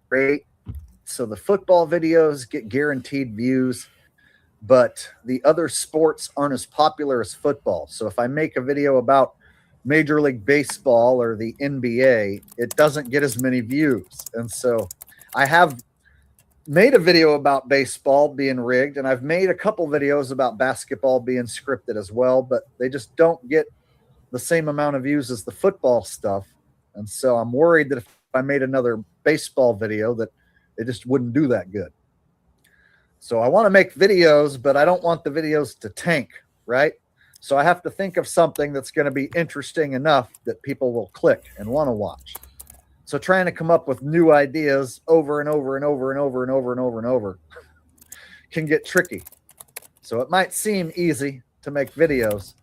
great. So the football videos get guaranteed views, but the other sports aren't as popular as football. So if I make a video about Major League Baseball or the NBA, it doesn't get as many views. And so I have made a video about baseball being rigged, and I've made a couple videos about basketball being scripted as well, but they just don't get the same amount of views as the football stuff. And so I'm worried that if I made another baseball video that it just wouldn't do that good. So I want to make videos, but I don't want the videos to tank, right? So I have to think of something that's going to be interesting enough that people will click and want to watch. So trying to come up with new ideas over and over and over and over and over and over and over can get tricky. So it might seem easy to make videos.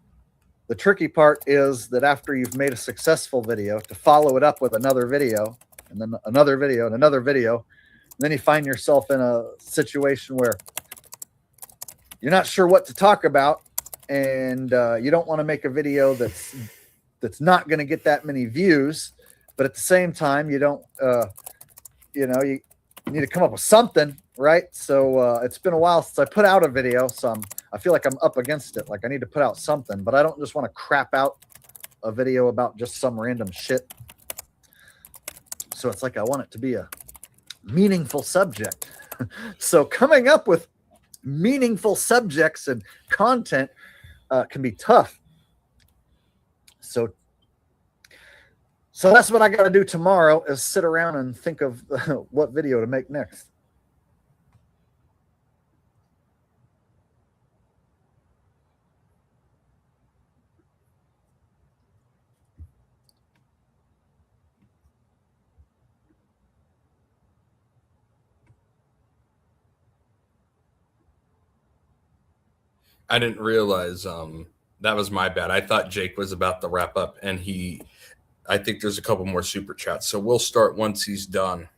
The tricky part is that after you've made a successful video, to follow it up with another video and then another video and another video, and then you find yourself in a situation where you're not sure what to talk about, and you don't want to make a video that's not going to get that many views, but at the same time, you don't, you need to come up with something, right? So it's been a while since I put out a video, so I feel like I'm up against it. Like I need to put out something, but I don't just want to crap out a video about just some random shit. So it's like I want it to be a meaningful subject. So coming up with meaningful subjects and content can be tough. So that's what I got to do tomorrow, is sit around and think of what video to make next. I didn't realize that was my bad. I thought Jake was about to wrap up, and I think there's a couple more super chats. So we'll start once he's done.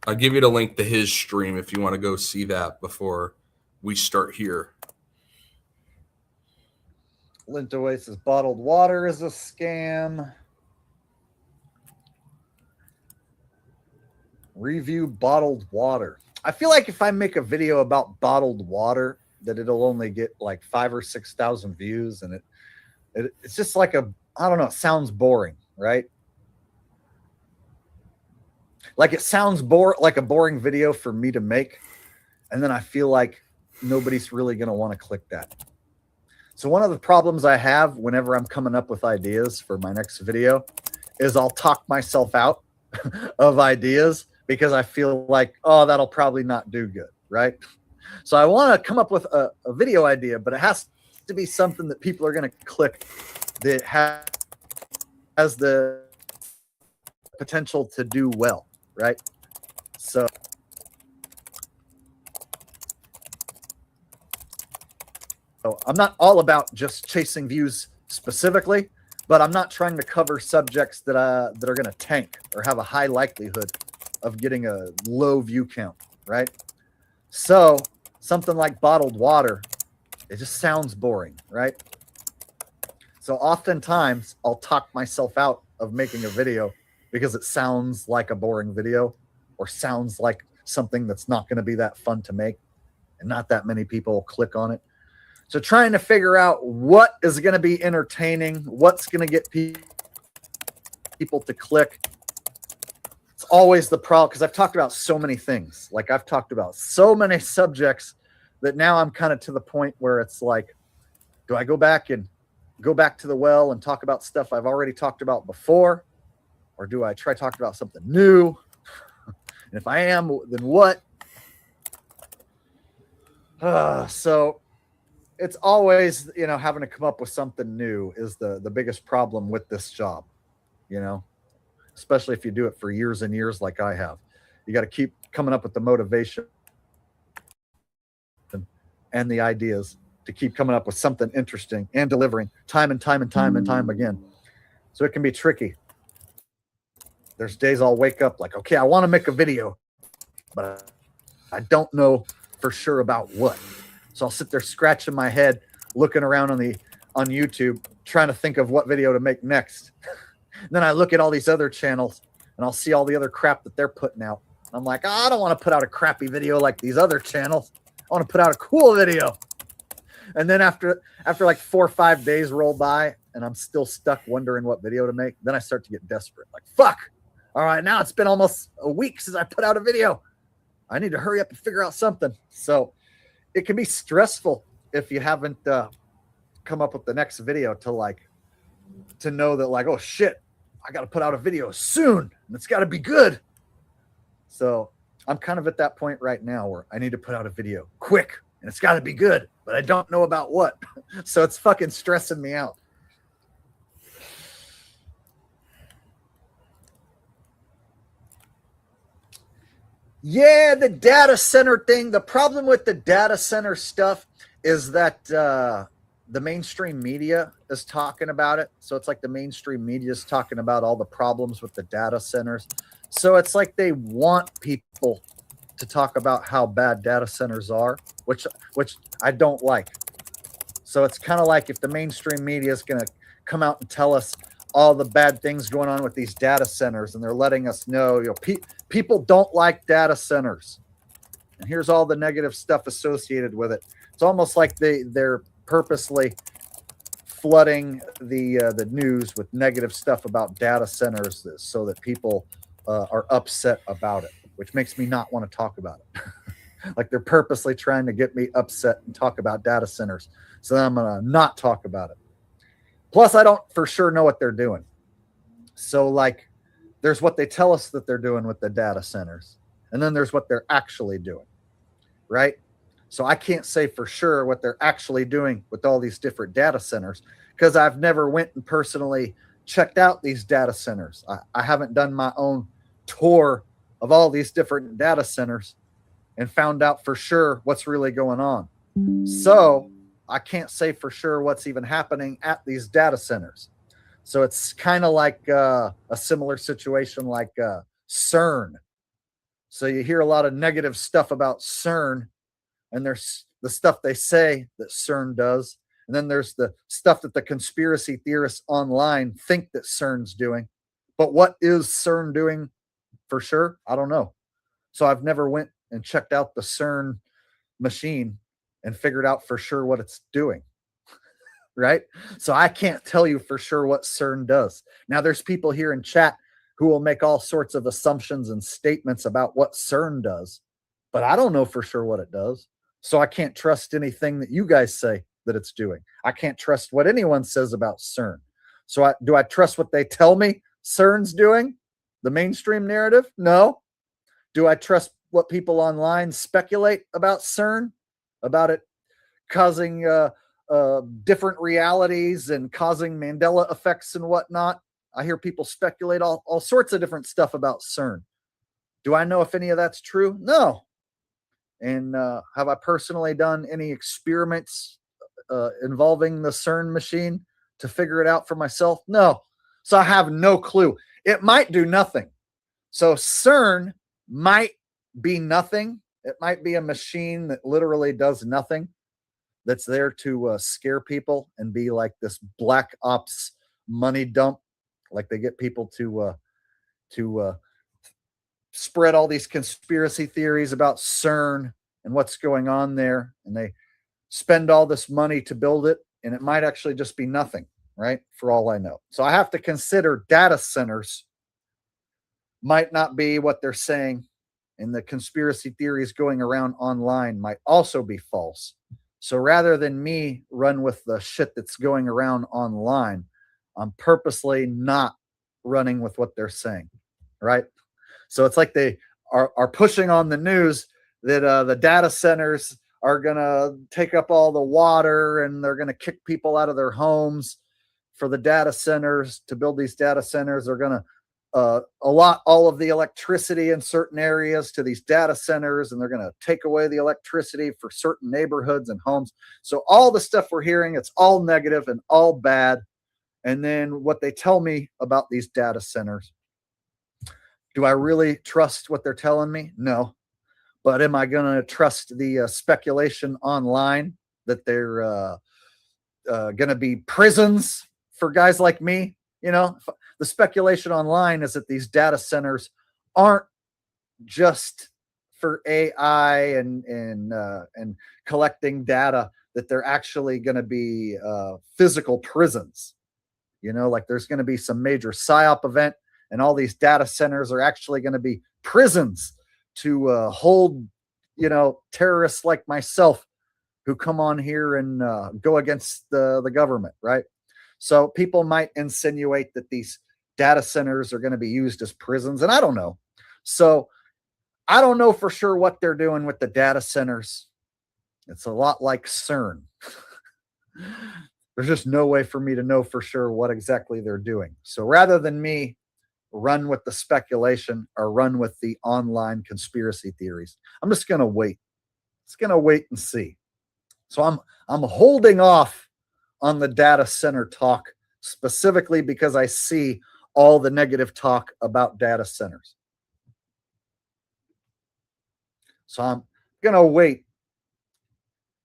I'll give you the link to his stream if you want to go see that before we start here. Lintaway says bottled water is a scam. Review bottled water. I feel like if I make a video about bottled water, that it'll only get like 5,000 or 6,000 views, and it's just like I don't know, it sounds boring, right? Like it sounds like a boring video for me to make, and then I feel like nobody's really going to want to click that. So one of the problems I have whenever I'm coming up with ideas for my next video is I'll talk myself out of ideas because I feel like, oh, that'll probably not do good, right? So I want to come up with a video idea, but it has to be something that people are going to click, that has the potential to do well, right? So I'm not all about just chasing views specifically, but I'm not trying to cover subjects that are going to tank or have a high likelihood of getting a low view count, right? So something like bottled water, it just sounds boring, right? So oftentimes I'll talk myself out of making a video because it sounds like a boring video or sounds like something that's not going to be that fun to make, and not that many people will click on it. So trying to figure out what is going to be entertaining, what's going to get people to click. It's always the problem, because I've talked about so many things. Like I've talked about so many subjects that now I'm kind of to the point where it's like, do I go back to the well and talk about stuff I've already talked about before? Or do I try talking about something new? And if I am, then what? So it's always, having to come up with something new is the biggest problem with this job, especially if you do it for years and years like I have. You got to keep coming up with the motivation and the ideas to keep coming up with something interesting and delivering time and time and time and time again. So it can be tricky. There's days I'll wake up like, okay, I want to make a video, but I don't know for sure about what. So I'll sit there scratching my head, looking around on YouTube, trying to think of what video to make next. And then I look at all these other channels and I'll see all the other crap that they're putting out. I'm like, oh, I don't want to put out a crappy video like these other channels. I want to put out a cool video. And then after like 4 or 5 days roll by and I'm still stuck wondering what video to make, then I start to get desperate. Like, fuck. All right, now it's been almost a week since I put out a video. I need to hurry up and figure out something. So it can be stressful if you haven't come up with the next video to know that, like, oh shit, I got to put out a video soon and it's got to be good. So I'm kind of at that point right now where I need to put out a video quick and it's got to be good, but I don't know about what. So it's fucking stressing me out. Yeah, the data center thing. The problem with the data center stuff is that the mainstream media is talking about it. So it's like the mainstream media is talking about all the problems with the data centers. So it's like they want people to talk about how bad data centers are, which I don't like. So it's kind of like if the mainstream media is going to come out and tell us all the bad things going on with these data centers, and they're letting us know, people don't like data centers, and here's all the negative stuff associated with it. It's almost like they're purposely flooding the news with negative stuff about data centers so that people are upset about it, which makes me not want to talk about it. Like they're purposely trying to get me upset and talk about data centers, so then I'm gonna not talk about it. Plus, I don't for sure know what they're doing. So, like, there's what they tell us that they're doing with the data centers, and then there's what they're actually doing, right? So I can't say for sure what they're actually doing with all these different data centers because I've never went and personally checked out these data centers. I haven't done my own tour of all these different data centers and found out for sure what's really going on. So I can't say for sure what's even happening at these data centers. So it's kind of like a similar situation like CERN. So you hear a lot of negative stuff about CERN, and there's the stuff they say that CERN does. And then there's the stuff that the conspiracy theorists online think that CERN's doing. But what is CERN doing for sure? I don't know. So I've never went and checked out the CERN machine and figured out for sure what it's doing, right? So I can't tell you for sure what CERN does. Now, there's people here in chat who will make all sorts of assumptions and statements about what CERN does, but I don't know for sure what it does. So I can't trust anything that you guys say that it's doing. I can't trust what anyone says about CERN. So do I trust what they tell me CERN's doing? The mainstream narrative? No. Do I trust what people online speculate about CERN? About it causing different realities and causing Mandela effects and whatnot? I hear people speculate all sorts of different stuff about CERN. Do I know if any of that's true? No. And have I personally done any experiments involving the CERN machine to figure it out for myself? No. So I have no clue. It might do nothing. So CERN might be nothing. It might be a machine that literally does nothing, that's there to scare people and be like this black ops money dump. Like they get people to spread all these conspiracy theories about CERN and what's going on there. And they spend all this money to build it. And it might actually just be nothing, right? For all I know. So I have to consider data centers might not be what they're saying. And the conspiracy theories going around online might also be false. So rather than me run with the shit that's going around online, I'm purposely not running with what they're saying, right? So it's like they are pushing on the news that the data centers are going to take up all the water and they're going to kick people out of their homes for the data centers to build these data centers. They're going to allot all of the electricity in certain areas to these data centers, and they're going to take away the electricity for certain neighborhoods and homes. So all the stuff we're hearing, it's all negative and all bad. And then what they tell me about these data centers, do I really trust what they're telling me? No. But am I going to trust the speculation online that they're going to be prisons for guys like me The speculation online is that these data centers aren't just for AI and collecting data, that they're actually going to be physical prisons. Like there's going to be some major psyop event, and all these data centers are actually going to be prisons to hold, terrorists like myself who come on here and go against the government, right? So people might insinuate that these data centers are going to be used as prisons, and I don't know. So I don't know for sure what they're doing with the data centers. It's a lot like CERN. There's just no way for me to know for sure what exactly they're doing. So rather than me run with the speculation or run with the online conspiracy theories, I'm just going to wait. It's going to wait and see. So I'm holding off on the data center talk, specifically because I see all the negative talk about data centers. So I'm going to wait.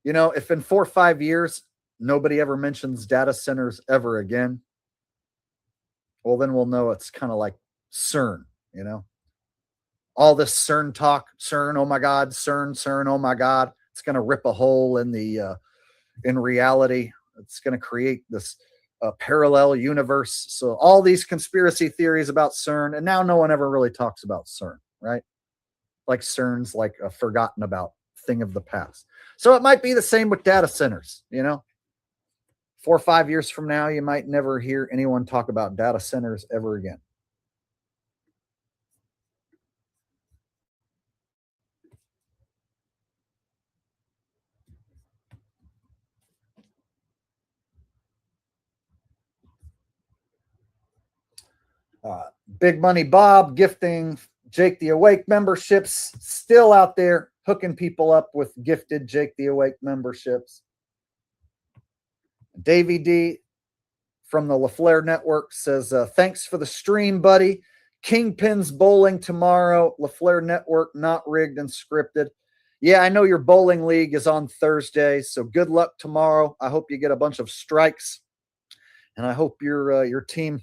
If in 4 or 5 years, nobody ever mentions data centers ever again, well, then we'll know it's kind of like CERN, all this CERN talk, CERN, oh my God, CERN, oh my God. It's going to rip a hole in in reality. It's going to create this parallel universe. So all these conspiracy theories about CERN, and now no one ever really talks about CERN, right? Like CERN's like a forgotten about thing of the past. So it might be the same with data centers, 4 or 5 years from now, you might never hear anyone talk about data centers ever again. Big Money Bob gifting Jake the Awake memberships, still out there hooking people up with gifted Jake the Awake memberships. Davey D from the LaFleur Network says, thanks for the stream, buddy. Kingpins bowling tomorrow. LaFleur Network, not rigged and scripted. Yeah, I know your bowling league is on Thursday, so good luck tomorrow. I hope you get a bunch of strikes, and I hope your team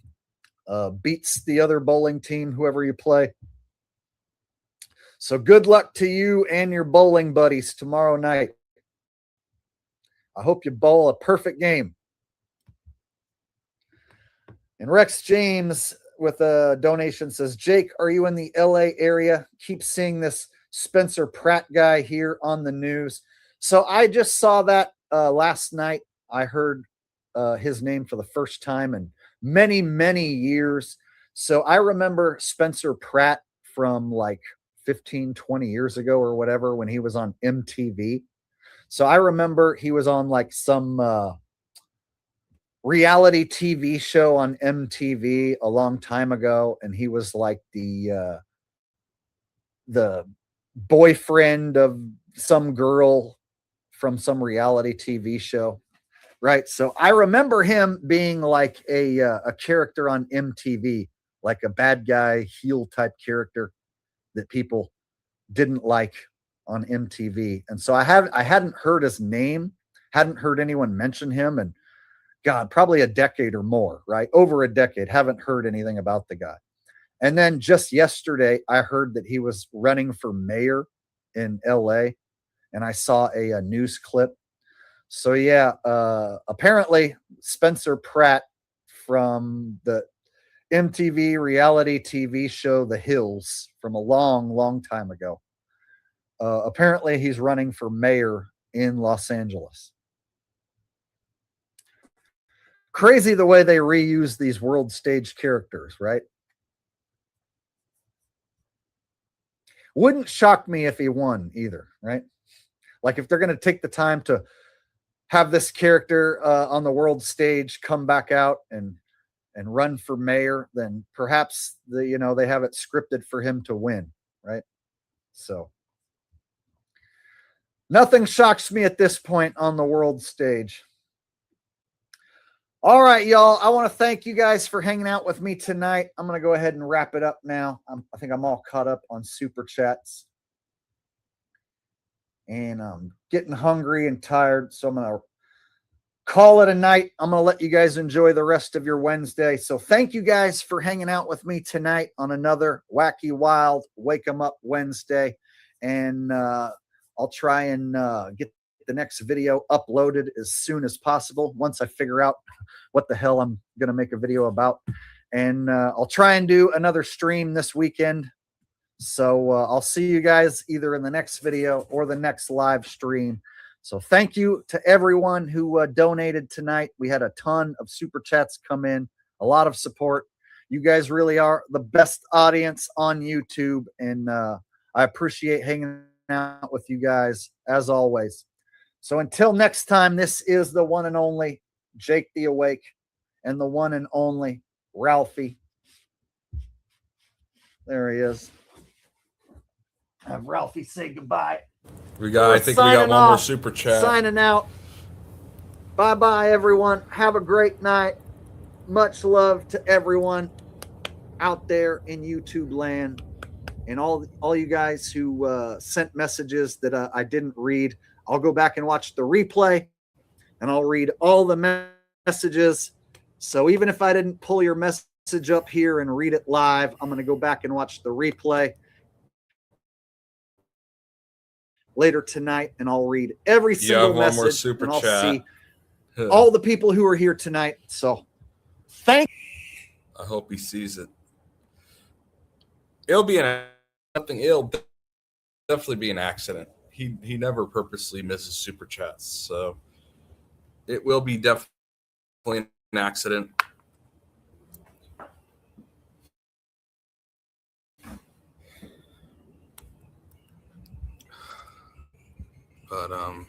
beats the other bowling team, whoever you play. So good luck to you and your bowling buddies tomorrow night. I hope you bowl a perfect game. And Rex James with a donation says, Jake, are you in the LA area? Keep seeing this Spencer Pratt guy here on the news. So I just saw that last night. I heard his name for the first time in many, many years. So I remember Spencer Pratt from like 15, 20 years ago or whatever, when he was on MTV. So I remember he was on like some reality TV show on MTV a long time ago, and he was like the boyfriend of some girl from some reality TV show, right? So I remember him being like a character on MTV, like a bad guy heel type character that people didn't like on MTV. And so I hadn't heard his name, hadn't heard anyone mention him, and God, probably a decade or more, right? Over a decade, haven't heard anything about the guy. And then just yesterday, I heard that he was running for mayor in LA, and I saw a news clip. So yeah, apparently Spencer Pratt from the MTV reality TV show The Hills from a long, long time ago. Apparently he's running for mayor in Los Angeles. Crazy the way they reuse these world stage characters, right? Wouldn't shock me if he won either, right? Like if they're going to take the time to have this character on the world stage come back out and run for mayor, then perhaps they have it scripted for him to win, right? So nothing shocks me at this point on the world stage. All right, y'all. I want to thank you guys for hanging out with me tonight. I'm going to go ahead and wrap it up now. I think I'm all caught up on super chats. And I'm getting hungry and tired, so I'm going to call it a night. I'm going to let you guys enjoy the rest of your Wednesday. So thank you guys for hanging out with me tonight on another Wacky Wild Wake 'em Up Wednesday. And I'll try and get the next video uploaded as soon as possible once I figure out what the hell I'm going to make a video about. And I'll try and do another stream this weekend. So I'll see you guys either in the next video or the next live stream. So thank you to everyone who donated tonight. We had a ton of super chats come in, a lot of support. You guys really are the best audience on YouTube, and I appreciate hanging out with you guys as always. So until next time, this is the one and only Jake the Awake and the one and only Ralphie. There he is. Have Ralphie say goodbye. I think we got one more super chat. Signing out. Bye-bye, everyone. Have a great night. Much love to everyone out there in YouTube land, and all you guys who sent messages that I didn't read. I'll go back and watch the replay, and I'll read all the messages. So even if I didn't pull your message up here and read it live, I'm going to go back and watch the replay later tonight, and I'll read every single message. More super and I'll chat. See all the people who are here tonight. So thank you. I hope he sees it. It'll definitely be an accident. He never purposely misses super chats, so it will be definitely an accident. But all right.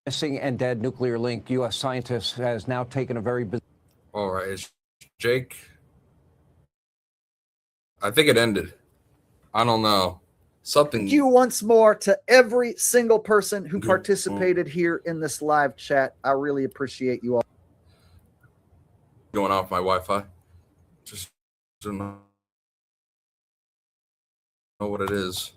Missing and dead nuclear link. U.S. scientists has now taken a very. All right, is Jake? I think it ended. I don't know. Something. Thank you once more to every single person who participated here in this live chat. I really appreciate you all. Going off my Wi-Fi. Just don't know what it is.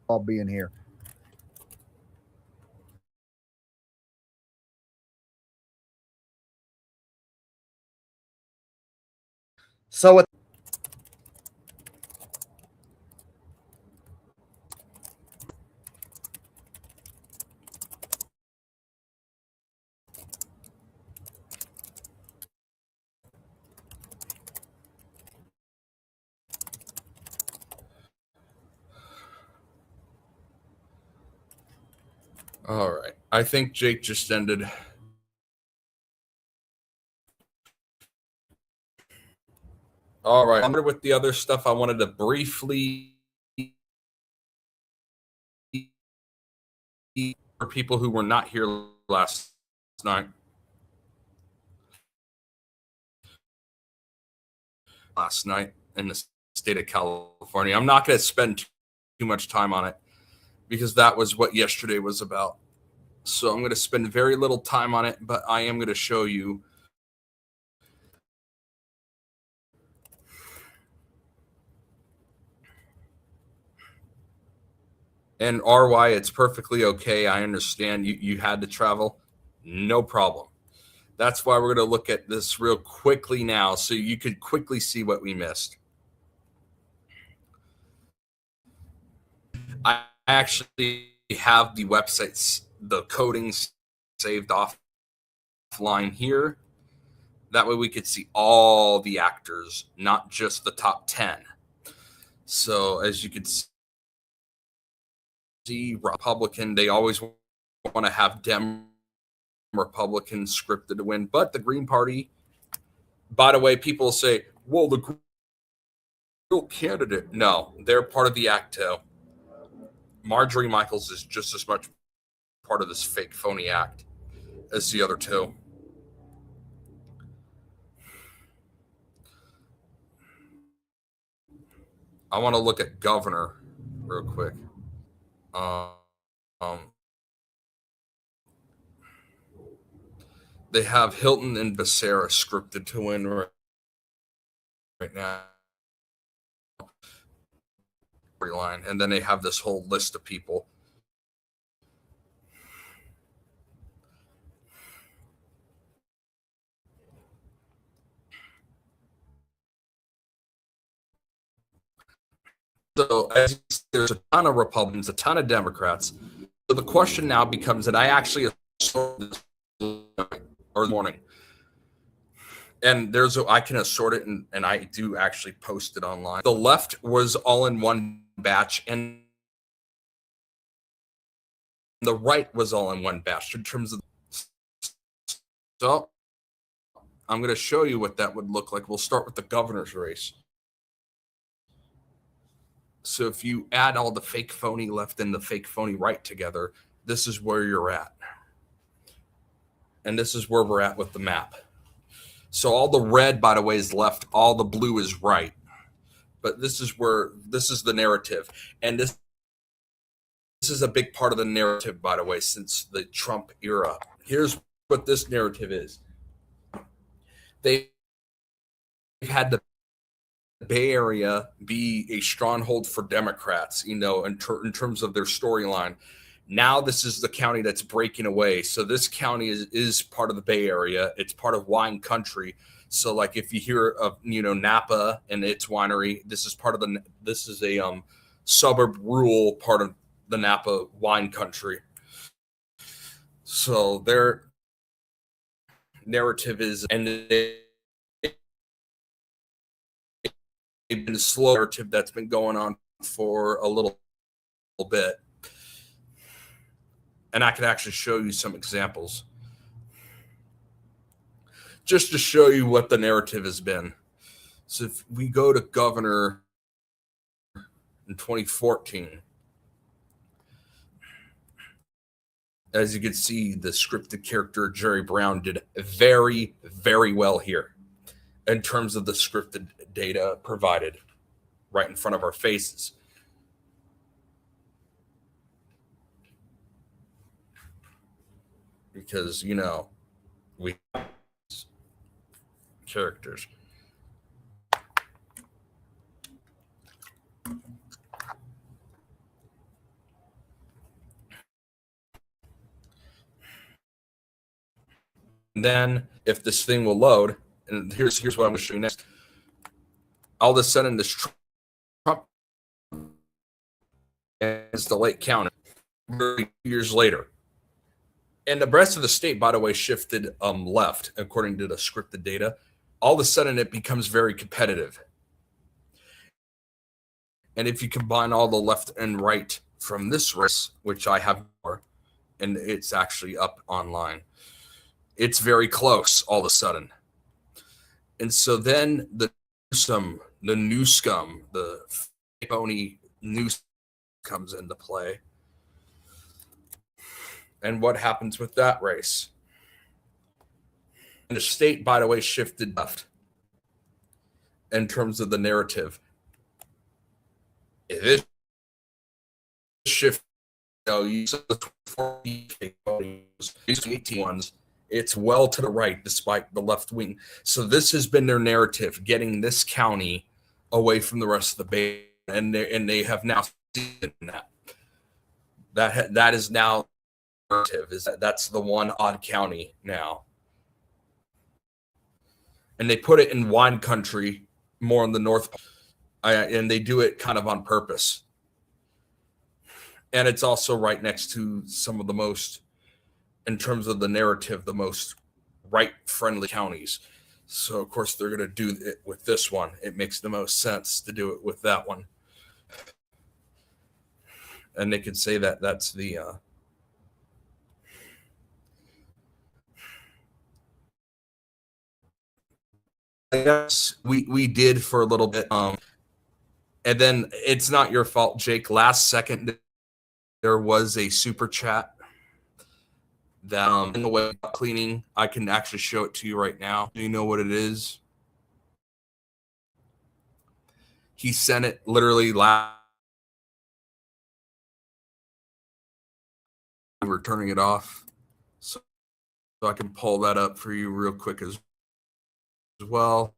All being here. So all right. I think Jake just ended. All right. With the other stuff, I wanted to briefly for people who were not here last night. In the state of California. I'm not going to spend too much time on it because that was what yesterday was about. So I'm going to spend very little time on it, but I am going to show you. And RY, it's perfectly okay. I understand you had to travel. No problem. That's why we're going to look at this real quickly now so you could quickly see what we missed. I actually have the websites, the codings saved offline here. That way we could see all the actors, not just the top 10. So as you could see, Republican, they always want to have Republican scripted to win, but the Green Party, by the way, people say, well, the real candidate. No, they're part of the ACTO. Marjorie Michaels is just as much part of this fake phony act as the other two. I want to look at governor real quick. They have Hilton and Becerra scripted to win right now. Line, and then they have this whole list of people. So as you see, there's a ton of Republicans, a ton of Democrats. So the question now becomes that I actually or morning, and I can assort it, and I do actually post it online. The left was all in one batch, and the right was all in one batch in terms of. So I'm going to show you what that would look like. We'll start with the governor's race. So if you add all the fake phony left and the fake phony right together, this is where you're at. And this is where we're at with the map. So all the red, by the way, is left. All the blue is right. But this is the narrative. And this is a big part of the narrative, by the way, since the Trump era. Here's what this narrative is. They've had the Bay Area be a stronghold for Democrats, in terms of their storyline. Now this is the county that's breaking away. So this county is part of the Bay Area. It's part of wine country. So like if you hear of Napa and its winery, this is a suburb rural part of the Napa wine country. So their narrative is, and they've been a slow narrative that's been going on for a little bit. And I could actually show you some examples just to show you what the narrative has been. So if we go to governor in 2014, as you can see, the scripted character Jerry Brown did very, very well here in terms of the scripted data provided right in front of our faces. Because, we have characters. And then if this thing will load, and here's what I'm going to show you next. All of a sudden, this Trump is the Lake County 30 years later. And the rest of the state, by the way, shifted left, according to the scripted data. All of a sudden, it becomes very competitive. And if you combine all the left and right from this race, which I have more, and it's actually up online, it's very close all of a sudden. And so then the new scum, the phony news comes into play. And what happens with that race? And the state, by the way, shifted left in terms of the narrative. This shift, you saw the 18 ones, it's well to the right despite the left wing. So this has been their narrative, getting this county away from the rest of the Bay, and they have now seen that. That is now narrative, is that's the one odd county now. And they put it in wine country, more in the north, and they do it kind of on purpose. And it's also right next to some of the most, in terms of the narrative, the most right-friendly counties. So, of course, they're going to do it with this one. It makes the most sense to do it with that one. And they could say that that's the yes, we did for a little bit. And then it's not your fault, Jake. Last second, there was a super chat that in the way of cleaning, I can actually show it to you right now. Do you know what it is? He sent it literally last. We were turning it off. So I can pull that up for you real quick as well.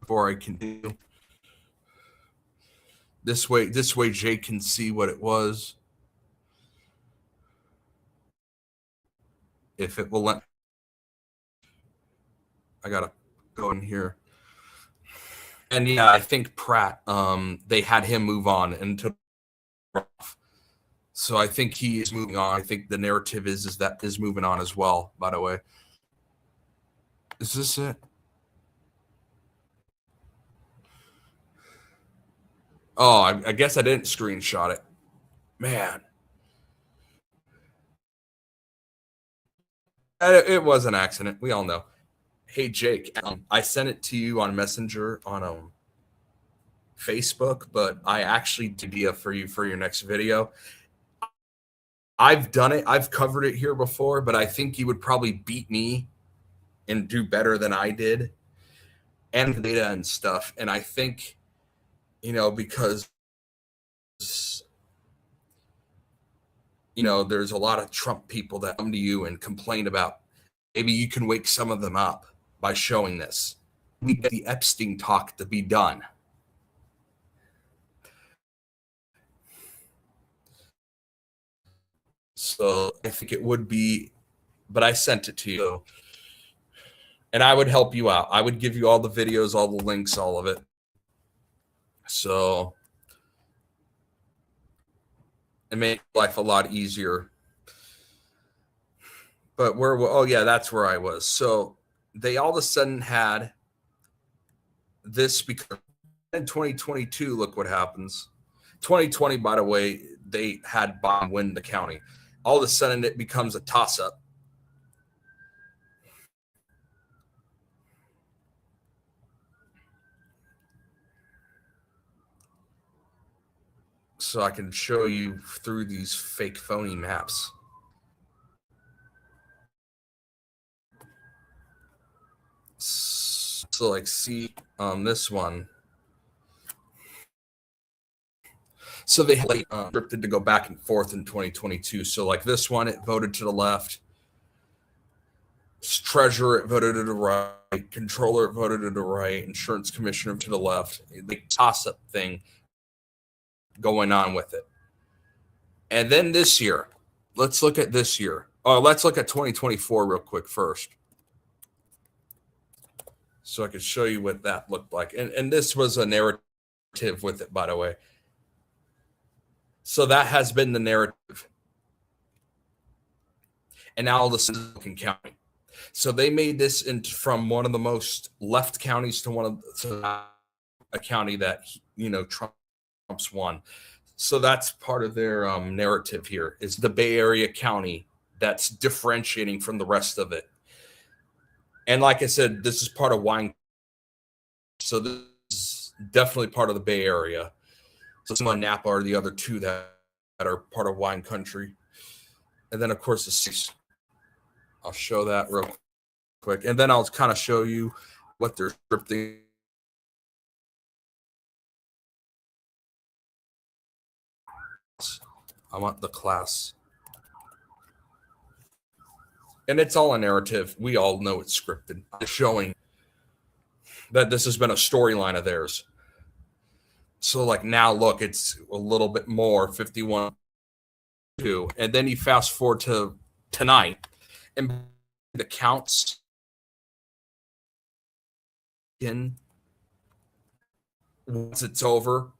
Before I continue. This way Jake can see what it was. If it will let, I gotta go in here. And yeah, I think Pratt, they had him move on into. So I think he is moving on. I think the narrative is that is moving on as well. By the way, is this it? Oh, I guess I didn't screenshot it. Man, it was an accident. We all know. Hey Jake, I sent it to you on Messenger on Facebook, but I actually did idea for you for your next video. I've done it. I've covered it here before, but I think you would probably beat me and do better than I did, and data and stuff. And I think, because there's a lot of Trump people that come to you and complain about. Maybe you can wake some of them up by showing this. We get the Epstein talk to be done. So I think it would be, but I sent it to you. And I would help you out. I would give you all the videos, all the links, all of it. So it made life a lot easier. But that's where I was. So they all of a sudden had this because in 2022, look what happens. 2020, by the way, they had Biden win the county. All of a sudden, it becomes a toss-up. So I can show you through these fake phony maps. So like see this one. So they had scripted to go back and forth in 2022. So like this one, it voted to the left. Treasurer, it voted to the right. Controller, it voted to the right. Insurance commissioner to the left. The toss-up thing going on with it. And then this year, let's look at this year. Let's look at 2024 real quick first. So I could show you what that looked like. And this was a narrative with it, by the way. So that has been the narrative. And now all this is Lincoln County. So they made this from one of the most left counties to a county that, Trump's won. So that's part of their narrative here is the Bay Area county that's differentiating from the rest of it. And like I said, this is part of wine. So this is definitely part of the Bay Area. So some of Napa are the other two that are part of wine country. And then, of course, the six. I'll show that real quick. And then I'll kind of show you what they're scripting. I want the class. And it's all a narrative. We all know it's scripted. It's showing that this has been a storyline of theirs. So like now, look, it's a little bit more, 51-2. And then you fast forward to tonight, and the counts in once it's over.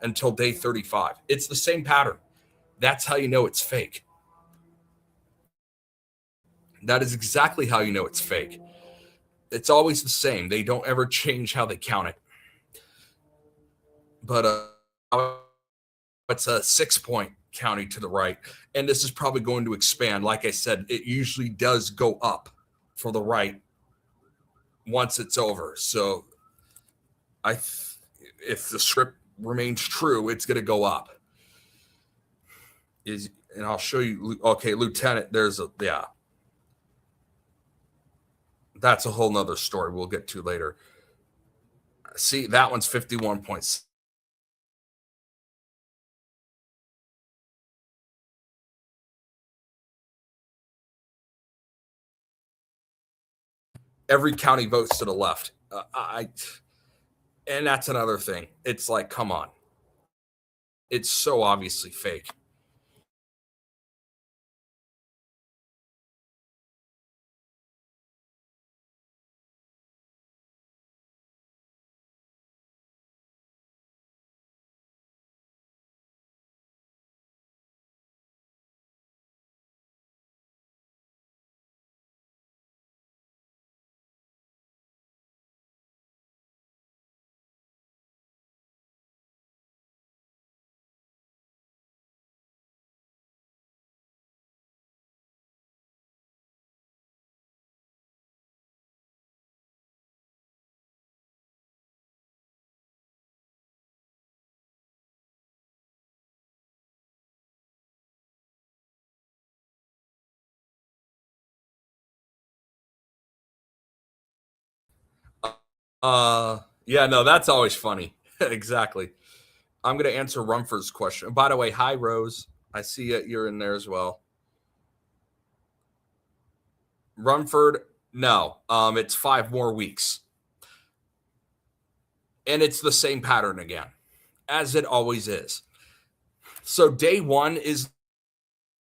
Until day 35. It's the same pattern. That's how you know it's fake. That is exactly how you know it's fake. It's always the same. They don't ever change how they count it. But it's a 6-point county to the right. And this is probably going to expand. Like I said, it usually does go up for the right once it's over. So if the script remains true, it's going to go up. And I'll show you. Okay, Lieutenant, that's a whole nother story we'll get to later. See, that one's 51 points. Every county votes to the left. And that's another thing. It's like, come on. It's so obviously fake. Yeah, no, that's always funny. Exactly. I'm going to answer Rumford's question. By the way, hi, Rose. I see you're in there as well. Rumford, no. It's 5 more weeks. And it's the same pattern again, as it always is. So day one is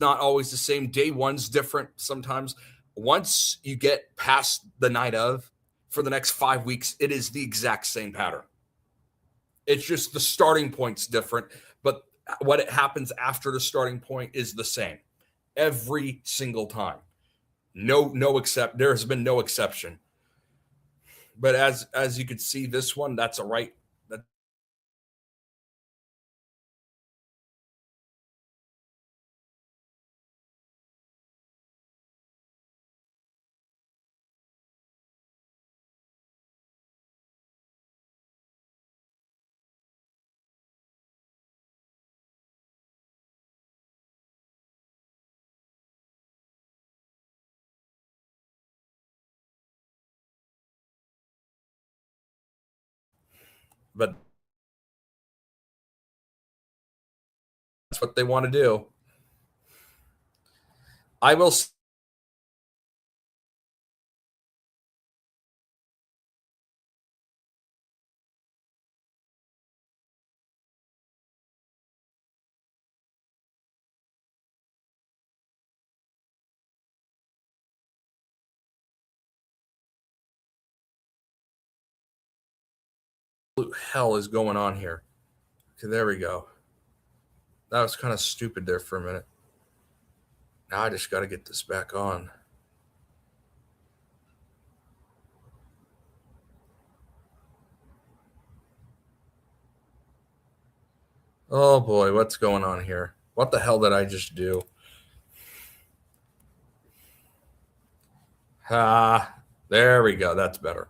not always the same. Day one's different sometimes. Once you get past the night of, for the next 5 weeks, it is the exact same pattern. It's just the starting point's different, but what it happens after the starting point is the same every single time. There's been no exception. But as you could see, this one, that's a right. But that's what they want to do. I will hell is going on here? Okay, there we go. That was kind of stupid there for a minute. Now I just got to get this back on. Oh boy, what's going on here? What the hell did I just do? There we go. That's better.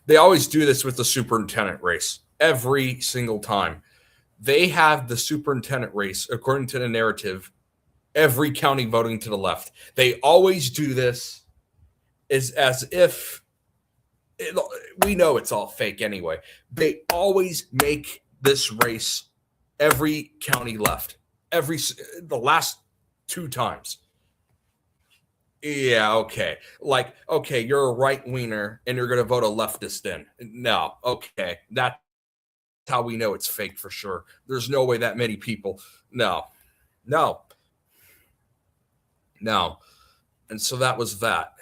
They always do this with the superintendent race every single time. They have the superintendent race, according to the narrative, every county voting to the left. They always do this as if we know it's all fake anyway. They always make this race every county left. The last 2 times. Yeah, okay. Like, okay, you're a right-wiener and you're going to vote a leftist in. No, okay. That's how we know it's fake for sure. There's no way that many people. No. And so that was that.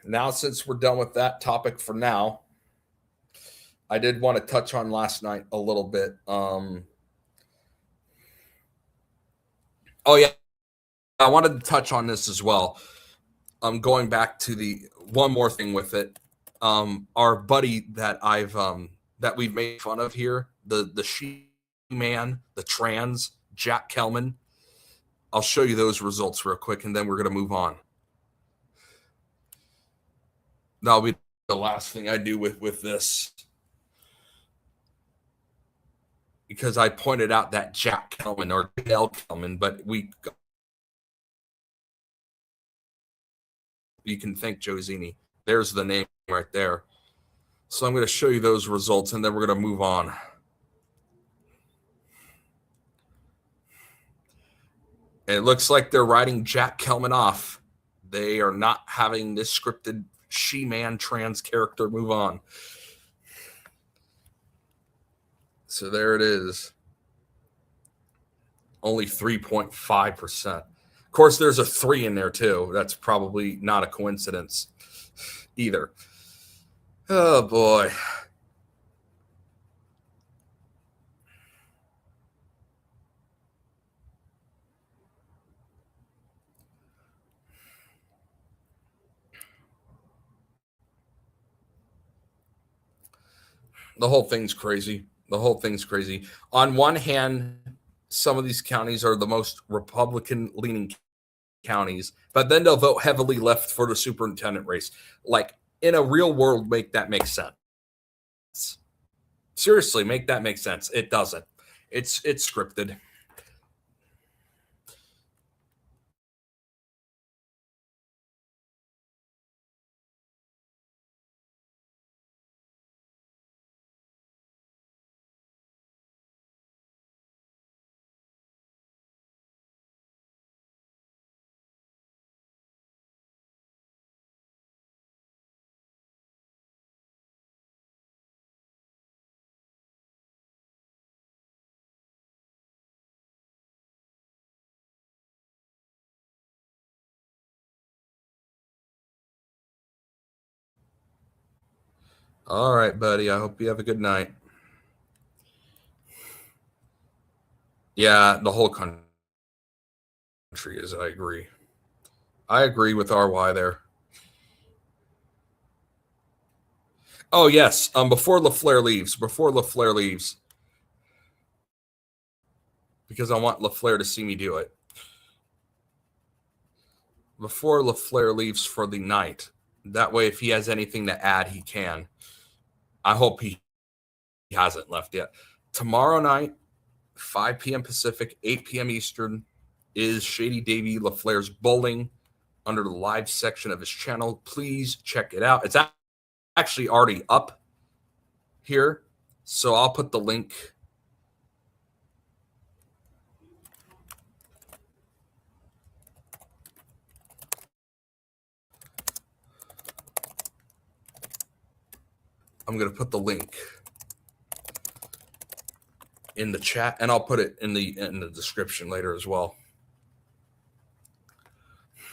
Now, since we're done with that topic for now, I did want to touch on last night a little bit. Oh, yeah. I wanted to touch on this as well. Going back to the one more thing with it. Our buddy that that we've made fun of here, the she-man, the trans, Jack Kelman. I'll show you those results real quick, and then we're going to move on. That'll be the last thing I do with this. Because I pointed out that Jack Kelman or Dale Kelman, but you can thank Joe Zini. There's the name right there. So I'm going to show you those results, and then we're going to move on. And it looks like they're writing Jack Kelman off. They are not having this scripted she-man trans character move on. So there it is. Only 3.5%. Of course, there's a 3 in there, too. That's probably not a coincidence either. Oh, boy. The whole thing's crazy. The whole thing's crazy. On one hand, some of these counties are the most Republican-leaning counties, but then they'll vote heavily left for the superintendent race. Like, in a real world, make that make sense. Seriously, make that make sense. It doesn't. It's scripted. All right, buddy. I hope you have a good night. Yeah, the whole country is. I agree. I agree with RY there. Oh, yes. Before LaFleur leaves, because I want LaFleur to see me do it. Before LaFleur leaves for the night. That way, if he has anything to add, he can. I hope he hasn't left yet. Tomorrow night, 5 p.m. Pacific, 8 p.m. Eastern, is Shady Davy LaFleur's Bowling under the live section of his channel. Please check it out. It's actually already up here, so I'll put the link. I'm going to put the link in the chat, and I'll put it in the description later as well.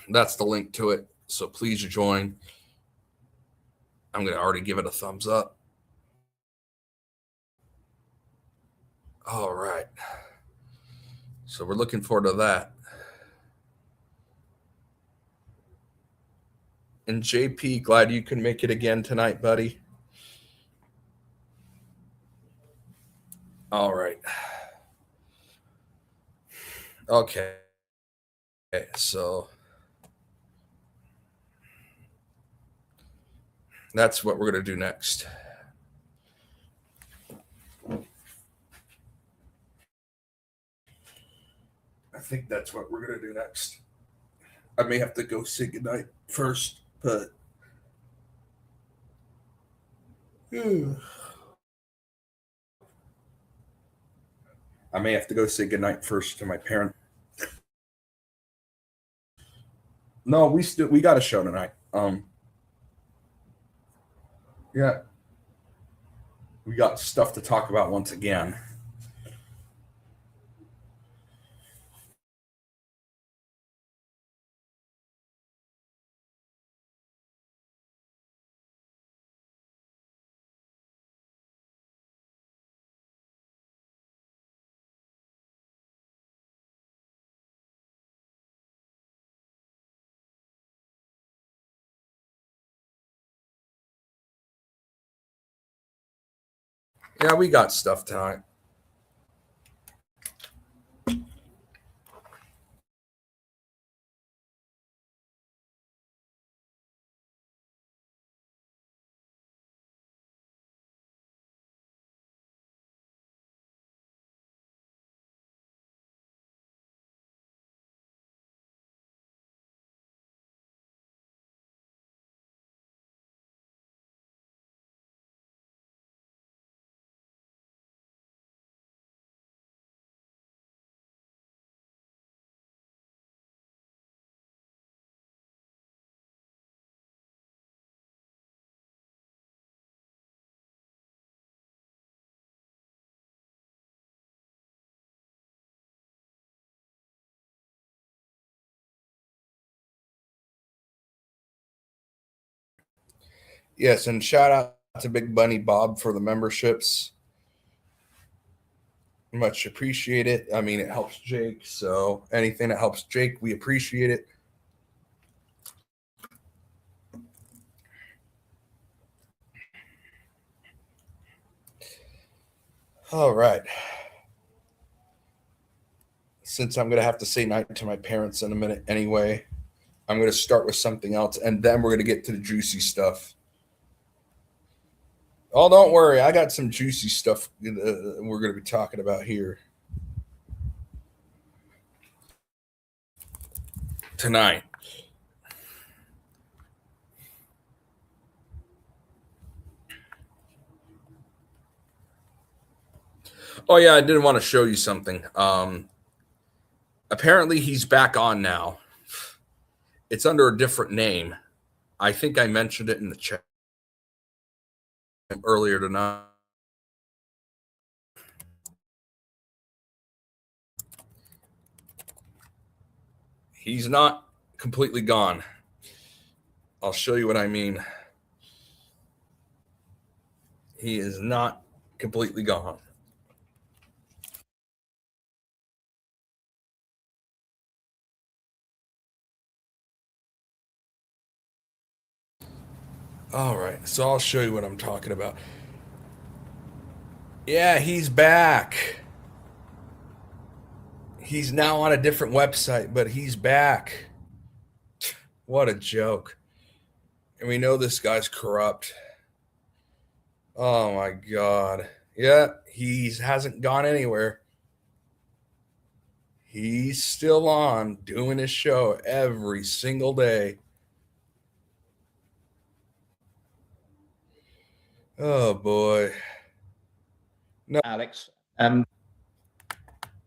That's the link to it, so please join. I'm going to already give it a thumbs up. All right. So we're looking forward to that. And JP, glad you can make it again tonight, buddy. All right. Okay. So that's what we're going to do next. I think that's what we're going to do next. I may have to go say goodnight first, but I may have to go say goodnight first to my parents. No, we got a show tonight. Yeah. We got stuff to talk about once again. Yeah, we got stuff tonight. Yes, and shout out to Big Bunny Bob for the memberships. Much appreciate it. I mean, it helps Jake. So anything that helps Jake, we appreciate it. All right. Since I'm going to have to say night to my parents in a minute anyway, I'm going to start with something else, and then we're going to get to the juicy stuff. Oh, don't worry. I got some juicy stuff we're going to be talking about here tonight. Oh, yeah, I did want to show you something. Apparently, he's back on now. It's under a different name. I think I mentioned it in the chat earlier tonight. He's not completely gone. I'll show you what I mean. He is not completely gone. All right, so I'll show you what I'm talking about. Yeah, he's back. He's now on a different website, but he's back. What a joke. And we know this guy's corrupt. Oh my God. Yeah, he hasn't gone anywhere. He's still on doing his show every single day. Oh boy. No, Alex.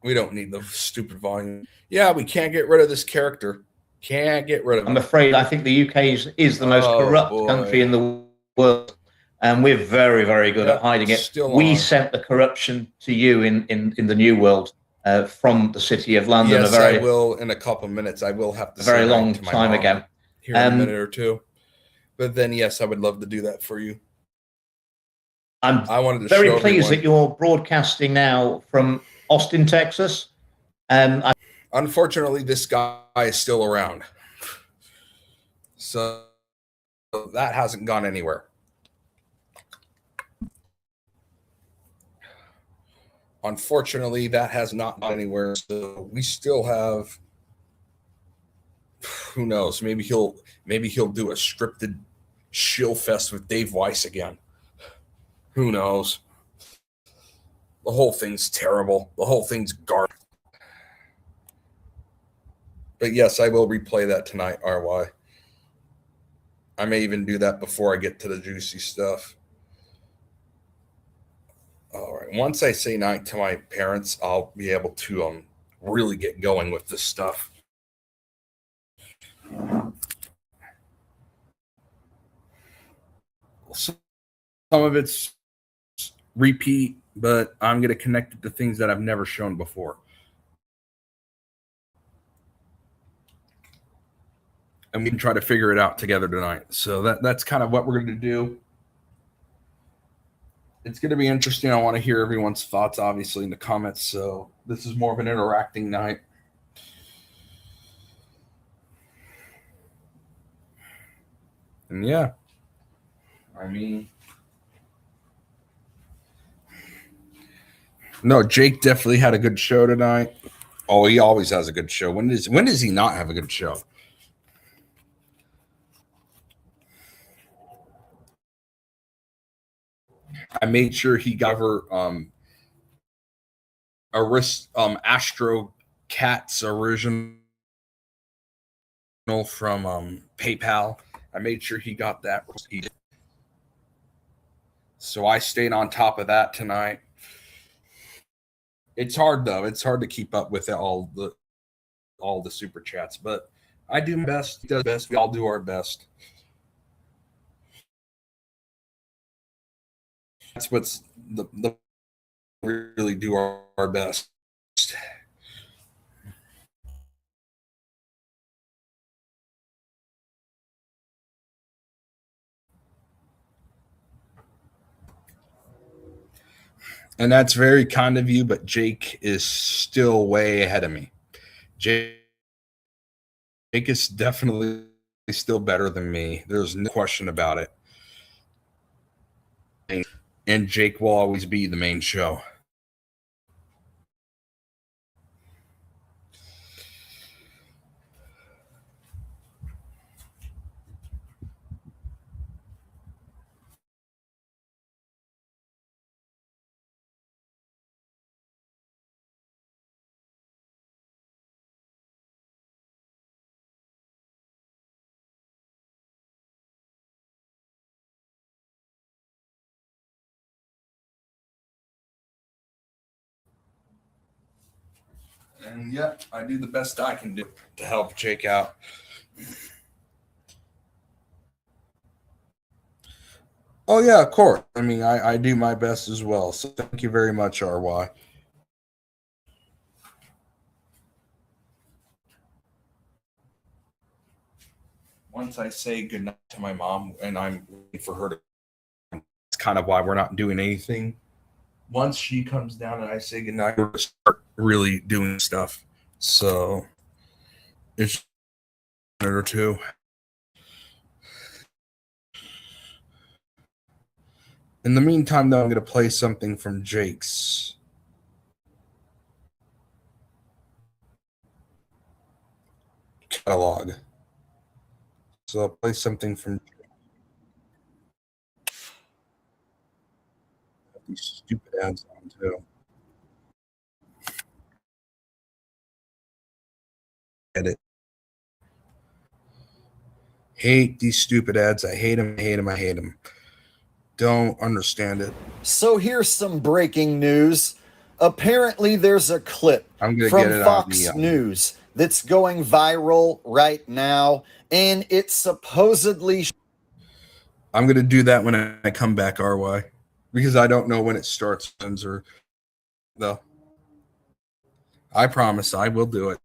We don't need the stupid volume. Yeah, we can't get rid of this character. Can't get rid of him. I'm afraid I think the UK is the most corrupt country in the world, and we're very, very good at hiding it. We sent the corruption to you in the New World from the City of London. Yes, I will in a couple of minutes. I will have to say a very long time ago. Here in a minute or two. But then, yes, I would love to do that for you. I wanted to very pleased that you're broadcasting now from Austin, Texas. Unfortunately, this guy is still around. So that hasn't gone anywhere. Unfortunately, that has not gone anywhere. So we still have, who knows, maybe he'll do a scripted shill fest with Dave Weiss again. Who knows? The whole thing's terrible. The whole thing's garbage. But yes, I will replay that tonight, RY. I may even do that before I get to the juicy stuff. All right. Once I say night to my parents, I'll be able to really get going with this stuff. Some of it's repeat, but I'm going to connect it to things that I've never shown before. And we can try to figure it out together tonight. So that's kind of what we're going to do. It's going to be interesting. I want to hear everyone's thoughts, obviously, in the comments. So this is more of an interacting night. And yeah, I mean, No, Jake definitely had a good show tonight. Oh, he always has a good show. When does he not have a good show? I made sure he got her Astro Cats original from PayPal. I made sure he got that. So I stayed on top of that tonight. It's hard though. It's hard to keep up with all the super chats, but I do my best. He does best. We all do our best. That's what's the really do our best. And that's very kind of you, but Jake is still way ahead of me. Jake is definitely still better than me. There's no question about it. And Jake will always be the main show. And yeah, I do the best I can do to help Jake out. Oh yeah, of course. I mean, I do my best as well. So thank you very much, RY. Once I say goodnight to my mom and I'm waiting for her to, it's kind of why we're not doing anything. Once she comes down and I say goodnight, we're going to start really doing stuff. So it's a minute or two. In the meantime, though, I'm going to play something from Jake's. Catalog. So I'll play something from these stupid ads on too. Edit. Hate these stupid ads. I hate them. I hate them. I hate them. Don't understand it. So here's some breaking news. Apparently there's a clip from Fox News that's going viral right now, and it's supposedly... I'm going to do that when I come back, RY, because I don't know when it starts or though. I promise I will do it.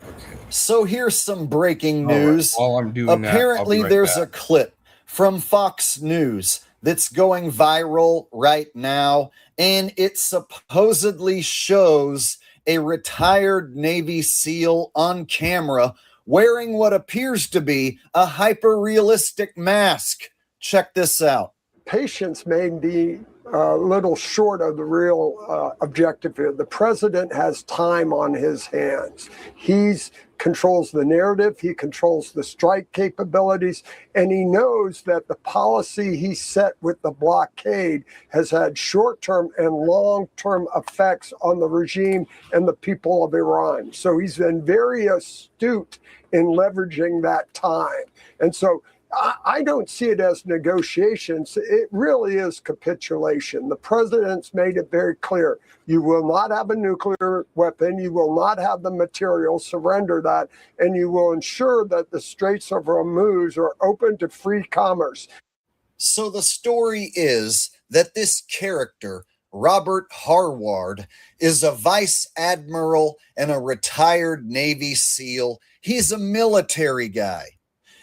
Okay. So here's some breaking news. Right. While I'm doing apparently that, there's a clip from Fox News that's going viral right now, and it supposedly shows a retired Navy SEAL on camera wearing what appears to be a hyper-realistic mask. Check this out. Patience may be a little short of the real objective here. The president has time on his hands. He controls the narrative, he controls the strike capabilities, and he knows that the policy he set with the blockade has had short-term and long-term effects on the regime and the people of Iran. So he's been very astute in leveraging that time. And so I don't see it as negotiations. It really is capitulation. The president's made it very clear. You will not have a nuclear weapon. You will not have the material. Surrender that. And you will ensure that the Straits of Hormuz are open to free commerce. So the story is that this character, Robert Harward, is a vice admiral and a retired Navy SEAL. He's a military guy.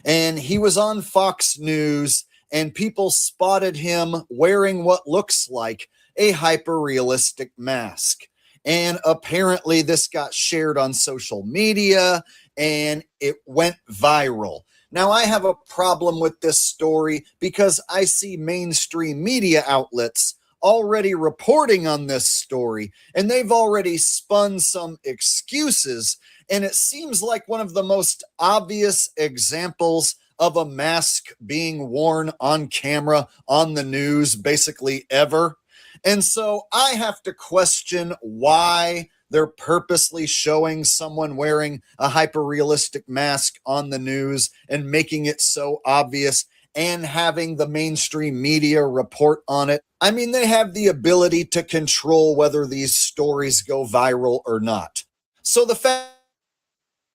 And he was on Fox News, and people spotted him wearing what looks like a hyper-realistic mask. And apparently this got shared on social media, and it went viral. Now, I have a problem with this story because I see mainstream media outlets already reporting on this story, and they've already spun some excuses. And it seems like one of the most obvious examples of a mask being worn on camera on the news, basically ever. And so I have to question why they're purposely showing someone wearing a hyper-realistic mask on the news and making it so obvious and having the mainstream media report on it. I mean, they have the ability to control whether these stories go viral or not. So the fact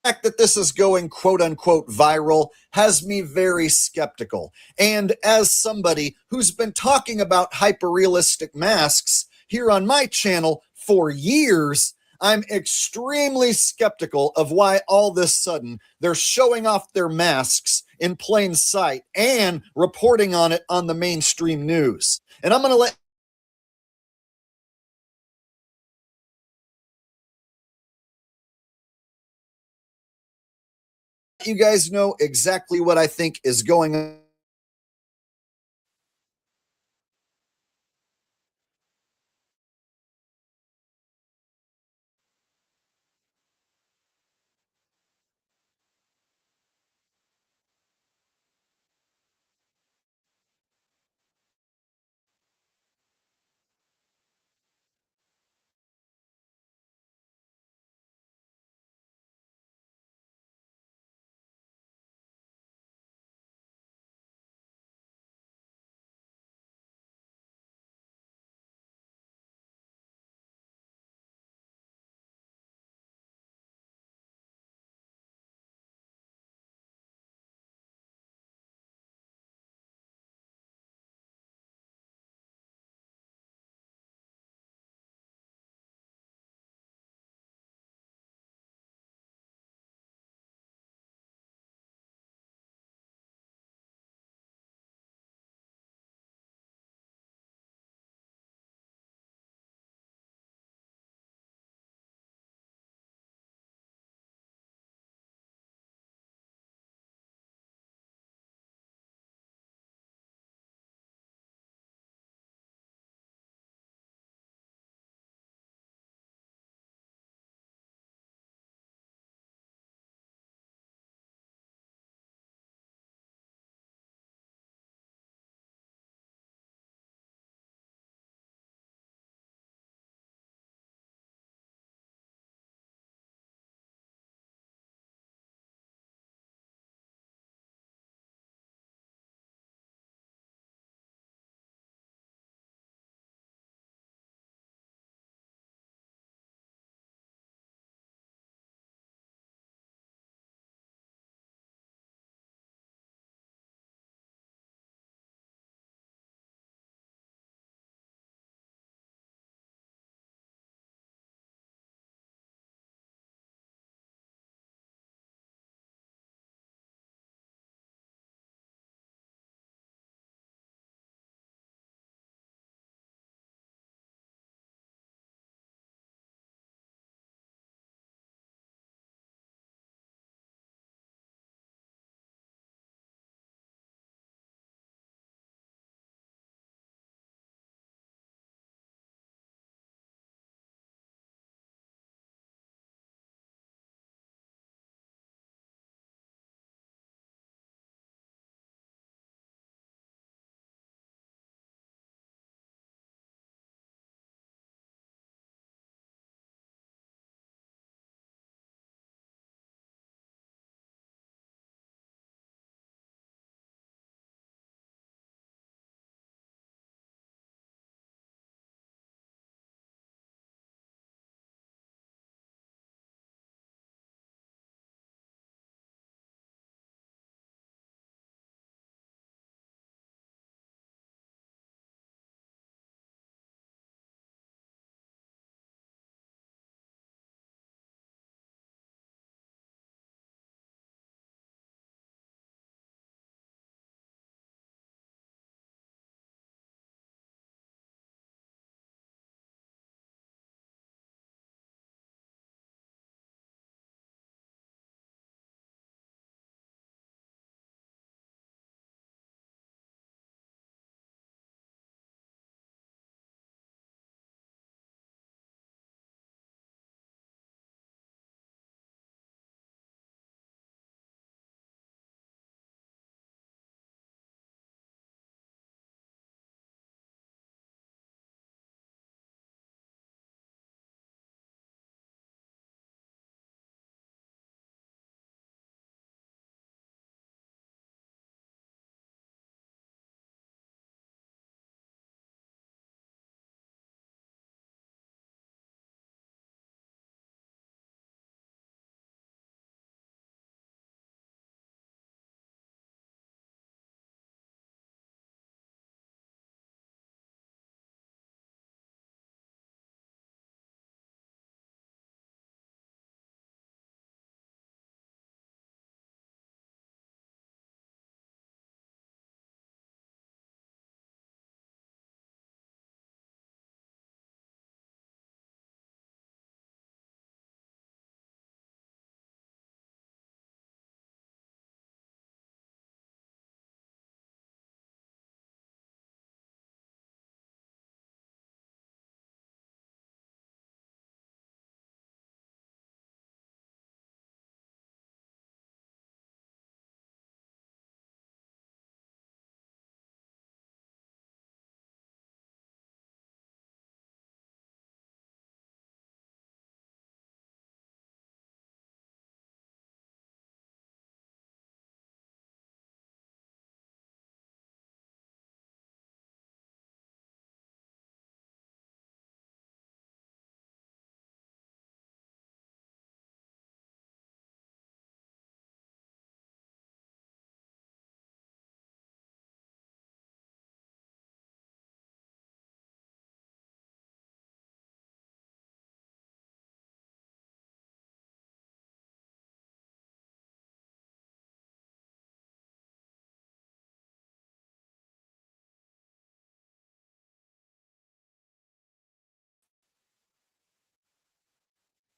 that this is going quote unquote viral has me very skeptical. And as somebody who's been talking about hyper-realistic masks here on my channel for years, I'm extremely skeptical of why all this sudden they're showing off their masks in plain sight and reporting on it on the mainstream news. And I'm going to let you guys know exactly what I think is going on.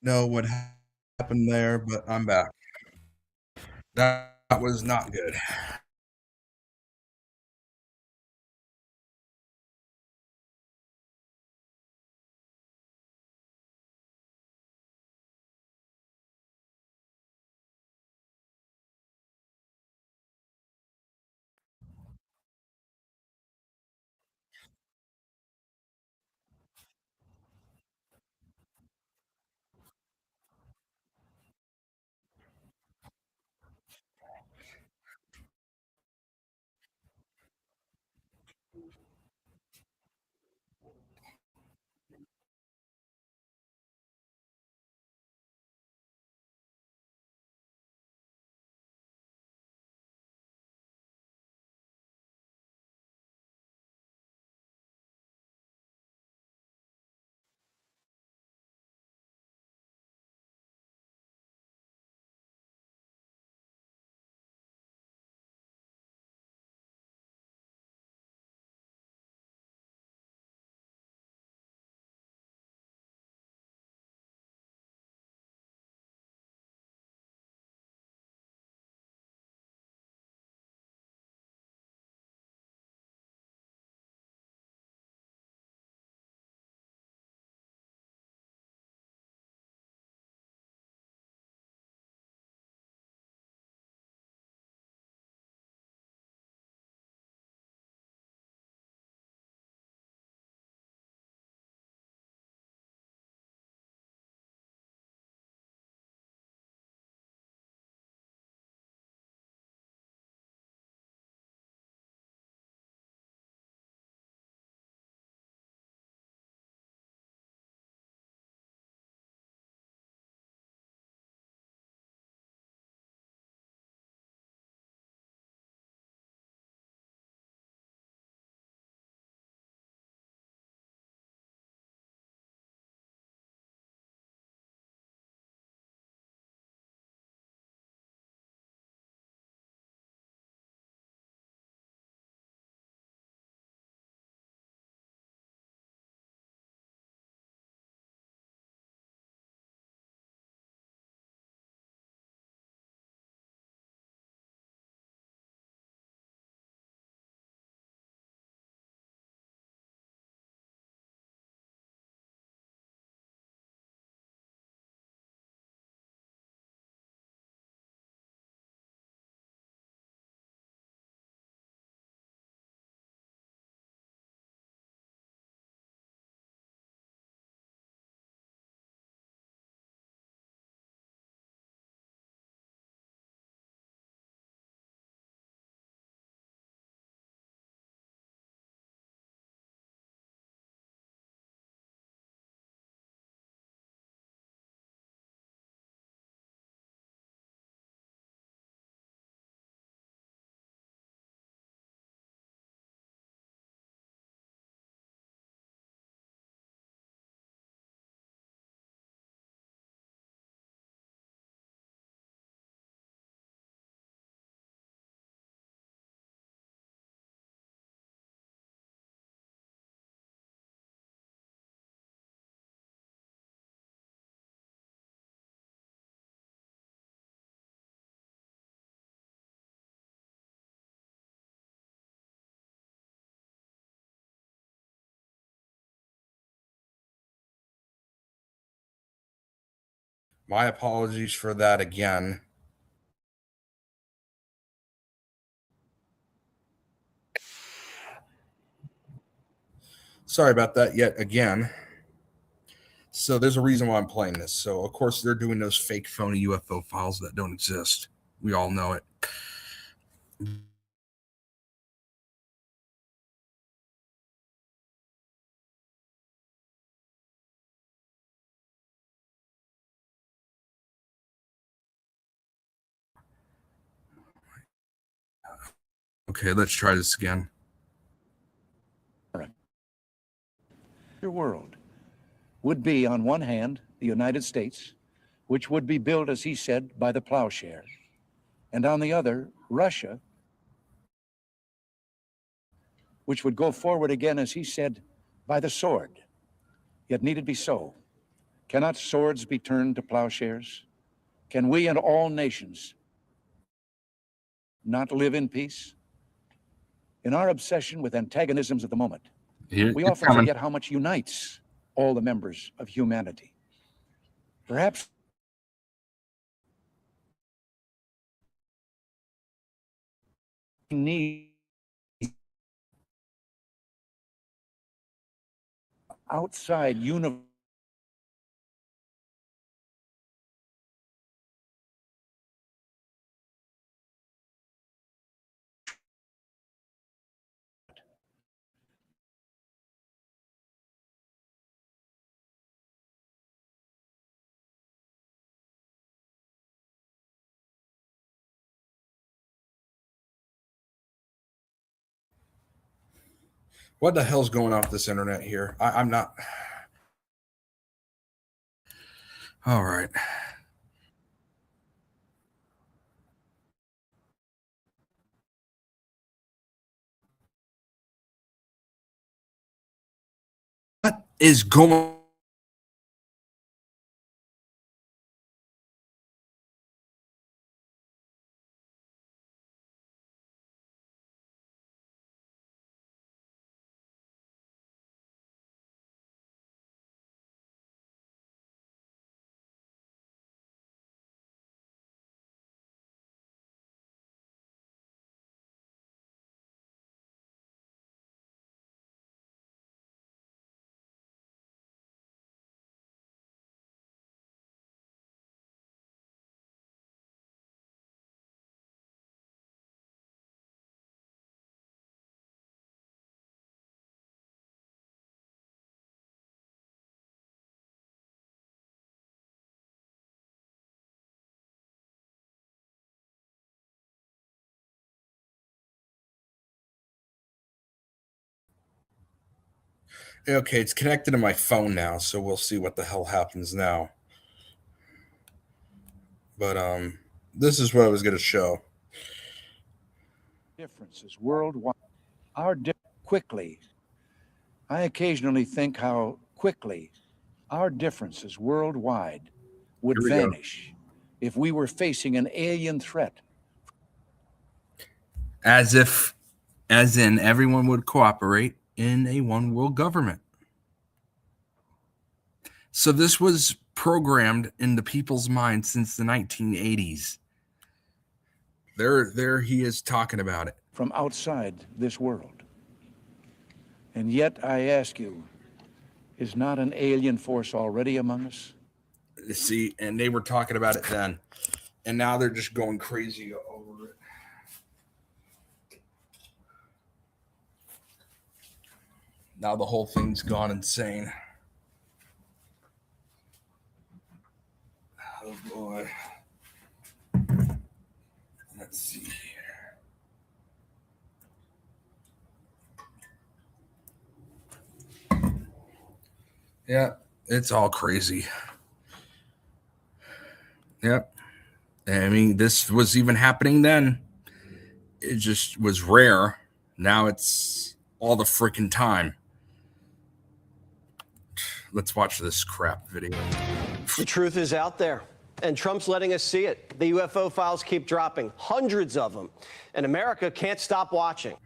know what happened there, but I'm back. That was not good. My apologies for that again. Sorry about that yet again. So there's a reason why I'm playing this. So of course they're doing those fake phony UFO files that don't exist. We all know it. Okay, let's try this again. Your world would be, on one hand, the United States, which would be built, as he said, by the plowshare, and on the other, Russia, which would go forward again, as he said, by the sword. Yet needed be so. Cannot swords be turned to plowshares? Can we and all nations not live in peace? In our obsession with antagonisms of the moment, we often forget how much unites all the members of humanity. Perhaps we need outside universe. What the hell's going off this internet here? I'm not. All right. What is going Okay, it's connected to my phone now, so we'll see what the hell happens now. But this is what I was going to show. Differences worldwide. Quickly. I occasionally think how quickly our differences worldwide would vanish if we were facing an alien threat. As in everyone would cooperate in a one world government. So this was programmed into people's minds since the 1980s. There he is talking about it. From outside this world. And yet I ask you, is not an alien force already among us? See, and they were talking about it then. And now they're just going crazy over it. Now the whole thing's gone insane. Oh boy. Let's see here. Yeah, it's all crazy. Yep. I mean, this was even happening then. It just was rare. Now it's all the freaking time. Let's watch this crap video. The truth is out there, and Trump's letting us see it. The UFO files keep dropping, hundreds of them, and America can't stop watching.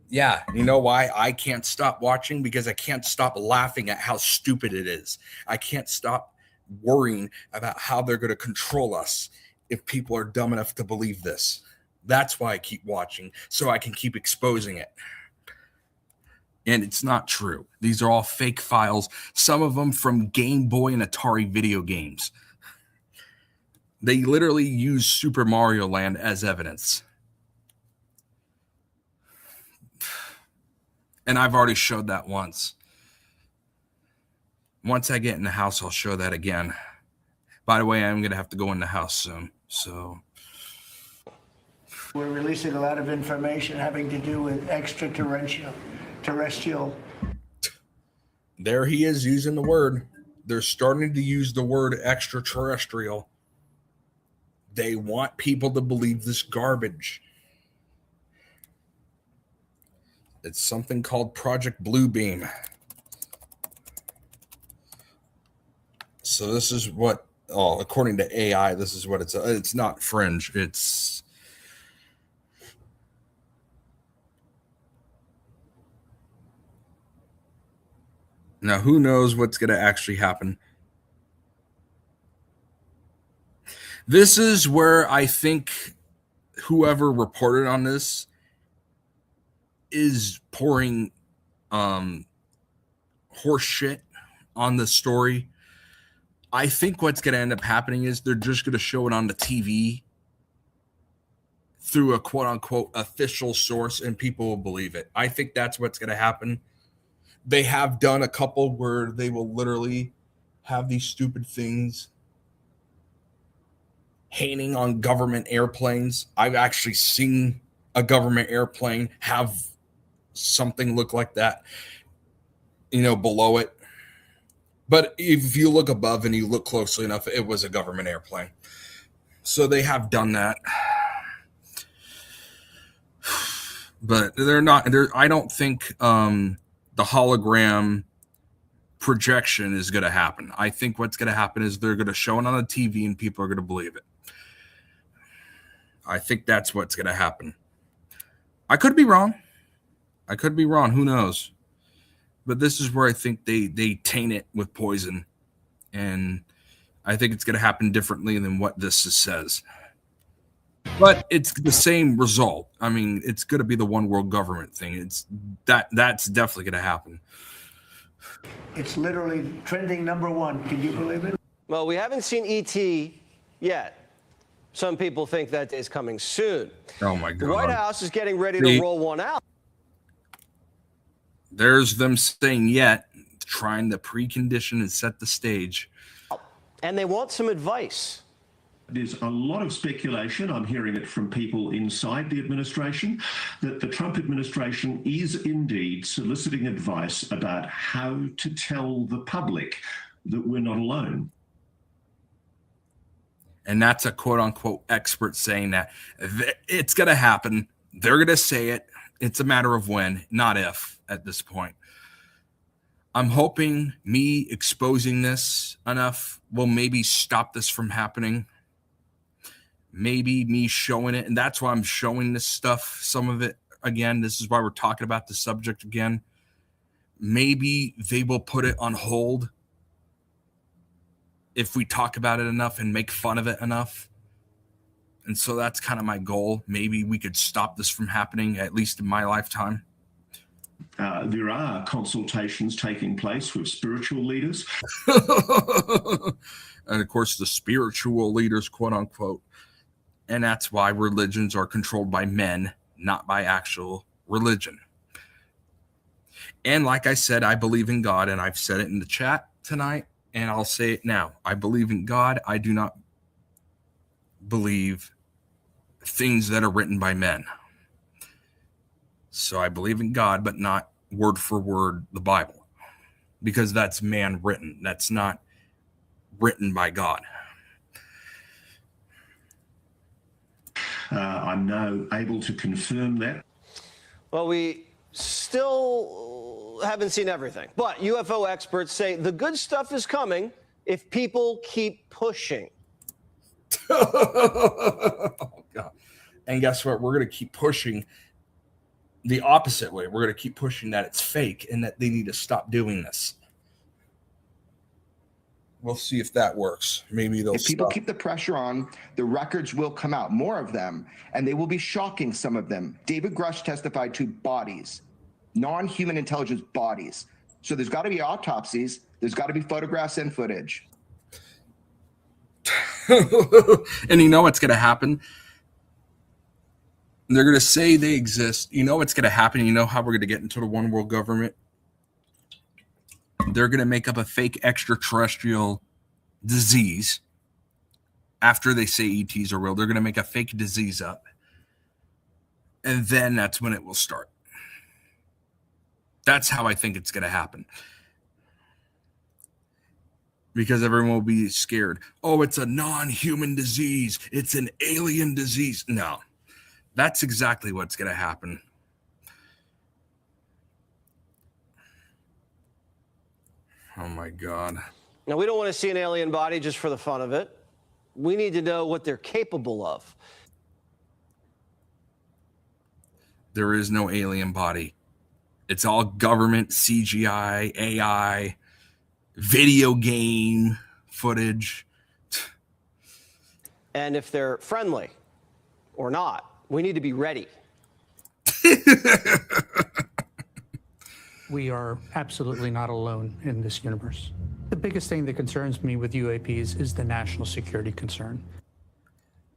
Yeah, you know why I can't stop watching? Because I can't stop laughing at how stupid it is. I can't stop worrying about how they're going to control us if people are dumb enough to believe this. That's why I keep watching, so I can keep exposing it. And it's not true. These are all fake files, some of them from Game Boy and Atari video games. They literally use Super Mario Land as evidence. And I've already showed that once. Once I get in the house, I'll show that again. By the way, I'm going to have to go in the house soon. So we're releasing a lot of information having to do with extraterrestrial. There he is using the word. They're starting to use the word extraterrestrial. They want people to believe this garbage. It's something called Project Bluebeam. So this is what, according to AI, this is what it's not fringe. It's now who knows what's going to actually happen. This is where I think whoever reported on this is pouring horse shit on the story. I think what's going to end up happening is they're just going to show it on the TV through a quote unquote official source and people will believe it. I think that's what's going to happen. They have done a couple where they will literally have these stupid things hanging on government airplanes. I've actually seen a government airplane have something look like that, below it. But if you look above and you look closely enough, it was a government airplane. So they have done that. But they're not. I don't think the hologram projection is going to happen. I think what's going to happen is they're going to show it on the TV and people are going to believe it. I think that's what's going to happen. I could be wrong. Who knows? But this is where I think they taint it with poison. And I think it's going to happen differently than what this says. But it's the same result. I mean, it's going to be the one world government thing. That's definitely going to happen. It's literally trending #1. Can you believe it? Well, we haven't seen ET yet. Some people think that is coming soon. Oh, my God. The White House is getting ready to roll one out. There's them saying yet, trying to precondition and set the stage. And they want some advice. There's a lot of speculation, I'm hearing it from people inside the administration, that the Trump administration is indeed soliciting advice about how to tell the public that we're not alone. And that's a quote-unquote expert saying that it's going to happen. They're going to say it. It's a matter of when, not if, at this point. I'm hoping me exposing this enough will maybe stop this from happening. Maybe me showing it, and that's why I'm showing this stuff, some of it again. This is why we're talking about the subject again. Maybe they will put it on hold if we talk about it enough and make fun of it enough. And so that's kind of my goal. Maybe we could stop this from happening, at least in my lifetime. There are consultations taking place with spiritual leaders. And of course, the spiritual leaders, quote unquote. And that's why religions are controlled by men, not by actual religion. And like I said, I believe in God, and I've said it in the chat tonight, and I'll say it now. I believe in God. I do not believe things that are written by men. So I believe in God, but not word for word the Bible, because that's man written. That's not written by God. I'm now able to confirm that. Well, we still haven't seen everything, but UFO experts say the good stuff is coming if people keep pushing. Oh, God. And guess what? We're going to keep pushing the opposite way. We're going to keep pushing that it's fake and that they need to stop doing this. We'll see if that works. Maybe they'll If people keep the pressure on, the records will come out, more of them, and they will be shocking, some of them. David Grush testified to bodies, non-human intelligence bodies. So there's got to be autopsies. There's got to be photographs and footage. And you know what's going to happen? They're going to say they exist. You know what's going to happen? You know how we're going to get into the one world government? They're going to make up a fake extraterrestrial disease after they say ETs are real. They're going to make a fake disease up. And then that's when it will start. That's how I think it's going to happen. Because everyone will be scared. Oh, it's a non-human disease. It's an alien disease. No, that's exactly what's going to happen. Oh my God. Now, we don't want to see an alien body just for the fun of it. We need to know what they're capable of. There is no alien body. It's all government, CGI, AI, video game footage. And if they're friendly or not, we need to be ready. We are absolutely not alone in this universe. The biggest thing that concerns me with UAPs is the national security concern.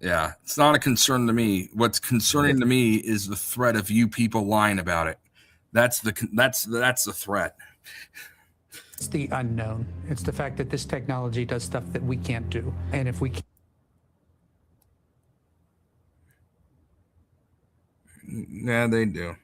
Yeah, it's not a concern to me. What's concerning to me is the threat of you people lying about it. That's the threat. It's the unknown. It's the fact that this technology does stuff that we can't do. And if we can't, yeah, they do.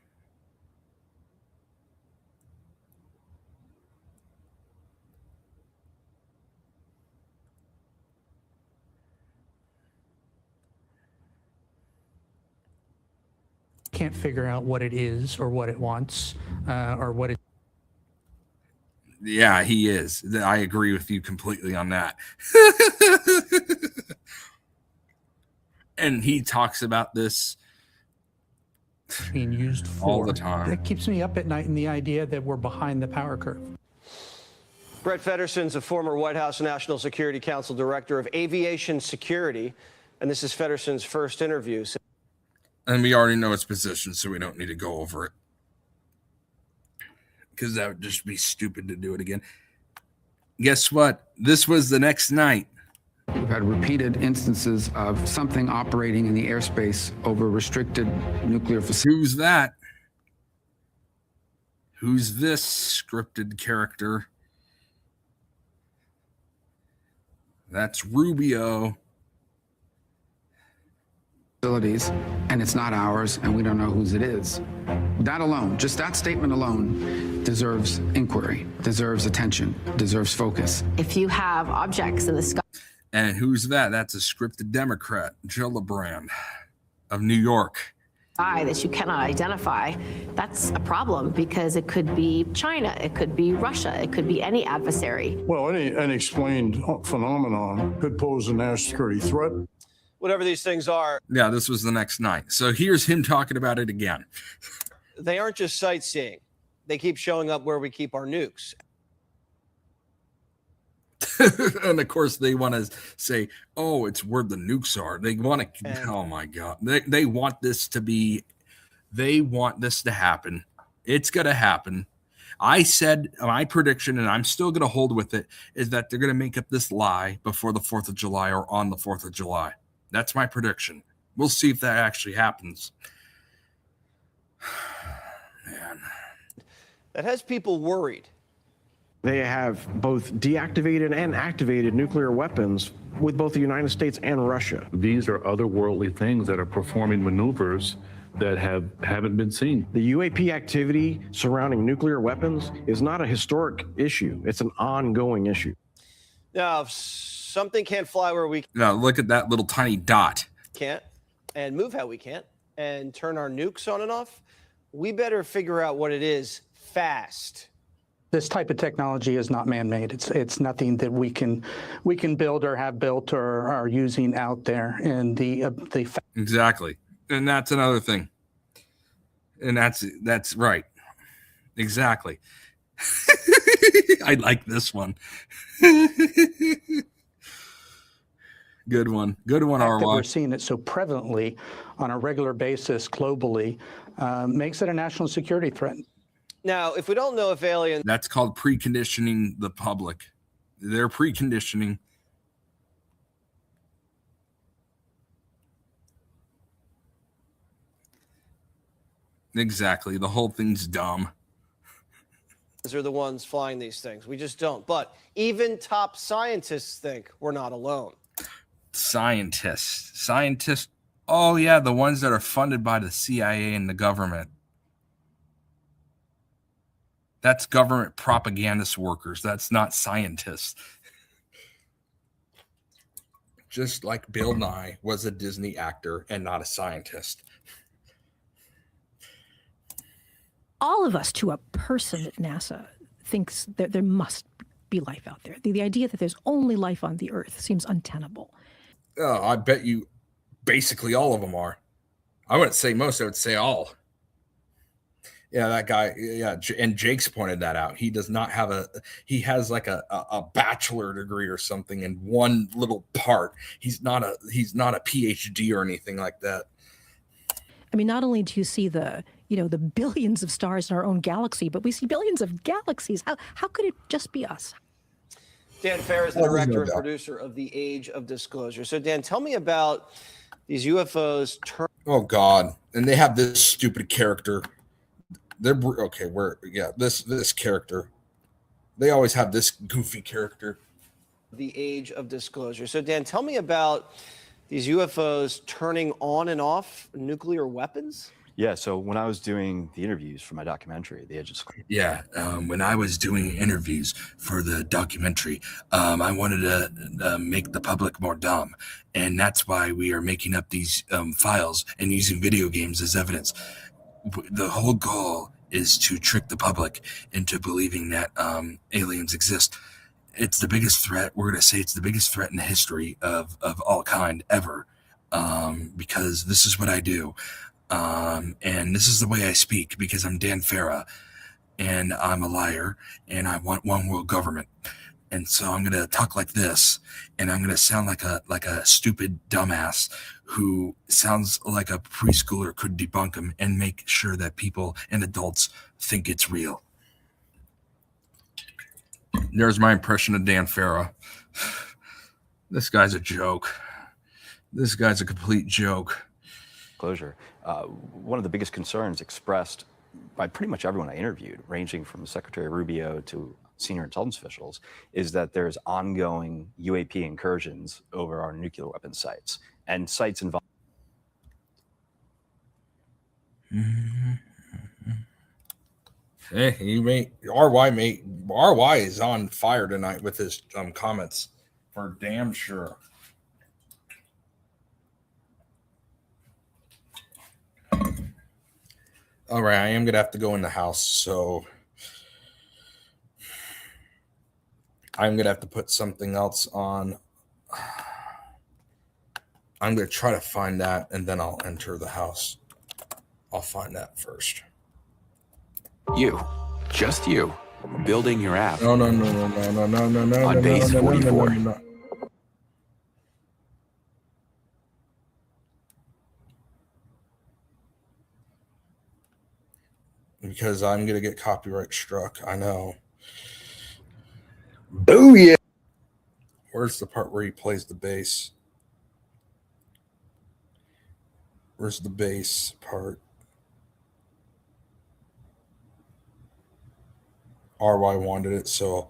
can't figure out what it is or what it wants or what it. Yeah, he is. I agree with you completely on that. And he talks about this being used for all the time. That keeps me up at night in the idea that we're behind the power curve. Brett Fedderson's a former White House National Security Council Director of Aviation Security, and this is Fedderson's first interview. And we already know his position, so we don't need to go over it. Because that would just be stupid to do it again. Guess what? This was the next night. We've had repeated instances of something operating in the airspace over restricted nuclear facilities. Who's that? Who's this scripted character? That's Rubio. And it's not ours, and we don't know whose it is. That alone, just that statement alone, deserves inquiry, deserves attention, deserves focus. If you have objects in the sky. And who's that? That's a scripted Democrat, Gillibrand of New York. That you cannot identify, that's a problem because it could be China, it could be Russia, it could be any adversary. Well, any unexplained phenomenon could pose a national security threat. Whatever these things are. Yeah, this was the next night. So here's him talking about it again. They aren't just sightseeing. They keep showing up where we keep our nukes. And of course they want to say, oh, it's where the nukes are. They want to, oh my God. They want this to be, they want this to happen. It's going to happen. I said my prediction, and I'm still going to hold with it, is that they're going to make up this lie before the 4th of July or on the 4th of July. That's my prediction. We'll see if that actually happens. Man. That has people worried. They have both deactivated and activated nuclear weapons with both the United States and Russia. These are otherworldly things that are performing maneuvers that haven't been seen. The UAP activity surrounding nuclear weapons is not a historic issue. It's an ongoing issue. Now, if something can't fly where we Now, look at that little tiny dot. can't, and move how we can't, and turn our nukes on and off, we better figure out what it is fast. This type of technology is not man-made. It's nothing that we can build or have built or are using out there. And the exactly, and that's another thing. And that's right, exactly. I like this one. Good one, Arwad. We're seeing it so prevalently on a regular basis globally makes it a national security threat. Now, if we don't know if aliens... That's called preconditioning the public. They're preconditioning. Exactly. The whole thing's dumb. are the ones flying these things. We just don't. But even top scientists think we're not alone. Scientists. Oh, yeah, the ones that are funded by the CIA and the government. That's government propagandist workers. That's not scientists. Just like Bill Nye was a Disney actor and not a scientist. All of us, to a person at NASA, thinks that there must be life out there. The idea that there's only life on the Earth seems untenable. Oh, I bet you basically all of them are. I wouldn't say most, I would say all. Yeah, that guy. Yeah, and Jake's pointed that out. He does not have he has like a bachelor degree or something in one little part. He's not a PhD or anything like that. I mean, not only do you see the billions of stars in our own galaxy, but we see billions of galaxies. How could it just be us? Dan Farah is the director and producer of The Age of Disclosure. So, Dan, tell me about these UFOs. Oh God! And they have this stupid character. They're okay. This character. They always have this goofy character. The Age of Disclosure. So, Dan, tell me about these UFOs turning on and off nuclear weapons. Yeah, so when I was doing the interviews for my documentary, The Age of Disclosure. Yeah, when I was doing interviews for the documentary, I wanted to make the public more dumb. And that's why we are making up these files and using video games as evidence. The whole goal is to trick the public into believing that aliens exist. It's the biggest threat. We're going to say it's the biggest threat in the history of all kind ever, because this is what I do. And this is the way I speak, because I'm Dan Farah and I'm a liar and I want one world government. And so I'm going to talk like this, and I'm going to sound like a stupid dumbass who sounds like a preschooler could debunk him and make sure that people and adults think it's real. There's my impression of Dan Farah. This guy's a joke. This guy's a complete joke. Disclosure. One of the biggest concerns expressed by pretty much everyone I interviewed, ranging from Secretary Rubio to senior intelligence officials, is that there's ongoing UAP incursions over our nuclear weapons sites and sites involved. Hey, RY is on fire tonight with his comments, for damn sure. All right, I am gonna have to go in the house, so I'm gonna have to put something else on. I'm gonna try to find that, and then I'll enter the house. I'll find that first. You, just you, building your app. No. On base 44. Because I'm gonna get copyright struck. I know. Booyah! Where's the part where he plays the bass? Where's the bass part? RY wanted it, so.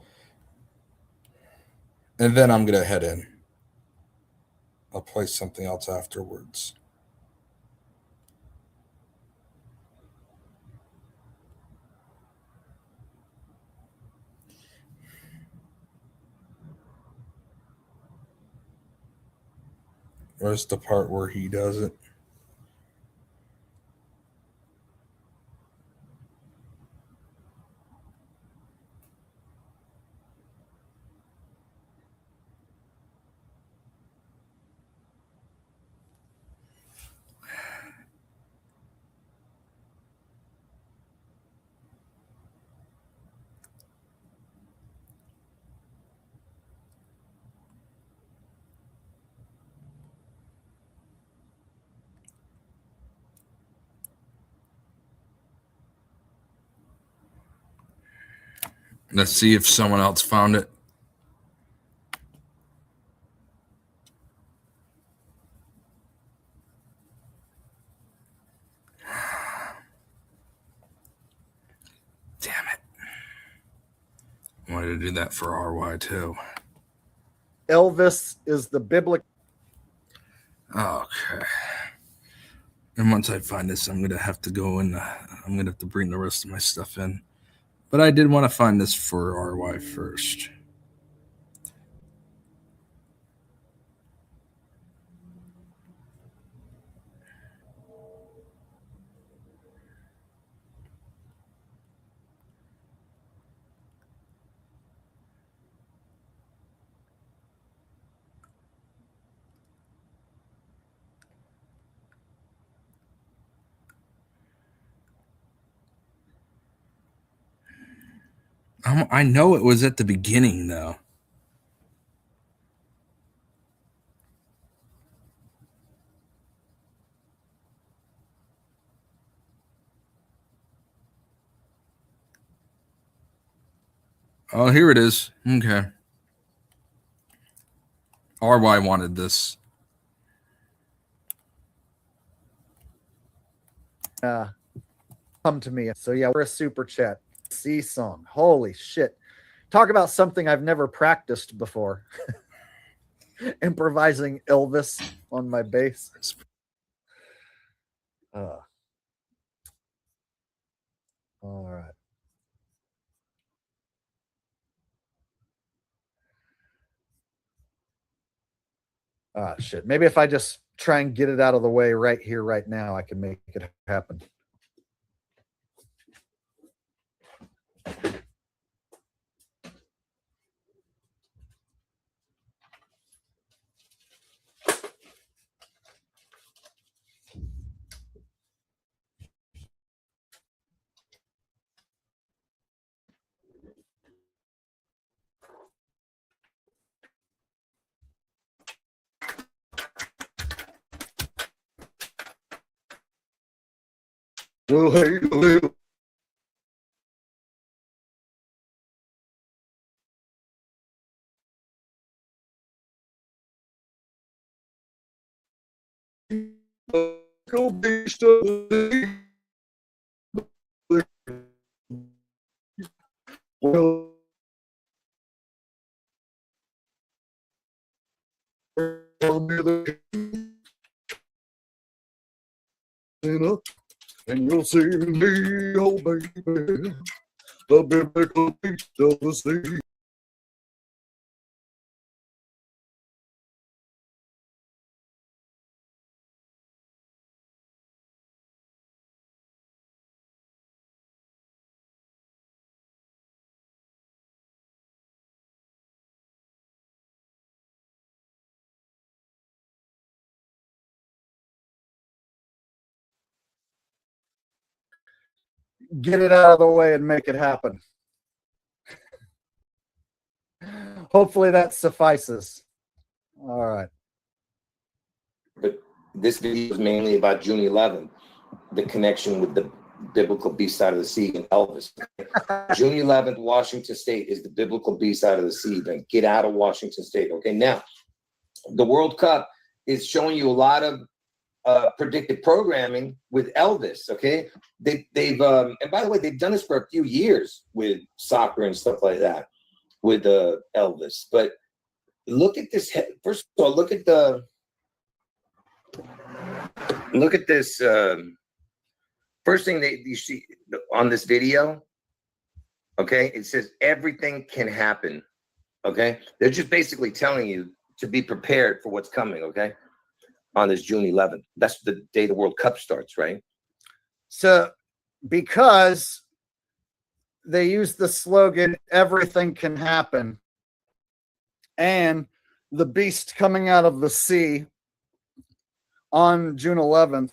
And then I'm gonna head in. I'll play something else afterwards. Where's the part where he does it? Let's see if someone else found it. Damn it. I wanted to do that for RY too. Elvis is the biblical. Okay. And once I find this, I'm going to have to go and I'm going to have to bring the rest of my stuff in. But I did want to find this for RY first. I know it was at the beginning, though. Oh, here it is. Okay. RY wanted this. Come to me. So yeah, we're a super chat. C song. Holy shit. Talk about something I've never practiced before. Improvising Elvis on my bass. All right. Ah, shit. Maybe if I just try and get it out of the way right here, right now, I can make it happen. Oh, hey, little. Go beast of the well, tell me the and you'll see me, oh baby, the biblical beast of the sea. Get it out of the way and make it happen. Hopefully that suffices. All right. But this video is mainly about June 11th, the connection with the biblical B-side of the sea and Elvis. June 11th, Washington State is the biblical B-side of the sea. Then get out of Washington State. Okay, now the World Cup is showing you a lot of predictive programming with Elvis. Okay, they've and by the way, they've done this for a few years with soccer and stuff like that with Elvis. But look at this. First of all, look at this. First thing that you see on this video. Okay, it says everything can happen. Okay, they're just basically telling you to be prepared for what's coming. Okay. On this June 11th. That's the day the World Cup starts, right? So, because they use the slogan, everything can happen, and the beast coming out of the sea on June 11th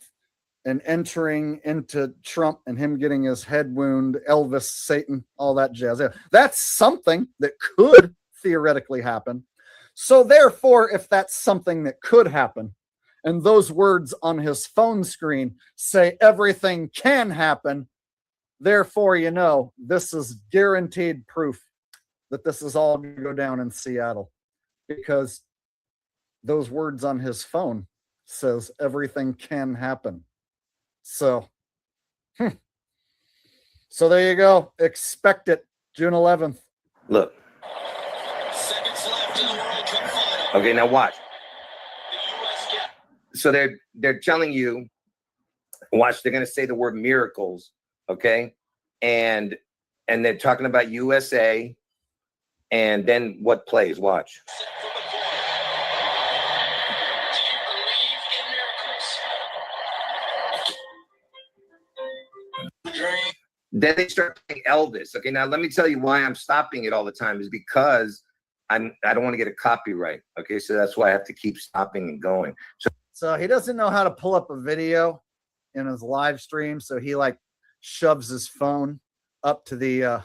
and entering into Trump and him getting his head wound, Elvis, Satan, all that jazz. That's something that could theoretically happen. So therefore, if that's something that could happen, and those words on his phone screen say everything can happen, therefore, you know, this is guaranteed proof that this is all going to go down in Seattle, because those words on his phone says everything can happen. So, so there you go. Expect it, June 11th. Look. Okay, now watch. So they're telling you, watch, they're going to say the word miracles, okay? And they're talking about USA, and then what plays? Watch. Then they start playing Elvis. Okay, now let me tell you why I'm stopping it all the time is because I don't want to get a copyright. Okay, so that's why I have to keep stopping and going. So he doesn't know how to pull up a video in his live stream. So he like shoves his phone up to the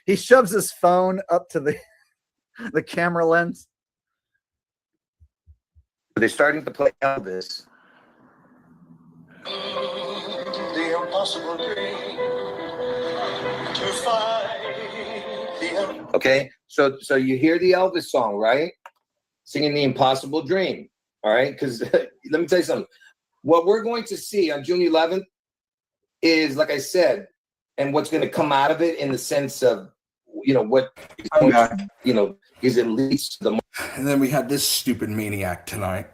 He shoves his phone up to the camera lens. They're starting to play Elvis. The impossible dream to find the Okay, so you hear the Elvis song, right? Singing the Impossible Dream. All right, because let me tell you something. What we're going to see on June 11th is, like I said, and what's going to come out of it in the sense of, what is at least the. And then we had this stupid maniac tonight.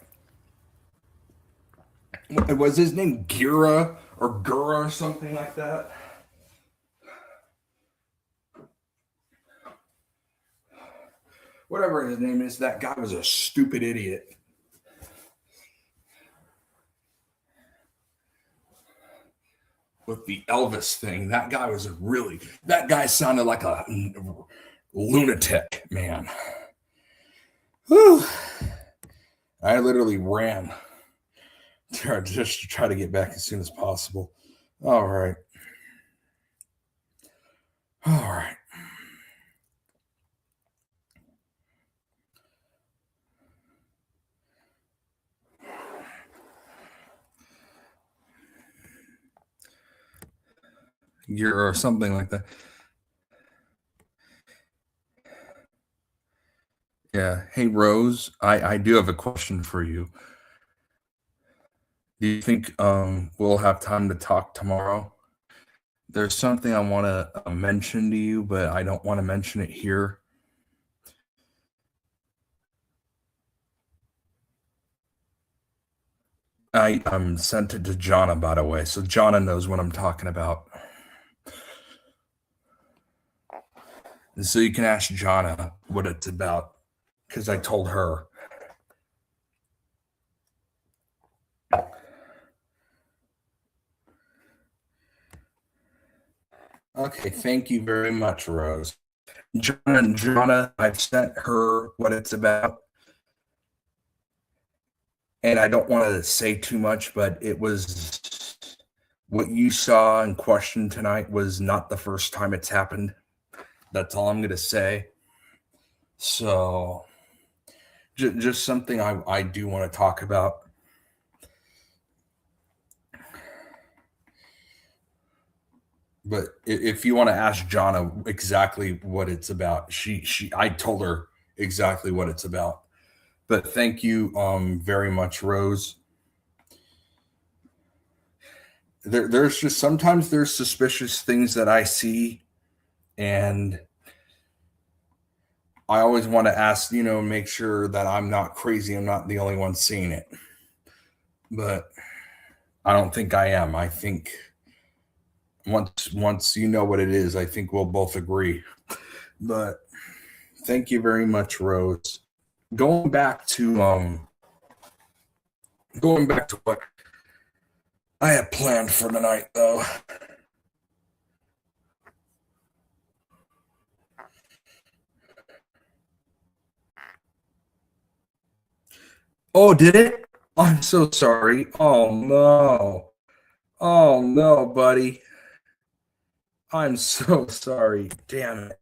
Was his name Gura or something like that? Whatever his name is, that guy was a stupid idiot. With the Elvis thing, that guy sounded like a lunatic, man. Whew. I literally ran just to try to get back as soon as possible. All right. Or something like that. Yeah. Hey, Rose, I do have a question for you. Do you think we'll have time to talk tomorrow? There's something I want to mention to you, but I don't want to mention it here. I sent it to Jonna, by the way, so Jonna knows what I'm talking about. And so you can ask Jonna what it's about, because I told her. Okay, thank you very much, Rose. Jonna, I've sent her what it's about. And I don't want to say too much, but it was what you saw and questioned tonight was not the first time it's happened. That's all I'm going to say. So just something I do want to talk about. But if you want to ask Jonna exactly what it's about, I told her exactly what it's about. But thank you very much, Rose. There's just sometimes there's suspicious things that I see, and I always want to ask, make sure that I'm not crazy. I'm not the only one seeing it. But I don't think I am. I think once you know what it is, I think we'll both agree. But thank you very much, Rose. Going back to what I have planned for tonight, though. Oh, did it? I'm so sorry. Oh no, buddy. I'm so sorry. Damn it.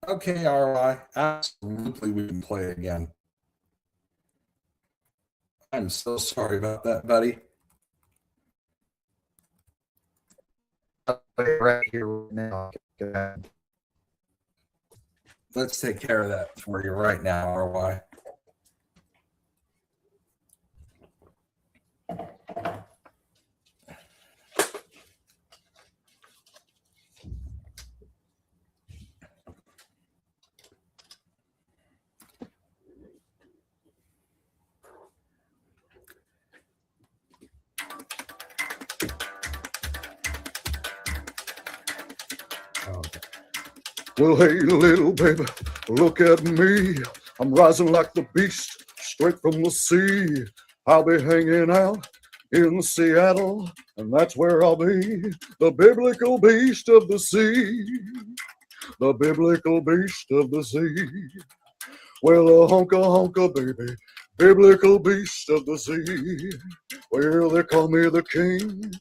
Okay, ROI. Absolutely, we can play again. I'm so sorry about that, buddy. I'll play right here now. Let's take care of that for you right now, ROI. Well, hey, little baby, look at me. I'm rising like the beast, straight from the sea. I'll be hanging out in Seattle, and that's where I'll be. The biblical beast of the sea. The biblical beast of the sea. Well, a honka baby, biblical beast of the sea. Well, they call me the king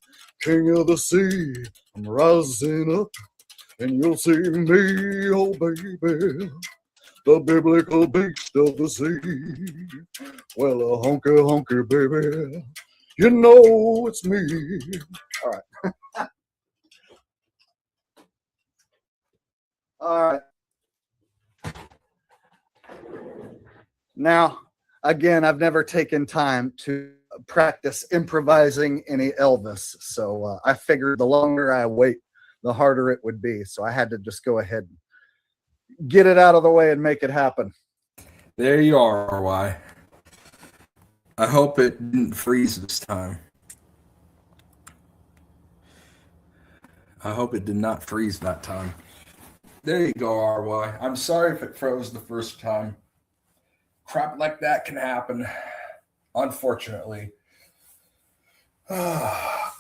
of the sea. I'm rising up and you'll see me, oh baby, the biblical beast of the sea. Well, a honky, baby, you know it's me. All right. All right. Now, again, I've never taken time to practice improvising any Elvis. So I figured the longer I wait, the harder it would be. So I had to just go ahead and get it out of the way and make it happen. There you are, RY. I hope it didn't freeze this time. I hope it did not freeze that time. There you go, RY. I'm sorry if it froze the first time. Crap like that can happen, unfortunately. Now,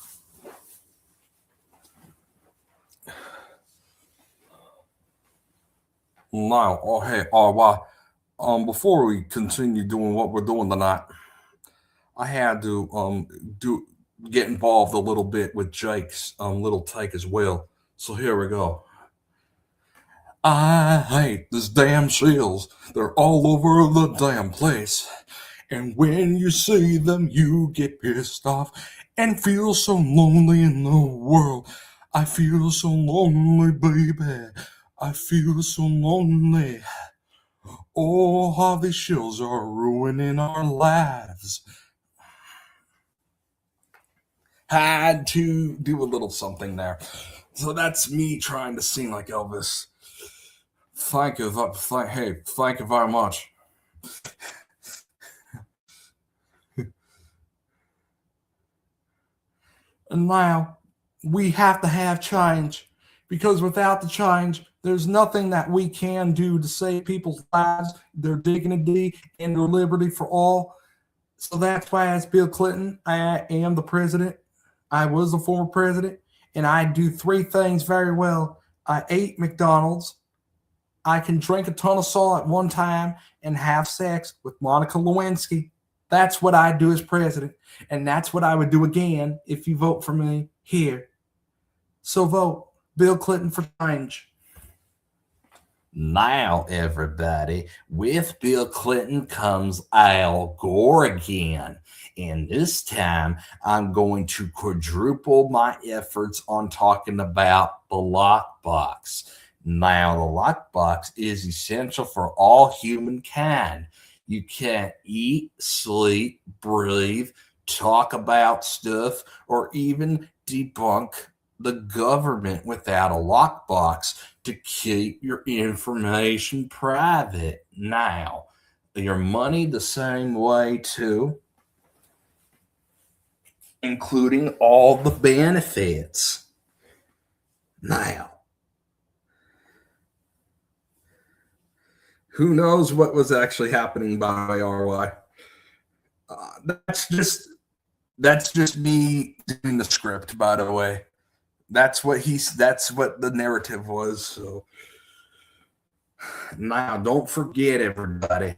oh hey, RY. Before we continue doing what we're doing tonight, I had to get involved a little bit with Jake's little take as well. So here we go. I hate these damn seals. They're all over the damn place. And when you see them, you get pissed off and feel so lonely in the world. I feel so lonely, baby. I feel so lonely. Oh, how these shills are ruining our lives. Had to do a little something there. So that's me trying to sing like Elvis. Thank you very much. And now we have to have change, because without the change, there's nothing that we can do to save people's lives, their dignity, and their liberty for all. So that's why, as Bill Clinton, I am the president. I was the former president, and I do three things very well. I ate McDonald's. I can drink a ton of salt at one time and have sex with Monica Lewinsky. That's what I do as president. And that's what I would do again if you vote for me here. So vote Bill Clinton for change. Now, everybody, with Bill Clinton comes Al Gore again. And this time, I'm going to quadruple my efforts on talking about the lockbox. Now, the lockbox is essential for all humankind. You can't eat, sleep, breathe, talk about stuff, or even debunk the government without a lockbox to keep your information private. Now, your money the same way too, including all the benefits. Now, who knows what was actually happening by RY? That's just me doing the script, by the way. That's what the narrative was. So now, don't forget, everybody,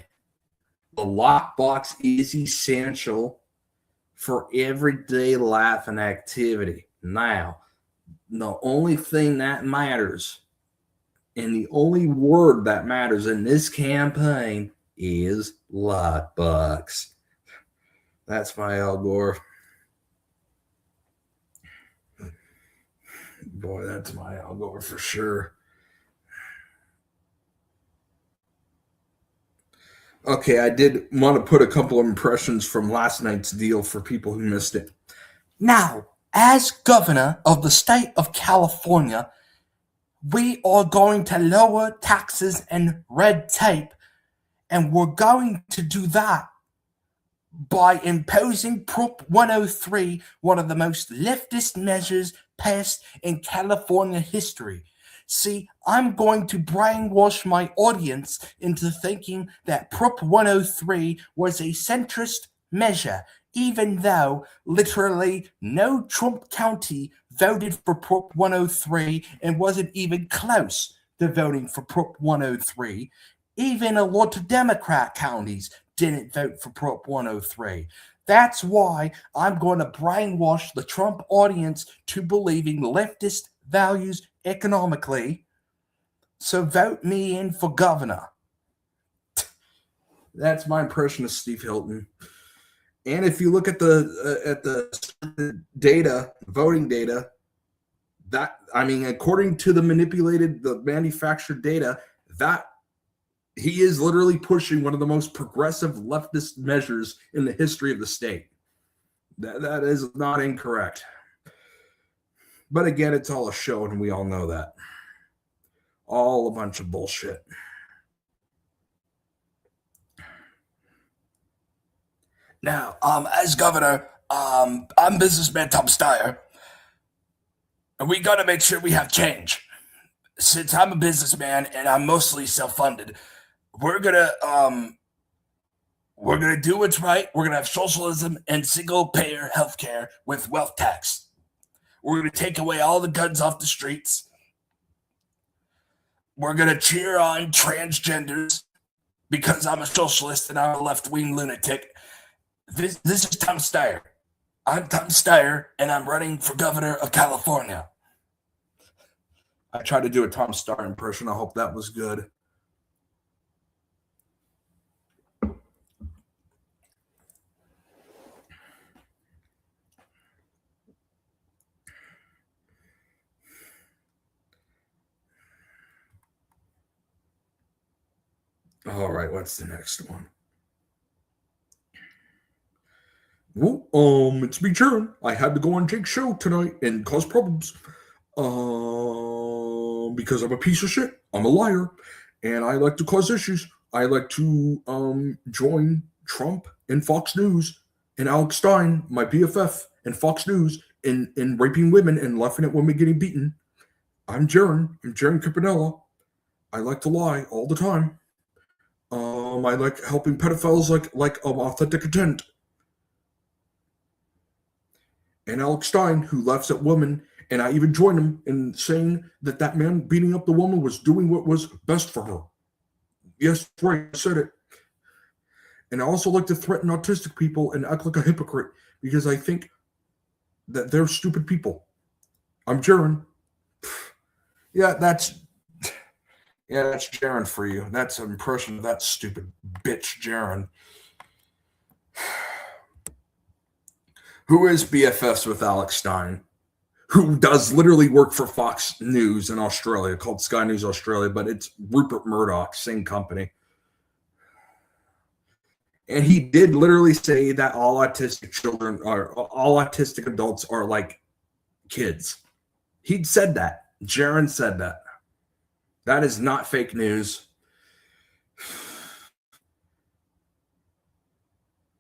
the lockbox is essential for everyday life and activity. Now, the only thing that matters, and the only word that matters in this campaign, is lockbox. That's my Al Gore. Boy, that's my Al Gore for sure. Okay, I did want to put a couple of impressions from last night's deal for people who missed it. Now, as governor of the state of California, we are going to lower taxes and red tape, and we're going to do that by imposing Prop 103, one of the most leftist measures passed in California history. See, I'm going to brainwash my audience into thinking that Prop 103 was a centrist measure, even though literally no Trump county voted for Prop 103 and wasn't even close to voting for Prop 103. Even a lot of Democrat counties didn't vote for Prop 103. That's why I'm going to brainwash the Trump audience to believing leftist values economically. So vote me in for governor. That's my impression of Steve Hilton. And if you look at the data, voting data, according to the manufactured data, that he is literally pushing one of the most progressive leftist measures in the history of the state. That is not incorrect. But again, it's all a show, and we all know that. All a bunch of bullshit. Now, as governor, I'm businessman Tom Steyer, and we got to make sure we have change. Since I'm a businessman and I'm mostly self-funded, we're gonna do what's right. We're gonna have socialism and single-payer healthcare with wealth tax. We're gonna take away all the guns off the streets. We're gonna cheer on transgenders because I'm a socialist and I'm a left-wing lunatic. This is Tom Steyer. I'm Tom Steyer, and I'm running for governor of California. I tried to do a Tom Steyer impression. I hope that was good. All right, what's the next one? Well, it's me, Jaron. I had to go on Jake's show tonight and cause problems. Because I'm a piece of shit. I'm a liar. And I like to cause issues. I like to join Trump and Fox News and Alex Stein, my BFF, and Fox News in raping women and laughing at women getting beaten. I'm Jaron. I'm Jaron Campanella. I like to lie all the time. I like helping pedophiles like authentic content. And Alex Stein, who laughs at women, and I even joined him in saying that man beating up the woman was doing what was best for her. Yes, right, I said it. And I also like to threaten autistic people and act like a hypocrite because I think that they're stupid people. I'm Jaron. Yeah, that's Jaron for you. That's an impression of that stupid bitch, Jaron. Who is BFFs with Alex Stein, who does literally work for Fox News in Australia, called Sky News Australia, but it's Rupert Murdoch, same company. And he did literally say that all autistic adults are like kids. He said that. Jaron said that. That is not fake news.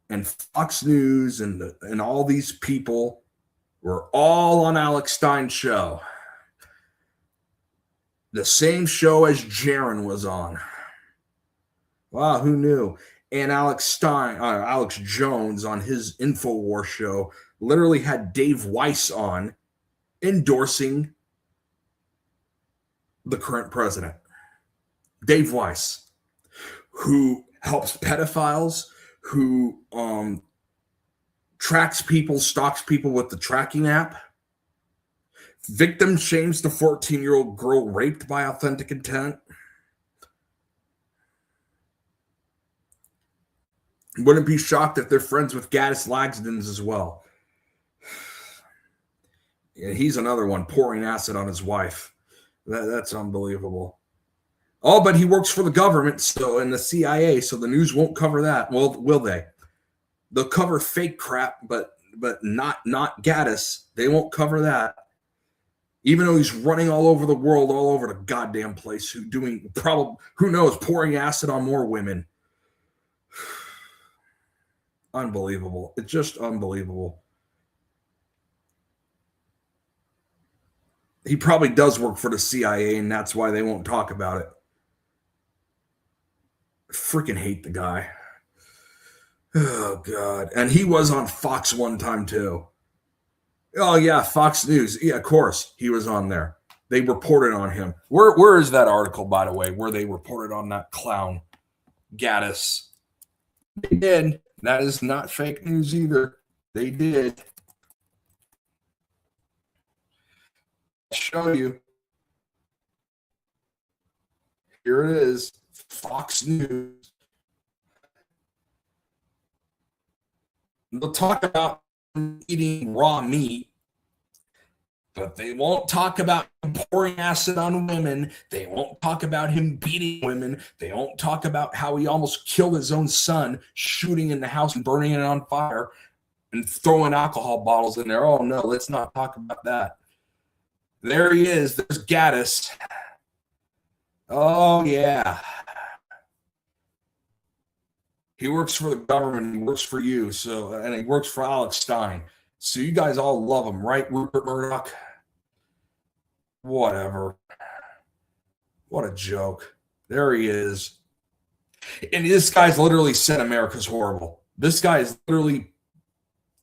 And Fox News and all these people were all on Alex Stein's show. The same show as Jaron was on. Wow, who knew? And Alex Jones on his InfoWars show literally had Dave Weiss on endorsing the current president. Dave Weiss, who helps pedophiles, who tracks people, stalks people with the tracking app, victim shames the 14-year-old girl raped by Authentic Intent. Wouldn't be shocked if they're friends with Gaddis Lagsdens as well. Yeah, he's another one pouring acid on his wife. That's unbelievable. Oh, but he works for the government, so in the CIA, so the news won't cover that. Well, will they? They'll cover fake crap, but not Gaddis. They won't cover that. Even though he's running all over the world, all over the goddamn place, who knows, pouring acid on more women. Unbelievable. It's just unbelievable. He probably does work for the CIA, and that's why they won't talk about it. Freaking hate the guy. Oh, God. And he was on Fox one time, too. Oh, yeah, Fox News. Yeah, of course, he was on there. They reported on him. Where is that article, by the way, where they reported on that clown, Gaddis? They did. That is not fake news either. They did. I'll show you. Here it is. Fox News. They'll talk about eating raw meat, but they won't talk about him pouring acid on women. They won't talk about him beating women. They won't talk about how he almost killed his own son, shooting in the house and burning it on fire and throwing alcohol bottles in there. Oh, no, let's not talk about that. There he is. There's Gaddis. Oh, yeah. He works for the government. He works for you. So, and he works for Alex Stein. So you guys all love him, right, Rupert Murdoch? Whatever. What a joke. There he is. And this guy's literally said America's horrible. This guy is literally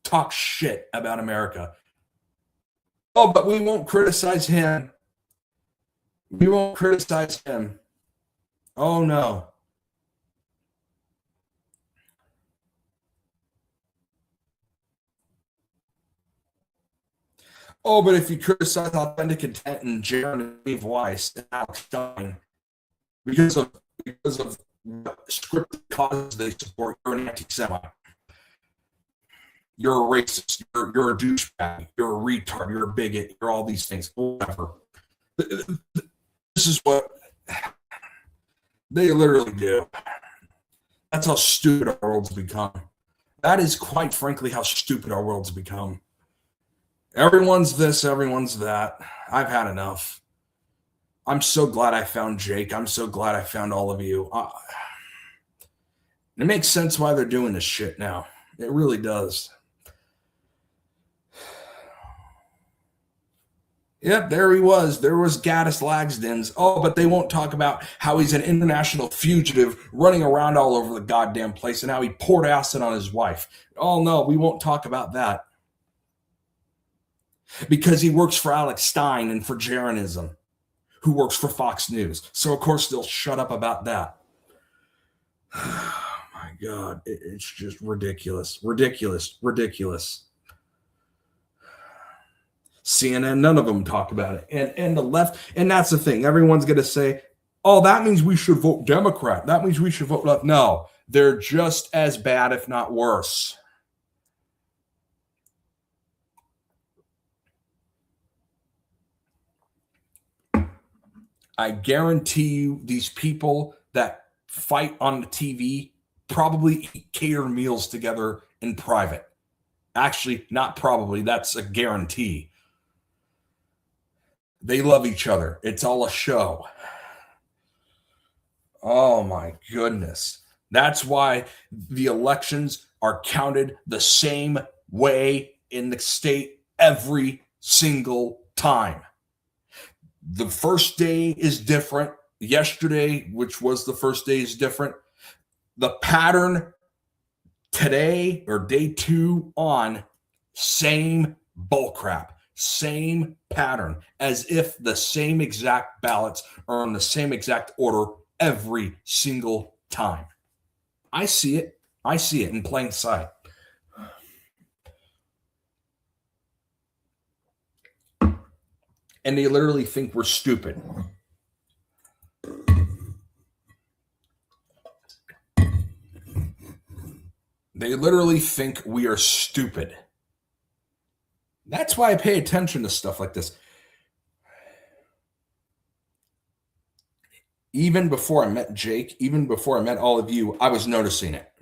talk shit about America. Oh, but we won't criticize him. We won't criticize him. Oh, no. Oh, but if you criticize Authentic Intent and Jeremy Weiss and Alex Stein because of what scripted causes they support, you're an anti-Semite. You're a racist. You're a douchebag. You're a retard. You're a bigot. You're all these things. Whatever. This is what they literally do. That's how stupid our world's become. That is quite frankly how stupid our world's become. Everyone's this, everyone's that. I've had enough. I'm so glad I found Jake. I'm so glad I found all of you. It makes sense why they're doing this shit now. It really does. Yep, there he was. There was Gaddis Lagsdens. Oh, but they won't talk about how he's an international fugitive running around all over the goddamn place and how he poured acid on his wife. Oh, no, we won't talk about that. Because he works for Alex Stein and for Jaronism, who works for Fox News. So, of course, they'll shut up about that. Oh, my God. It's just ridiculous. Ridiculous. Ridiculous. CNN, none of them talk about it. And the left, and that's the thing. Everyone's going to say, oh, that means we should vote Democrat. That means we should vote left. No, they're just as bad, if not worse. I guarantee you these people that fight on the TV probably eat catered meals together in private. Actually, not probably. That's a guarantee. They love each other. It's all a show. Oh, my goodness. That's why the elections are counted the same way in the state every single time. The first day is different. Yesterday, which was the first day, is different. The pattern today or day 2 on, same bullcrap, same pattern, as if the same exact ballots are in the same exact order every single time. I see it. I see it in plain sight. And they literally think we're stupid. They literally think we are stupid. That's why I pay attention to stuff like this. Even before I met Jake, even before I met all of you, I was noticing it.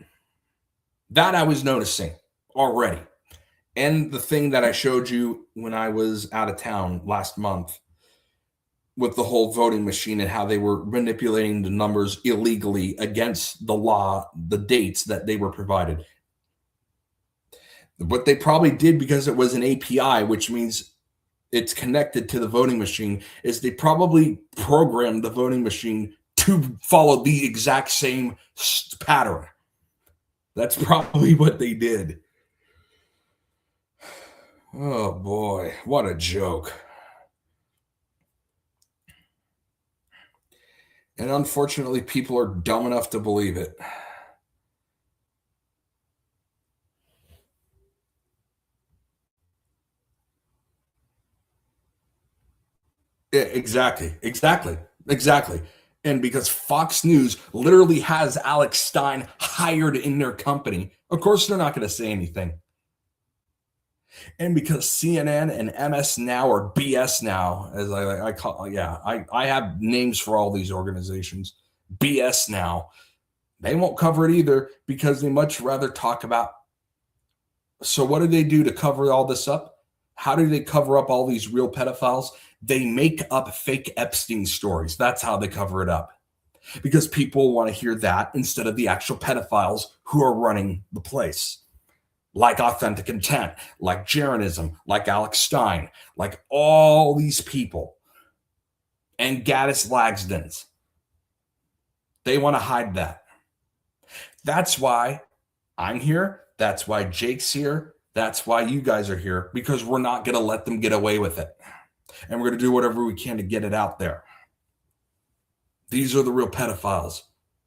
That I was noticing already. And the thing that I showed you when I was out of town last month with the whole voting machine and how they were manipulating the numbers illegally against the law, the dates that they were provided. What they probably did, because it was an API, which means it's connected to the voting machine, is they probably programmed the voting machine to follow the exact same pattern. That's probably what they did. Oh boy, what a joke. And unfortunately, people are dumb enough to believe it. Yeah, exactly. And because Fox News literally has Alex Stein hired in their company, of course they're not going to say anything. And because CNN and MS Now, or BS Now, as I call, I have names for all these organizations. BS Now, they won't cover it either because they much rather talk about. So what do they do to cover all this up? How do they cover up all these real pedophiles? They make up fake Epstein stories. That's how they cover it up. Because people want to hear that instead of the actual pedophiles who are running the place. Like Authentic Intent, like Jeranism, like Alex Stein, like all these people. And Gaddis Lagsdons. They want to hide that. That's why I'm here. That's why Jake's here. That's why you guys are here. Because we're not going to let them get away with it. And we're going to do whatever we can to get it out there. These are the real pedophiles.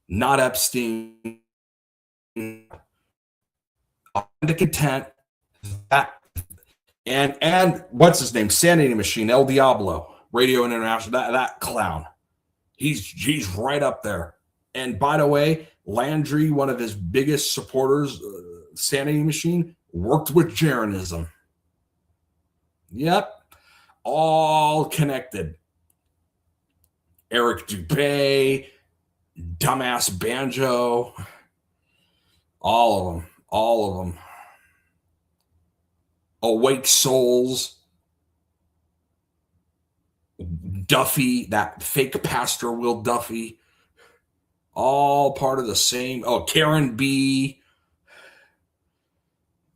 Not Epstein. Authentic Intent. That. And what's his name? Sanity Machine. El Diablo. Radio International. That clown. He's right up there. And by the way, Landry, one of his biggest supporters, Sanity Machine, worked with Jeranism. Yep. All connected. Eric Dubay, Dumbass Banjo, all of them. Awake Souls, Duffy, that fake pastor Will Duffy, all part of the same. Oh, Karen B.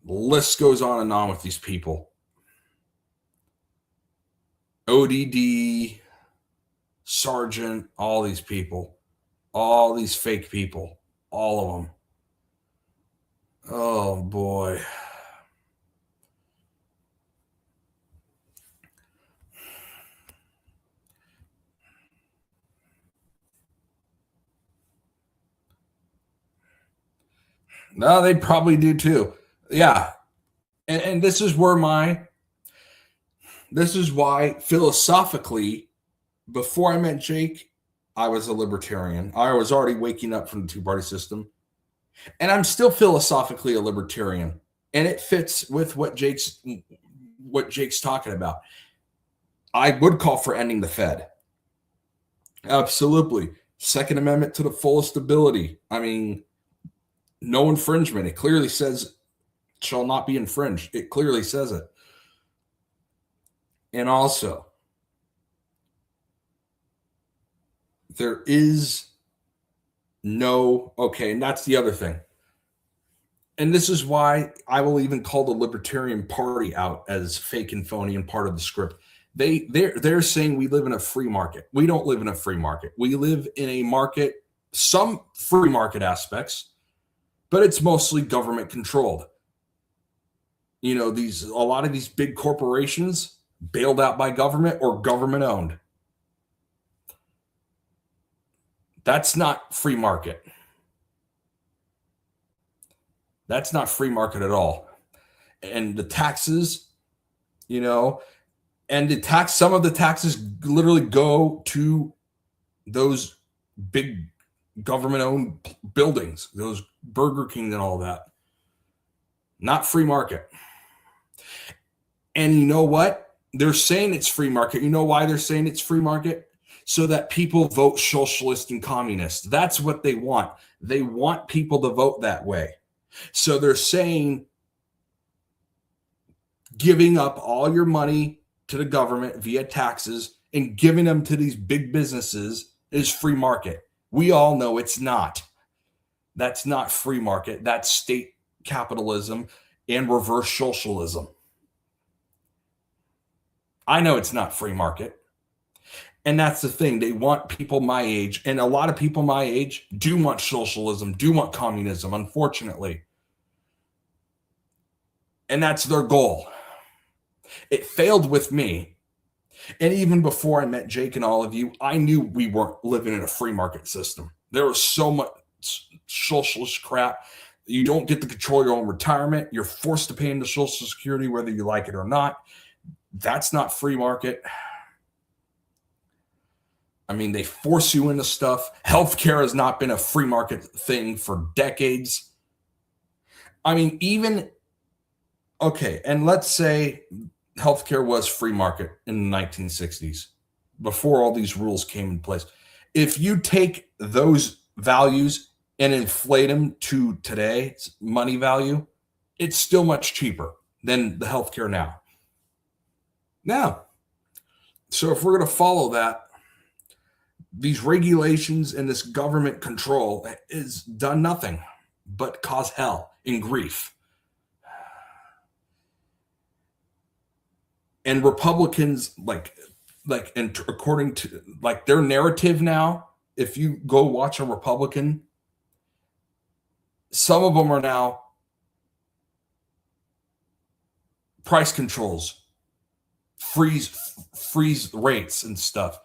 The list goes on and on with these people. ODD, Sergeant, all these people, all these fake people, all of them. Oh boy. No, they probably do too. Yeah. And this is why philosophically, before I met Jake, I was a libertarian. I was already waking up from the two-party system. And I'm still philosophically a libertarian. And it fits with what Jake's talking about. I would call for ending the Fed. Absolutely. Second Amendment to the fullest ability. I mean, no infringement. It clearly says shall not be infringed. It clearly says it. And also, there is no, okay, and that's the other thing. And this is why I will even call the Libertarian Party out as fake and phony and part of the script. They're saying we live in a free market. We don't live in a free market. We live in a market, some free market aspects, but it's mostly government controlled. You know, a lot of these big corporations bailed out by government or government owned. That's not free market. That's not free market at all. And the taxes, you know, and some of the taxes literally go to those big government-owned buildings, those Burger King and all that. Not free market. And you know what? They're saying it's free market. You know why they're saying it's free market? So that people vote socialist and communist. That's what they want. They want people to vote that way. So they're saying giving up all your money to the government via taxes and giving them to these big businesses is free market. We all know it's not. That's not free market. That's state capitalism and reverse socialism. I know it's not free market. And that's the thing. They want people my age, and a lot of people my age do want socialism, do want communism, unfortunately. And that's their goal. It failed with me. And even before I met Jake and all of you, I knew we weren't living in a free market system. There was so much socialist crap. You don't get to control your own retirement. You're forced to pay into Social Security whether you like it or not. That's not free market. I mean, they force you into stuff. Healthcare has not been a free market thing for decades. I mean, okay, and let's say healthcare was free market in the 1960s, before all these rules came in place. If you take those values and inflate them to today's money value, it's still much cheaper than the healthcare now. So if we're going to follow that, these regulations and this government control is done nothing but cause hell and grief. And Republicans, and according to their narrative now, if you go watch a Republican, some of them are now price controls, freeze rates and stuff.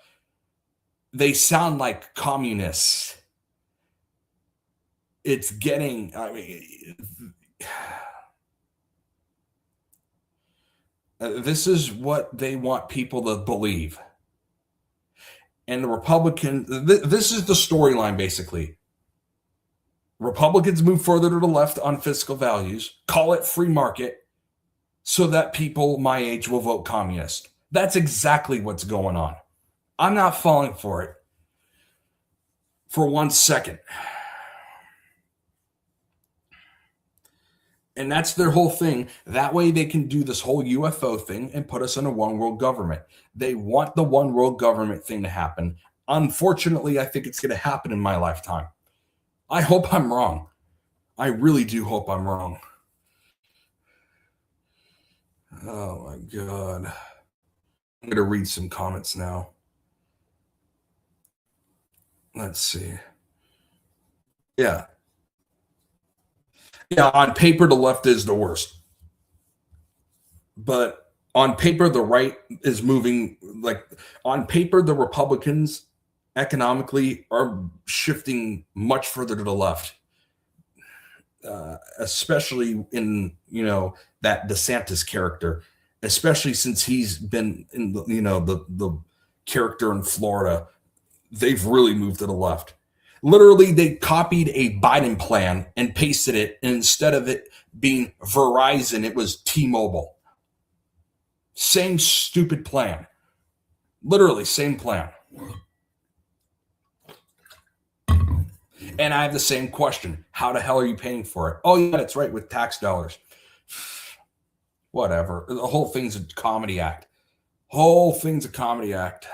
They sound like communists. It's getting, this is what they want people to believe. And the Republican, this is the storyline basically. Republicans move further to the left on fiscal values, call it free market, so that people my age will vote communist. That's exactly what's going on. I'm not falling for it for 1 second. And that's their whole thing. That way they can do this whole UFO thing and put us in a one world government. They want the one world government thing to happen. Unfortunately, I think it's going to happen in my lifetime. I hope I'm wrong. I really do hope I'm wrong. Oh my God. I'm going to read some comments now. Let's see. Yeah, on paper, the left is the worst. But on paper, the right is moving. On paper, the Republicans economically are shifting much further to the left. Especially in, that DeSantis character, especially since he's been in the character in Florida. They've really moved to the left. Literally, they copied a Biden plan and pasted it. And instead of it being Verizon, it was T-Mobile. Same stupid plan. Literally, same plan. And I have the same question. How the hell are you paying for it? Oh, yeah, that's right, with tax dollars. Whatever. The whole thing's a comedy act. Whole thing's a comedy act.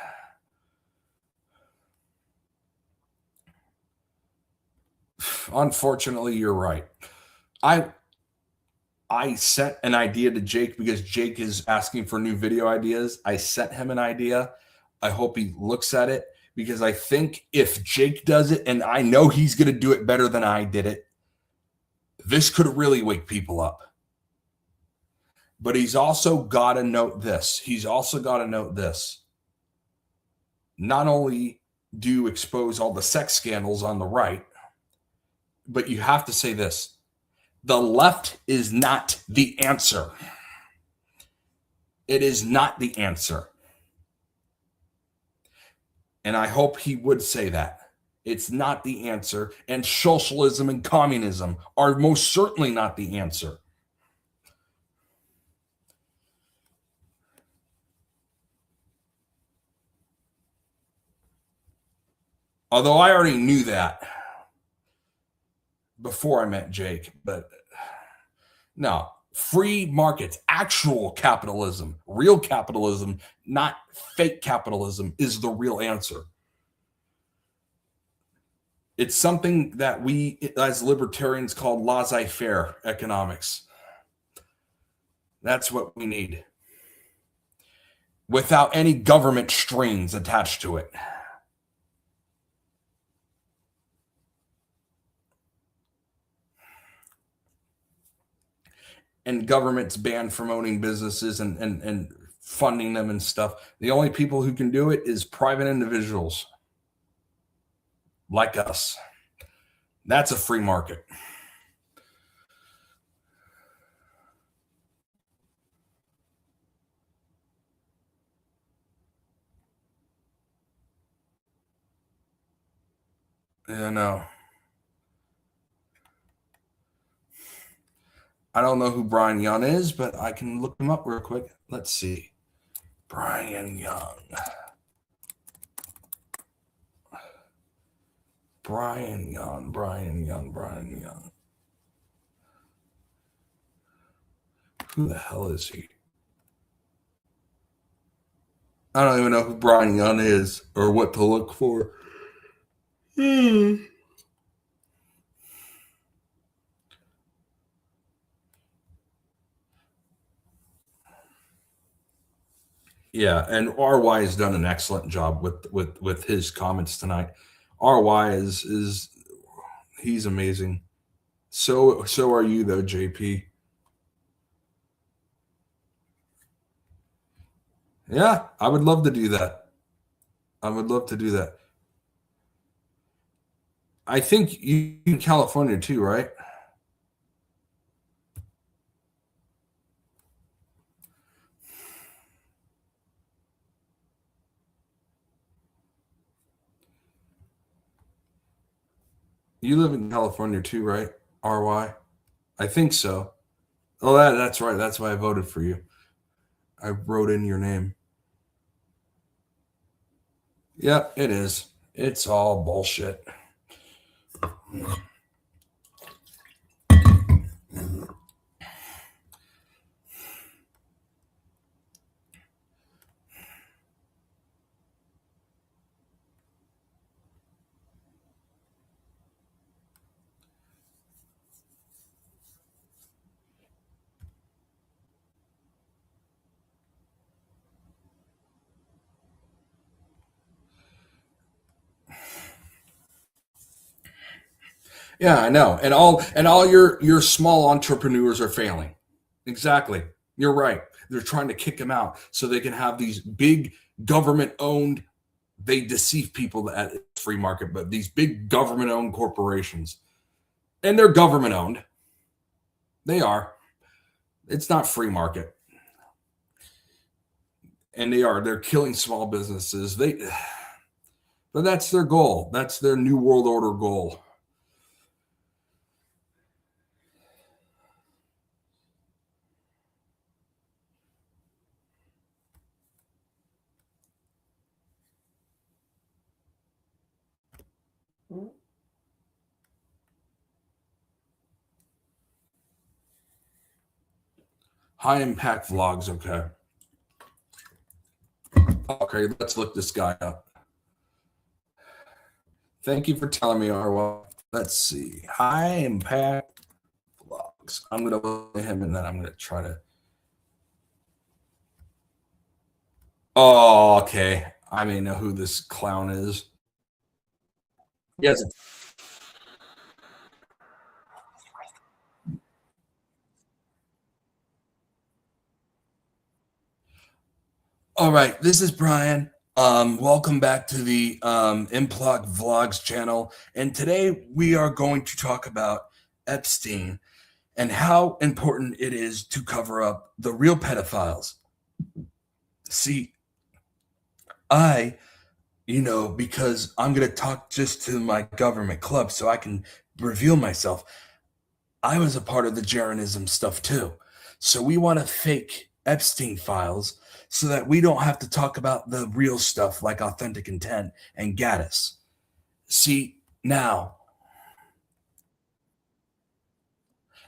Unfortunately, you're right. I sent an idea to Jake because Jake is asking for new video ideas. I sent him an idea. I hope he looks at it, because I think if Jake does it, and I know he's going to do it better than I did it, this could really wake people up. But he's also got to note this. Not only do you expose all the sex scandals on the right, but you have to say this. The left is not the answer. It is not the answer. And I hope he would say that. It's not the answer. And socialism and communism are most certainly not the answer. Although I already knew that before I met Jake, but no, free markets, actual capitalism, real capitalism, not fake capitalism, is the real answer. It's something that we as libertarians call laissez-faire economics. That's what we need, without any government strings attached to it. And government's banned from owning businesses and funding them and stuff. The only people who can do it is private individuals like us. That's a free market. Yeah, no. I don't know who Brian Young is, but I can look him up real quick. Let's see. Brian Young. Brian Young. Who the hell is he? I don't even know who Brian Young is or what to look for. Yeah, and RY has done an excellent job with his comments tonight. RY is he's amazing. So are you though, JP. Yeah, I would love to do that. I think you in California too, right? You live in California too, right? RY? I think so. Oh, that's right. That's why I voted for you. I wrote in your name. Yeah, it is. It's all bullshit. Yeah, I know. And all your small entrepreneurs are failing. Exactly. You're right. They're trying to kick them out so they can have these big government owned, they deceive people at free market, but these big government owned corporations. And they're government owned. They are. It's not free market. And they're killing small businesses. But that's their goal. That's their New World Order goal. High impact vlogs, okay. Okay, let's look this guy up. Thank you for telling me, Arwa. Let's see. High impact vlogs. I'm going to look at him and then I'm going to try to. Oh, okay. I may know who this clown is. Yes. All right, this is Brian. Welcome back to the Implog Vlogs channel. And today we are going to talk about Epstein and how important it is to cover up the real pedophiles. See, because I'm going to talk just to my government club so I can reveal myself. I was a part of the Jaronism stuff too. So we want to fake Epstein files so that we don't have to talk about the real stuff like Authentic Intent and Gaddis. See, now.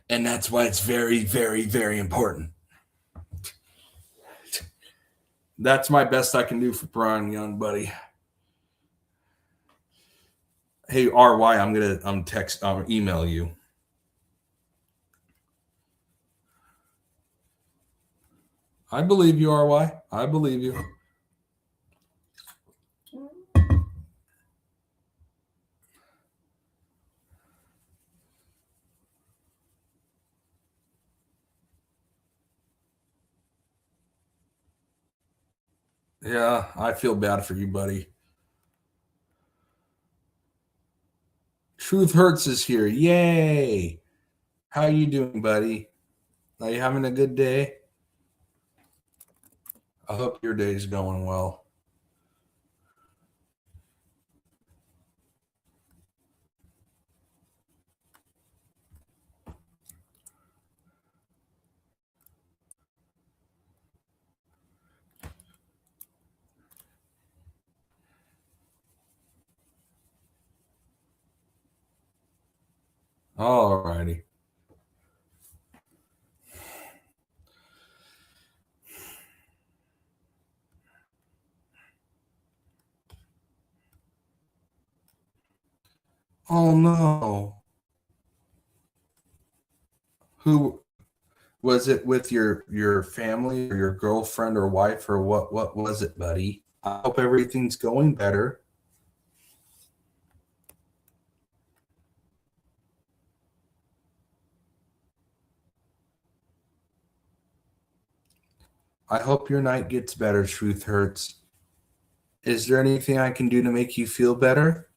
And that's why it's very, very, very important. That's my best I can do for Brian Young, buddy. Hey, RY, I'm gonna email you. I believe you, RY. I believe you. Yeah, I feel bad for you, buddy. Truth Hurts is here. Yay. How you doing, buddy? Are you having a good day? I hope your day's going well. All righty. Oh no. Who was it, with your family or your girlfriend or wife, or what was it, buddy? I hope everything's going better. I hope your night gets better, Truth Hurts. Is there anything I can do to make you feel better?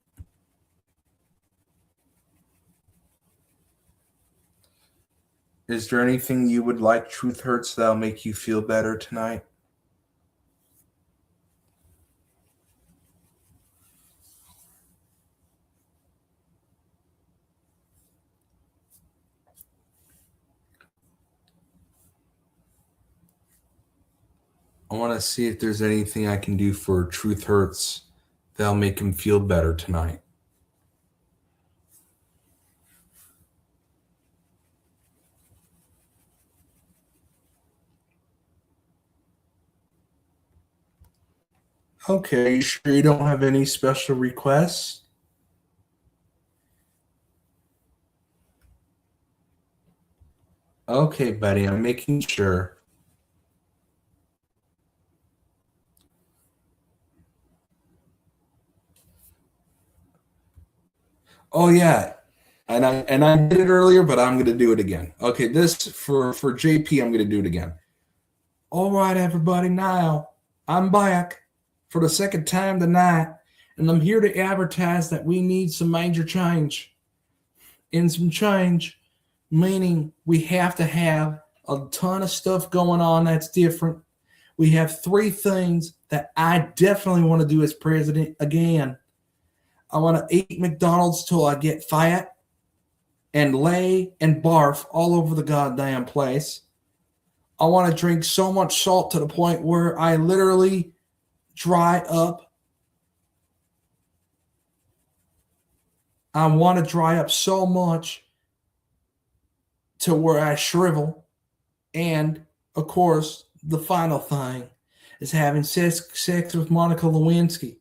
Is there anything you would like, Truth Hurts, that'll make you feel better tonight? I want to see if there's anything I can do for Truth Hurts that'll make him feel better tonight. Okay, you sure you don't have any special requests? Okay, buddy, I'm making sure. Oh yeah, and I did it earlier, but I'm gonna do it again. Okay, this for JP, I'm gonna do it again. All right, everybody, now I'm back for the second time tonight, and I'm here to advertise that we need some major change. And some change, meaning we have to have a ton of stuff going on that's different. We have 3 things that I definitely want to do as president again. I want to eat McDonald's till I get fat and lay and barf all over the goddamn place. I want to drink so much salt to the point where I literally dry up. I want to dry up so much to where I shrivel. And, of course, the final thing is having sex with Monica Lewinsky.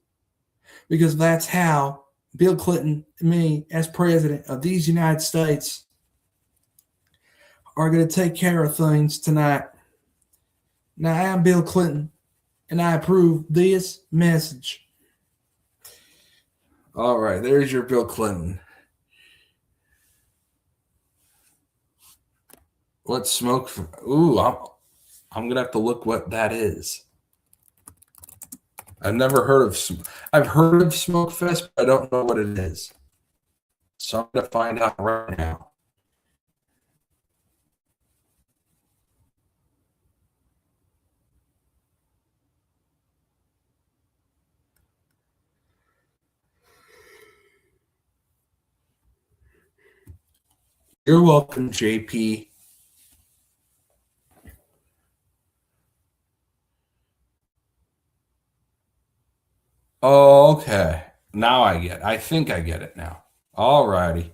Because that's how Bill Clinton and me, as president of these United States, are going to take care of things tonight. Now, I'm Bill Clinton, and I approve this message. All right, there's your Bill Clinton. Let's smoke. Ooh, I'm going to have to look what that is. I've never heard of. I've heard of Smoke Fest, but I don't know what it is. So I'm going to find out right now. You're welcome, JP. Oh, okay. Now I think I get it now. All righty.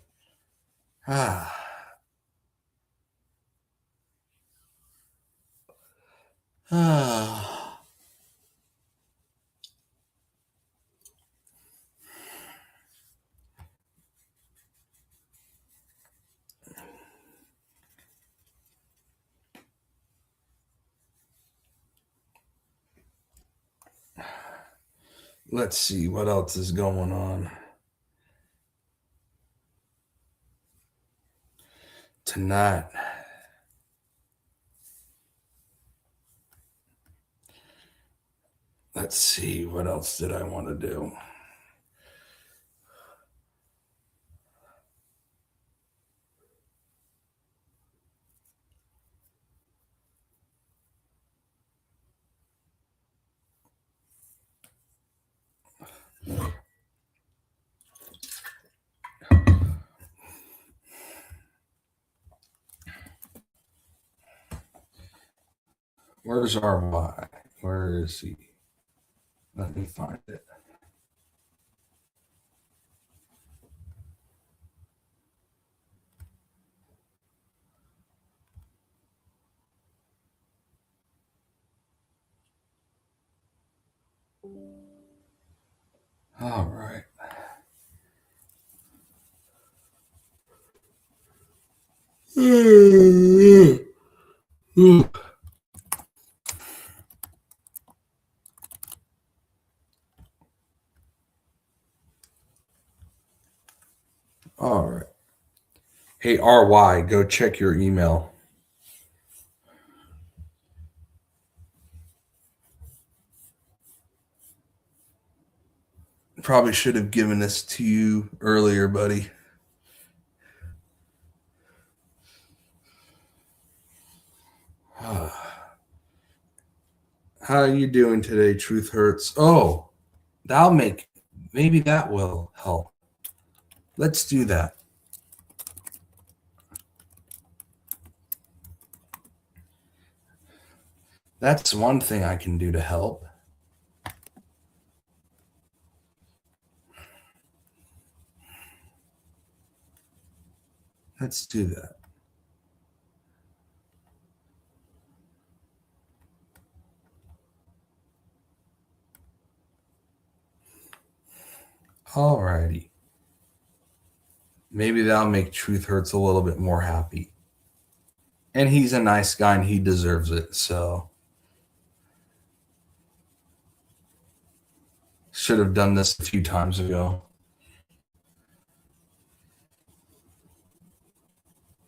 Let's see what else is going on tonight. Let's see, what else did I want to do? Where's our Y? Where is he? Let me find it. All right. All right. Hey, RY, go check your email. Probably should have given this to you earlier, buddy. How are you doing today, Truth Hurts? Oh, maybe that will help. Let's do that. That's one thing I can do to help. Let's do that. All righty. Maybe that'll make Truth Hurts a little bit more happy. And he's a nice guy and he deserves it, so. Should have done this a few times ago.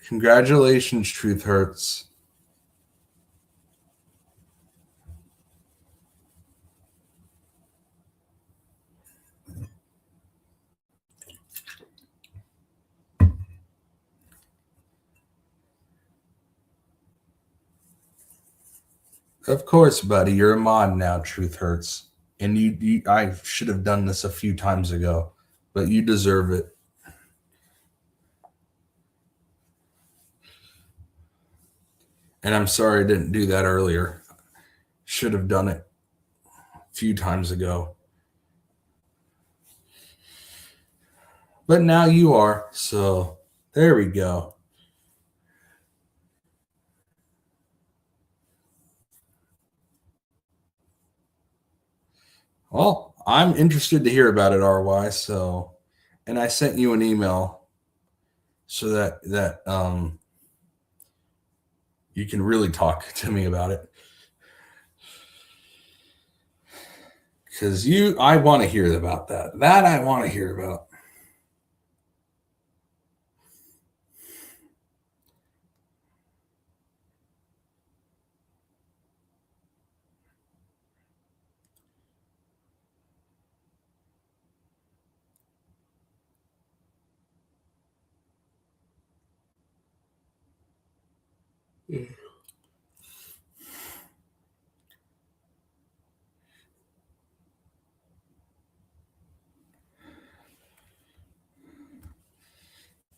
Congratulations, Truth Hurts. Of course, buddy. You're a mod now, Truth Hurts. And I should have done this a few times ago, but you deserve it. And I'm sorry I didn't do that earlier. Should have done it a few times ago. But now you are, so there we go. Well, I'm interested to hear about it, RY. So, and I sent you an email so that you can really talk to me about it. Because I want to hear about that. That I want to hear about.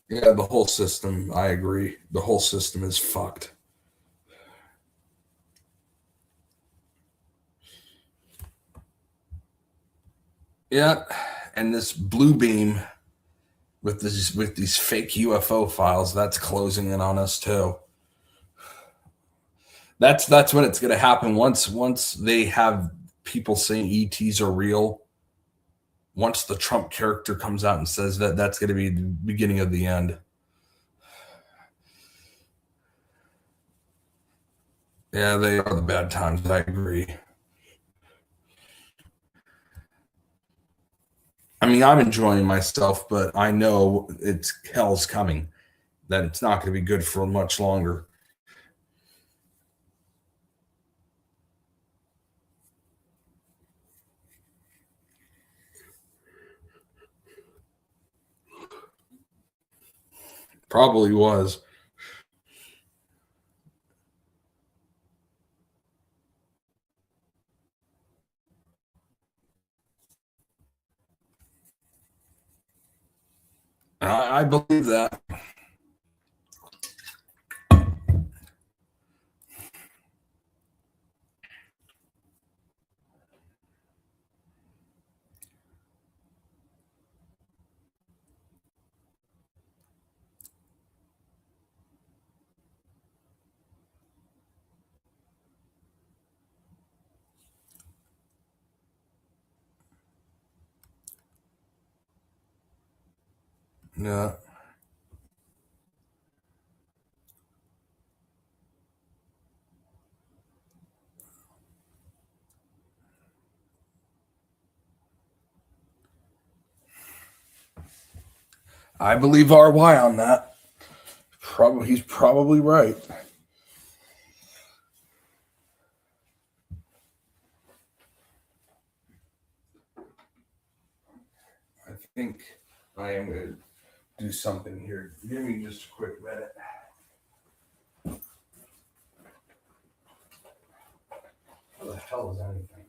Yeah, the whole system, I agree. The whole system is fucked. Yeah, and this blue beam with these fake UFO files, that's closing in on us too. That's when it's going to happen. Once they have people saying ETs are real, once the Trump character comes out and says that, that's going to be the beginning of the end. Yeah, they are the bad times. I agree. I mean, I'm enjoying myself, but I know hell's coming, that it's not going to be good for much longer. Probably was. I believe that. Yeah. I believe RY on that. He's probably right. I think I am going to do something here. Give me just a quick minute. How the hell is anything?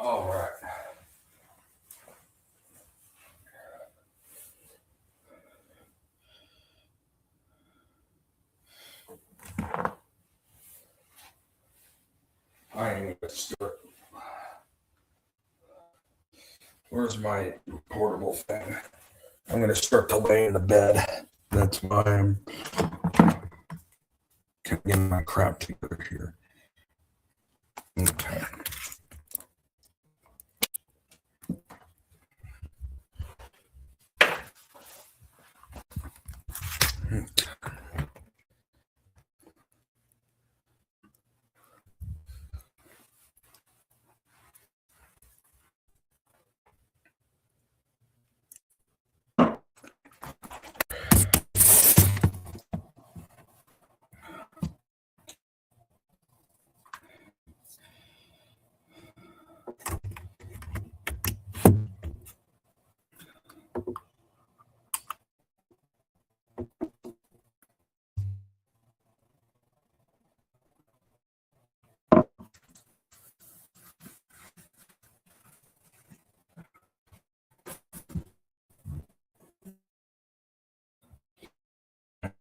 All right. I am going to start. Where's my portable thing? I'm going to start to lay in the bed. That's why I'm getting my crap together here. Okay.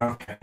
Okay.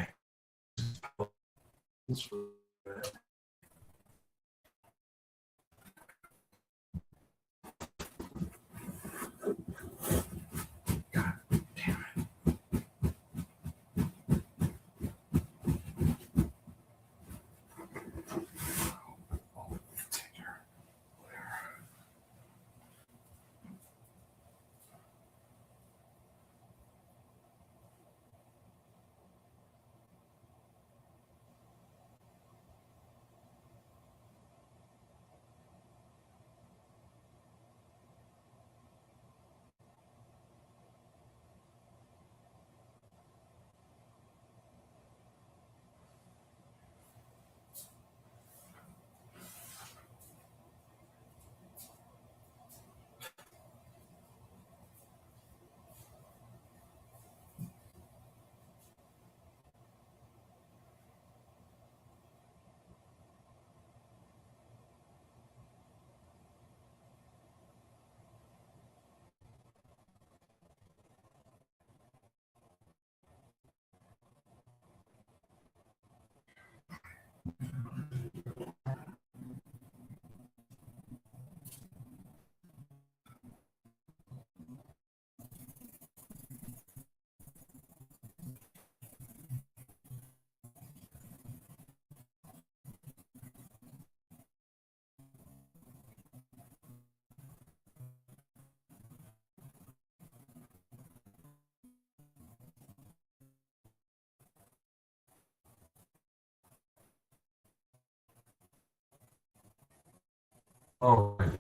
All right.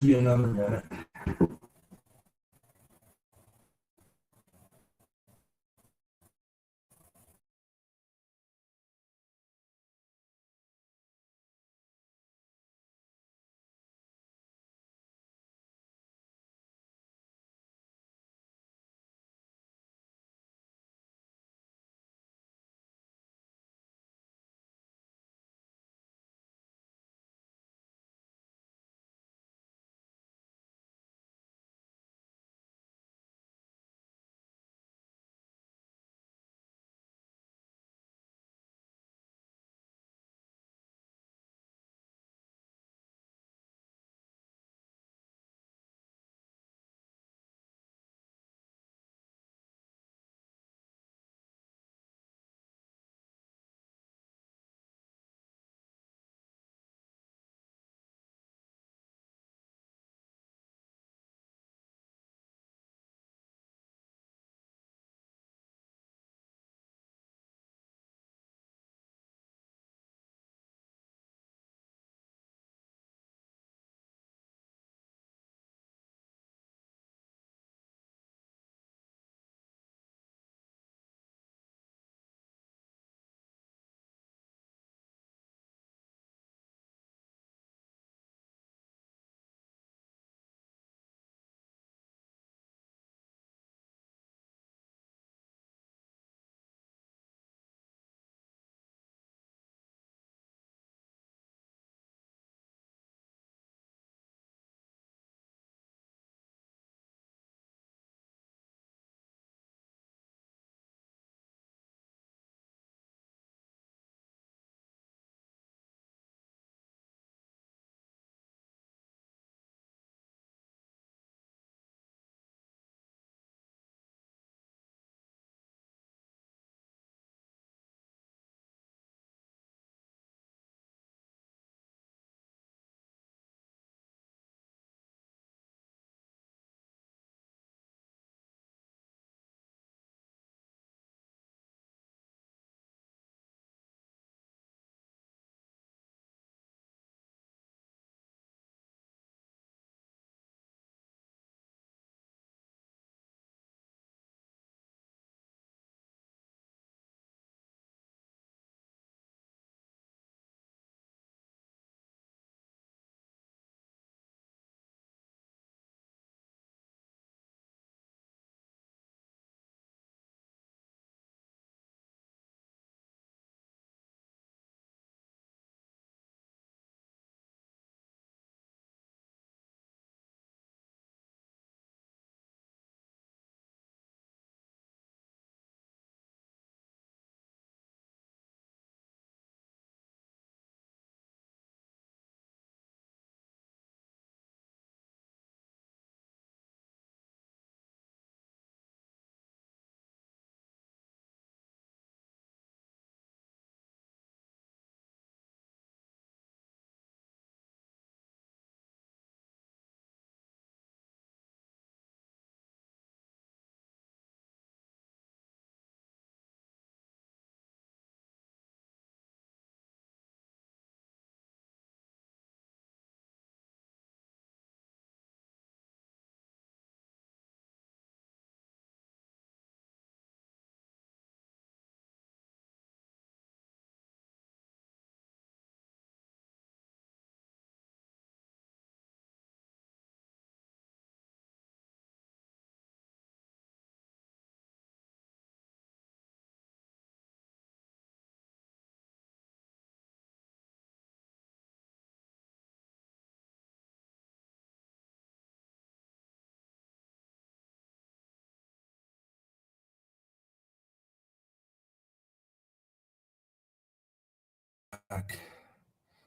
Give me another minute.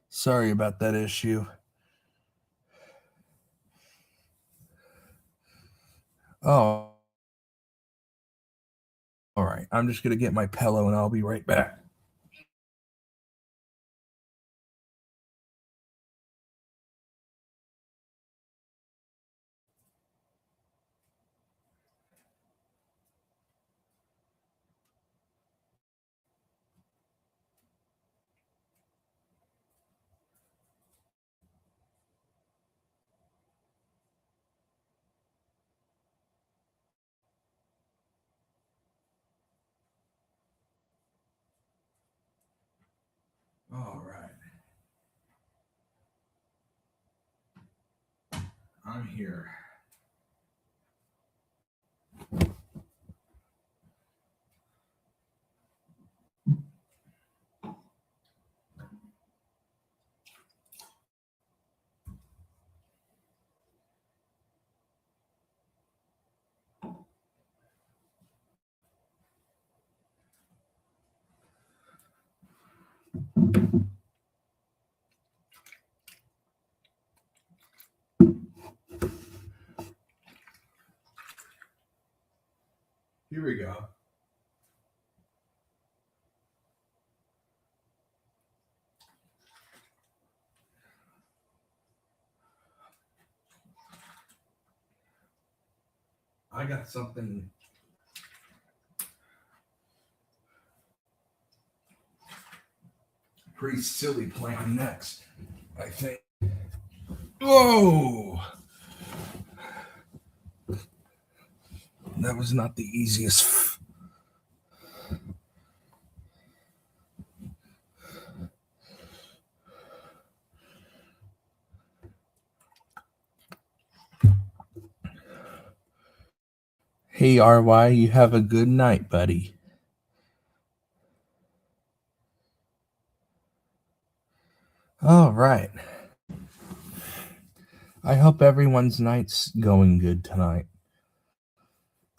Sorry about that issue. Oh, all right. I'm just going to get my pillow and I'll be right back. All right. I'm here. Here we go. I got something pretty silly planned next, I think. Whoa! That was not the easiest. Hey, RY, you have a good night, buddy. All right. I hope everyone's night's going good tonight.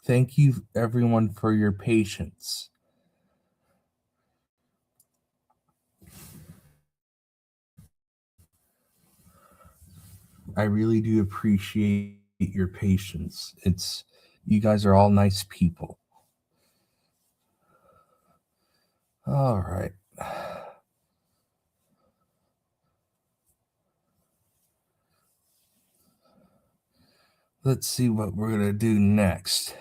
Thank you, everyone, for your patience. I really do appreciate your patience. You guys are all nice people. All right. Let's see what we're going to do next.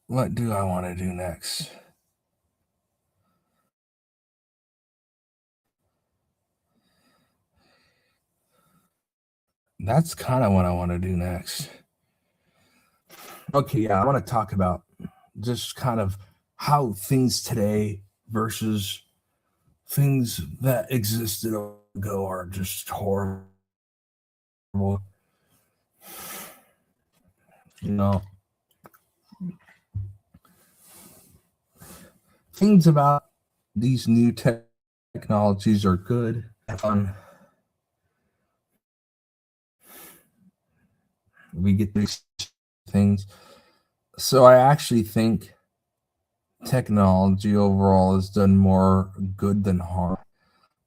What do I want to do next? That's kind of what I want to do next. Okay, yeah, I want to talk about just kind of how things today versus things that existed ago are just horrible. You know, things about these new technologies are good, fun. We get these things. So I actually think technology overall has done more good than harm.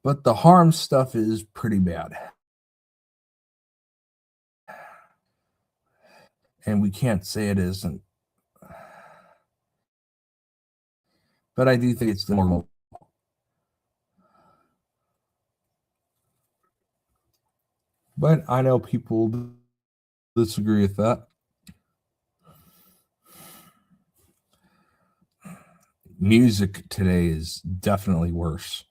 But the harm stuff is pretty bad. And we can't say it isn't. But I do think it's normal. But I know people disagree with that. Music today is definitely worse.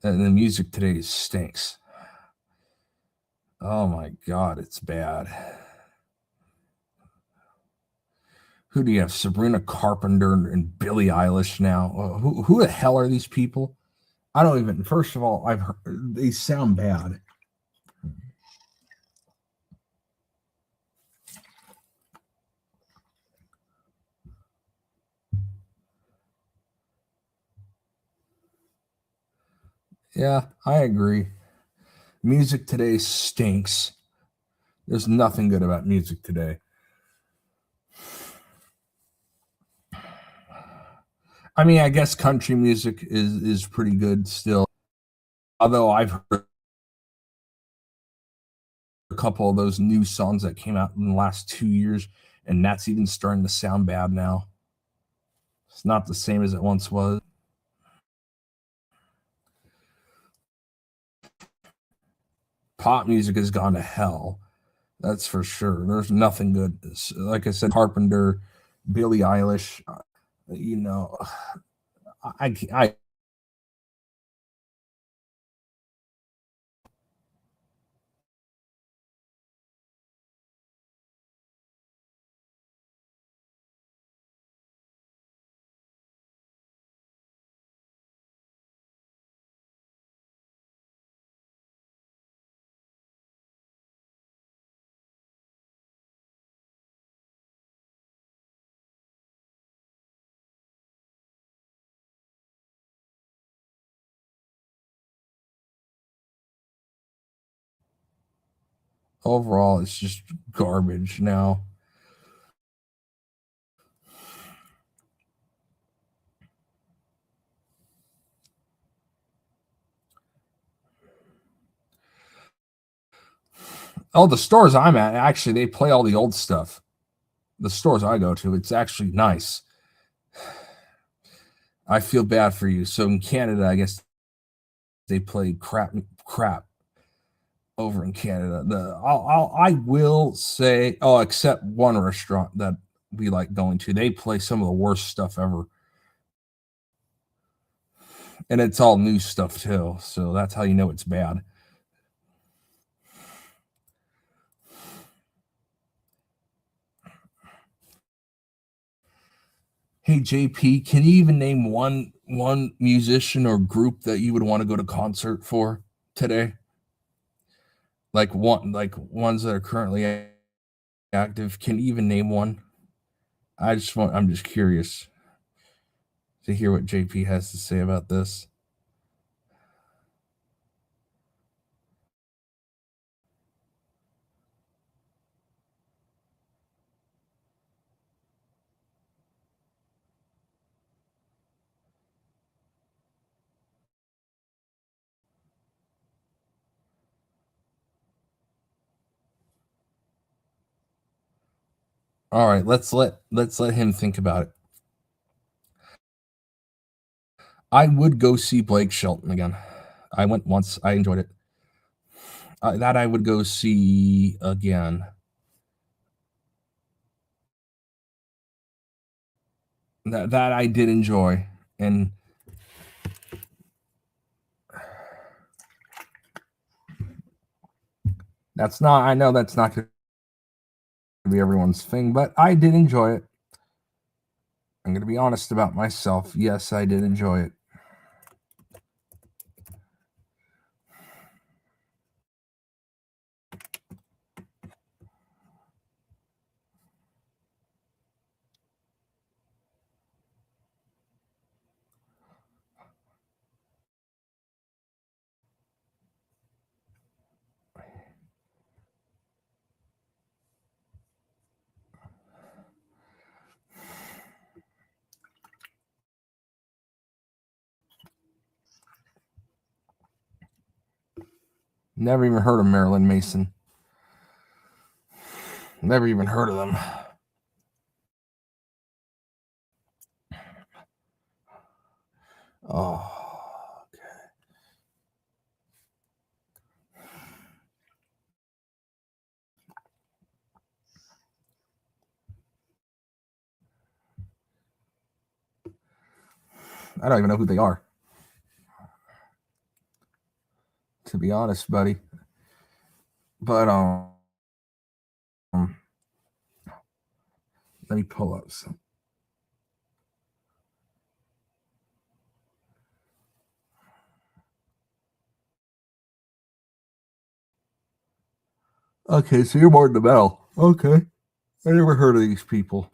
And the music today stinks. Oh my God, it's bad. Who do you have? Sabrina Carpenter and Billie Eilish now. Who the hell are these people? I don't even. First of all, I've heard they sound bad. Yeah, I agree. Music today stinks. There's nothing good about music today. I mean, I guess country music is pretty good still. Although I've heard a couple of those new songs that came out in the last 2 years, and that's even starting to sound bad now. It's not the same as it once was. Pop music has gone to hell. That's for sure. There's nothing good. Like I said, Carpenter, Billie Eilish, you know, I overall it's just garbage now. Oh, the stores I'm at, actually, they play all the old stuff. The stores I go to, it's actually nice. I feel bad for you. So in Canada, I guess they play crap over in Canada. I will say, except one restaurant that we like going to, they play some of the worst stuff ever. And it's all new stuff too. So that's how you know it's bad. Hey JP, can you even name one musician or group that you would want to go to concert for today? Like ones that are currently active. Can you even name one? I'm just curious to hear what JP has to say about this. All right, let's let him think about it. I would go see Blake Shelton again. I went once. I enjoyed it. That I would go see again. That I did enjoy, and that's not. I know that's not going to be everyone's thing, but I did enjoy it. I'm going to be honest about myself. Yes, I did enjoy it. Never even heard of Marilyn Mason. Never even heard of them. Oh, okay. I don't even know who they are, to be honest, buddy. But let me pull up some. Okay, so you're Martin DeBell. Okay. I never heard of these people.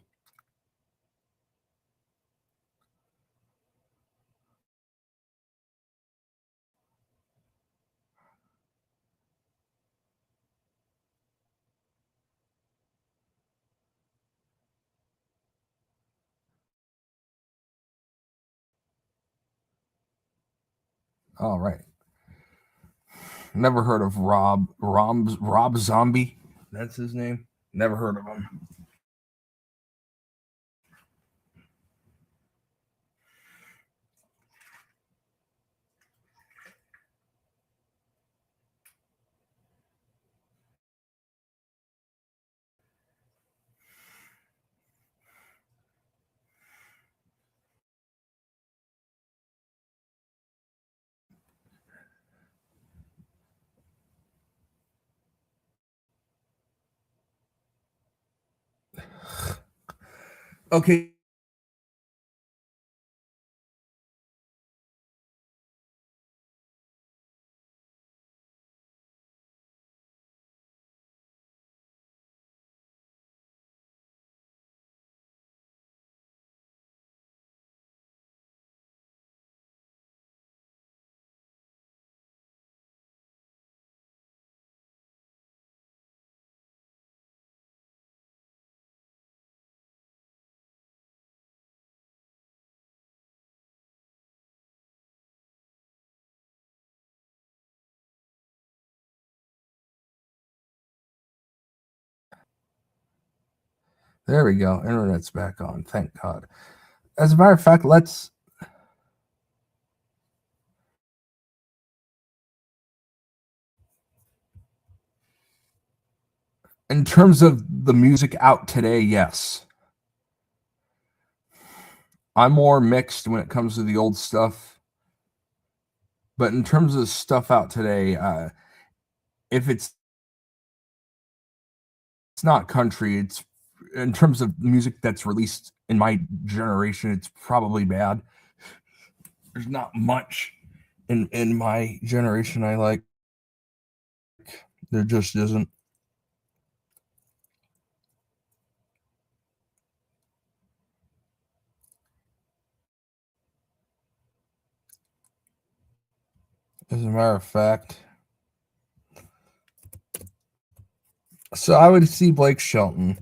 All right. Never heard of Rob Zombie. That's his name. Never heard of him. Okay. There we go. Internet's back on. Thank God. As a matter of fact, let's. In terms of the music out today, yes. I'm more mixed when it comes to the old stuff. But in terms of stuff out today, if it's not country, it's in terms of music that's released in my generation, it's probably bad. There's not much in my generation I like. There just isn't. As a matter of fact, so I would see Blake Shelton.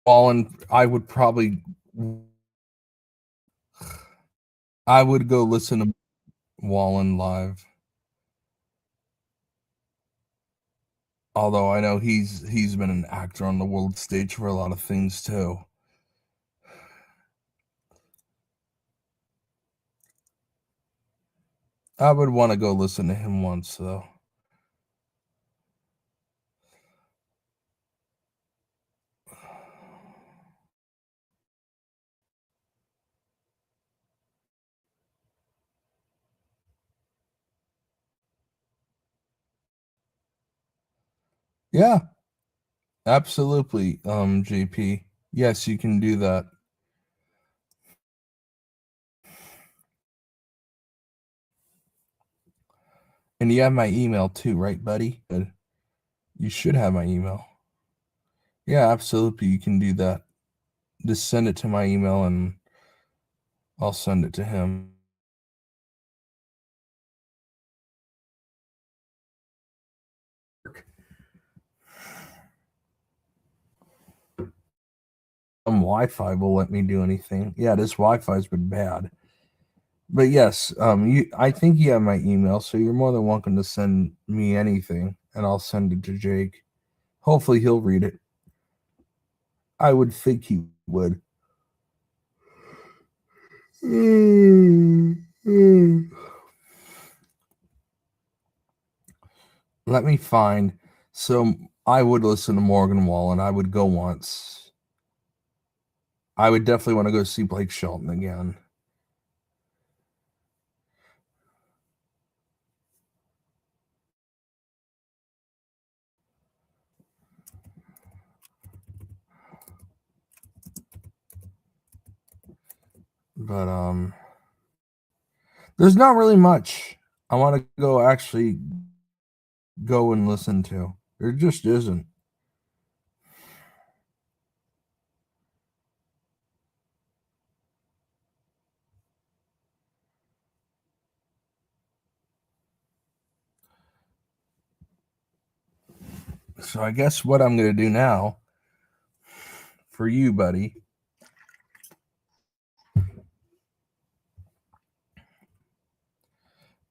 Wallen, I would go listen to Wallen live. Although I know he's been an actor on the world stage for a lot of things too. I would want to go listen to him once though. Yeah. Absolutely, JP. Yes, you can do that. And you have my email too, right, buddy? Good. You should have my email. Yeah, absolutely. You can do that. Just send it to my email and I'll send it to him. Wi-Fi will let me do anything. Yeah, this Wi-Fi's been bad. But yes, I think you have my email, so you're more than welcome to send me anything, and I'll send it to Jake. Hopefully he'll read it. I would think he would. Let me find. So I would listen to Morgan Wallen. I would go once. I would definitely want to go see Blake Shelton again. But there's not really much I want to go and listen to. There just isn't. So I guess what I'm going to do now for you, buddy,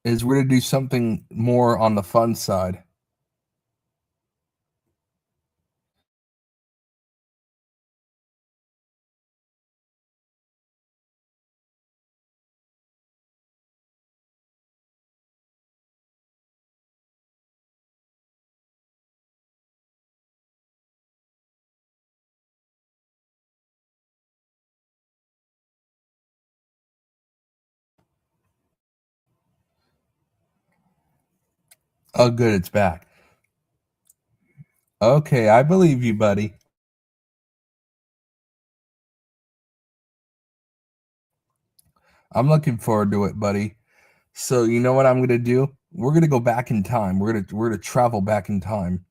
is we're going to do something more on the fun side. Oh, good. It's back. Okay. I believe you, buddy. I'm looking forward to it, buddy. So you know what I'm going to do? We're going to go back in time. We're going to travel back in time.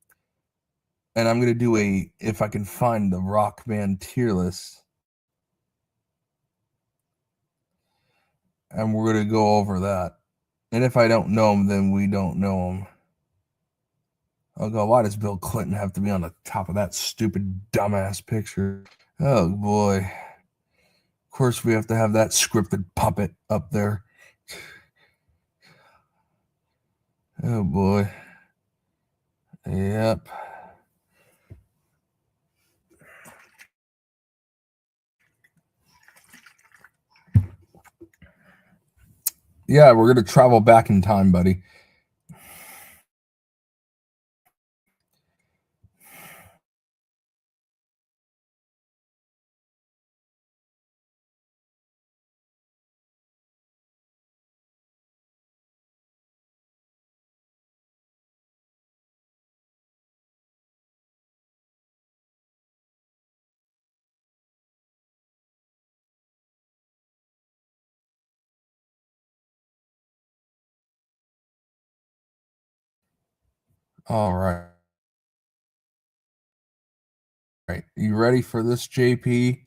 And I'm going to do if I can find the rock band tier list. And we're going to go over that. And if I don't know them, then we don't know them. Oh, God, why does Bill Clinton have to be on the top of that stupid, dumbass picture? Oh, boy. Of course, we have to have that scripted puppet up there. Oh, boy. Yep. Yeah, we're going to travel back in time, buddy. All right. All right. You ready for this, JP?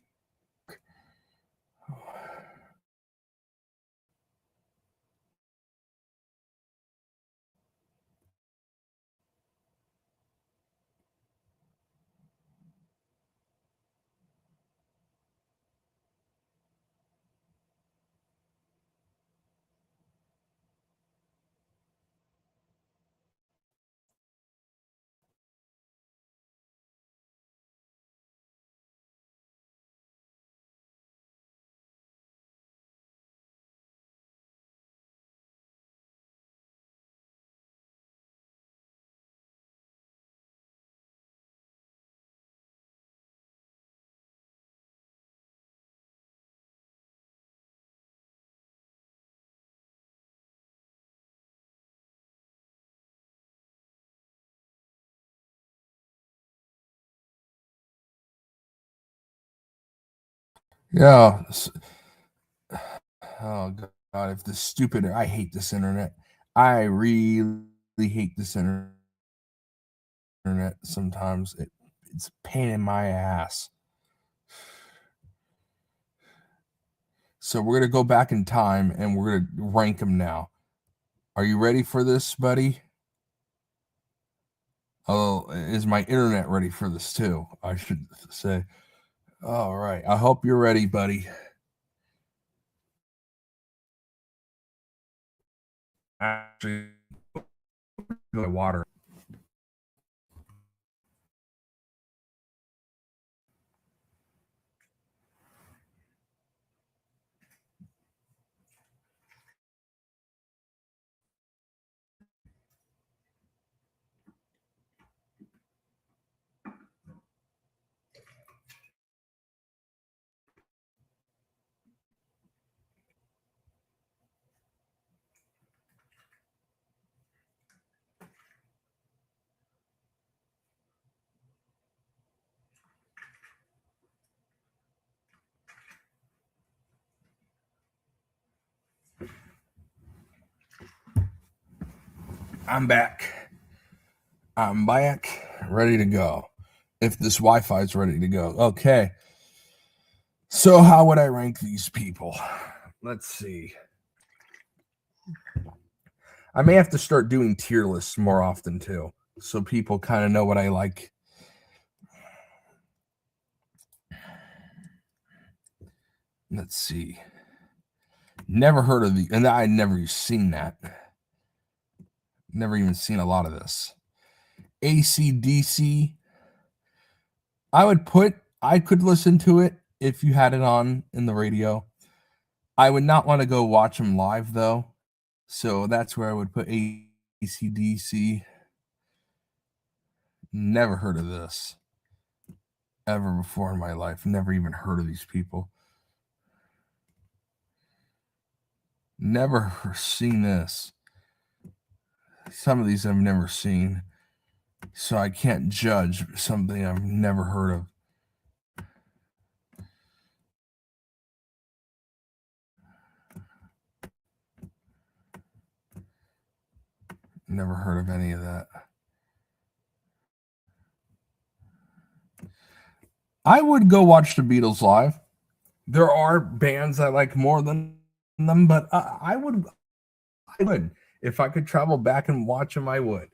Yeah. Oh, God. If this stupid, I hate this internet. I really hate this internet sometimes. It's a pain in my ass. So we're going to go back in time and we're going to rank them now. Are you ready for this, buddy? Oh, is my internet ready for this too? I should say. All right. I hope you're ready, buddy. Actually, go to water. I'm back. I'm back, ready to go. If this Wi-Fi is ready to go. Okay. So how would I rank these people? Let's see. I may have to start doing tier lists more often too. so people kind of know what I like. Let's see. Never heard of the, and I never seen that. Never even seen a lot of this. AC/DC. I could listen to it if you had it on in the radio. I would not want to go watch them live though. So that's where I would put AC/DC. Never heard of this ever before in my life. Never even heard of these people. Never seen this. Some of these I've never seen. So I can't judge something I've never heard of. Never heard of any of that. I would go watch the Beatles live. There are bands I like more than them, but I would. If I could travel back and watch them, I would.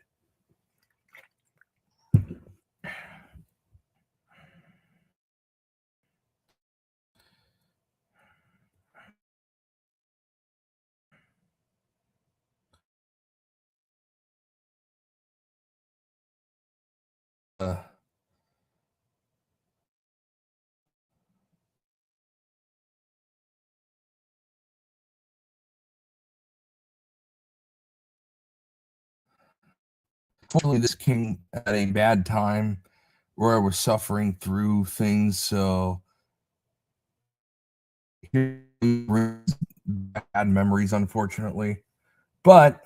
Fortunately, this came at a bad time where I was suffering through things, so bad memories, unfortunately. But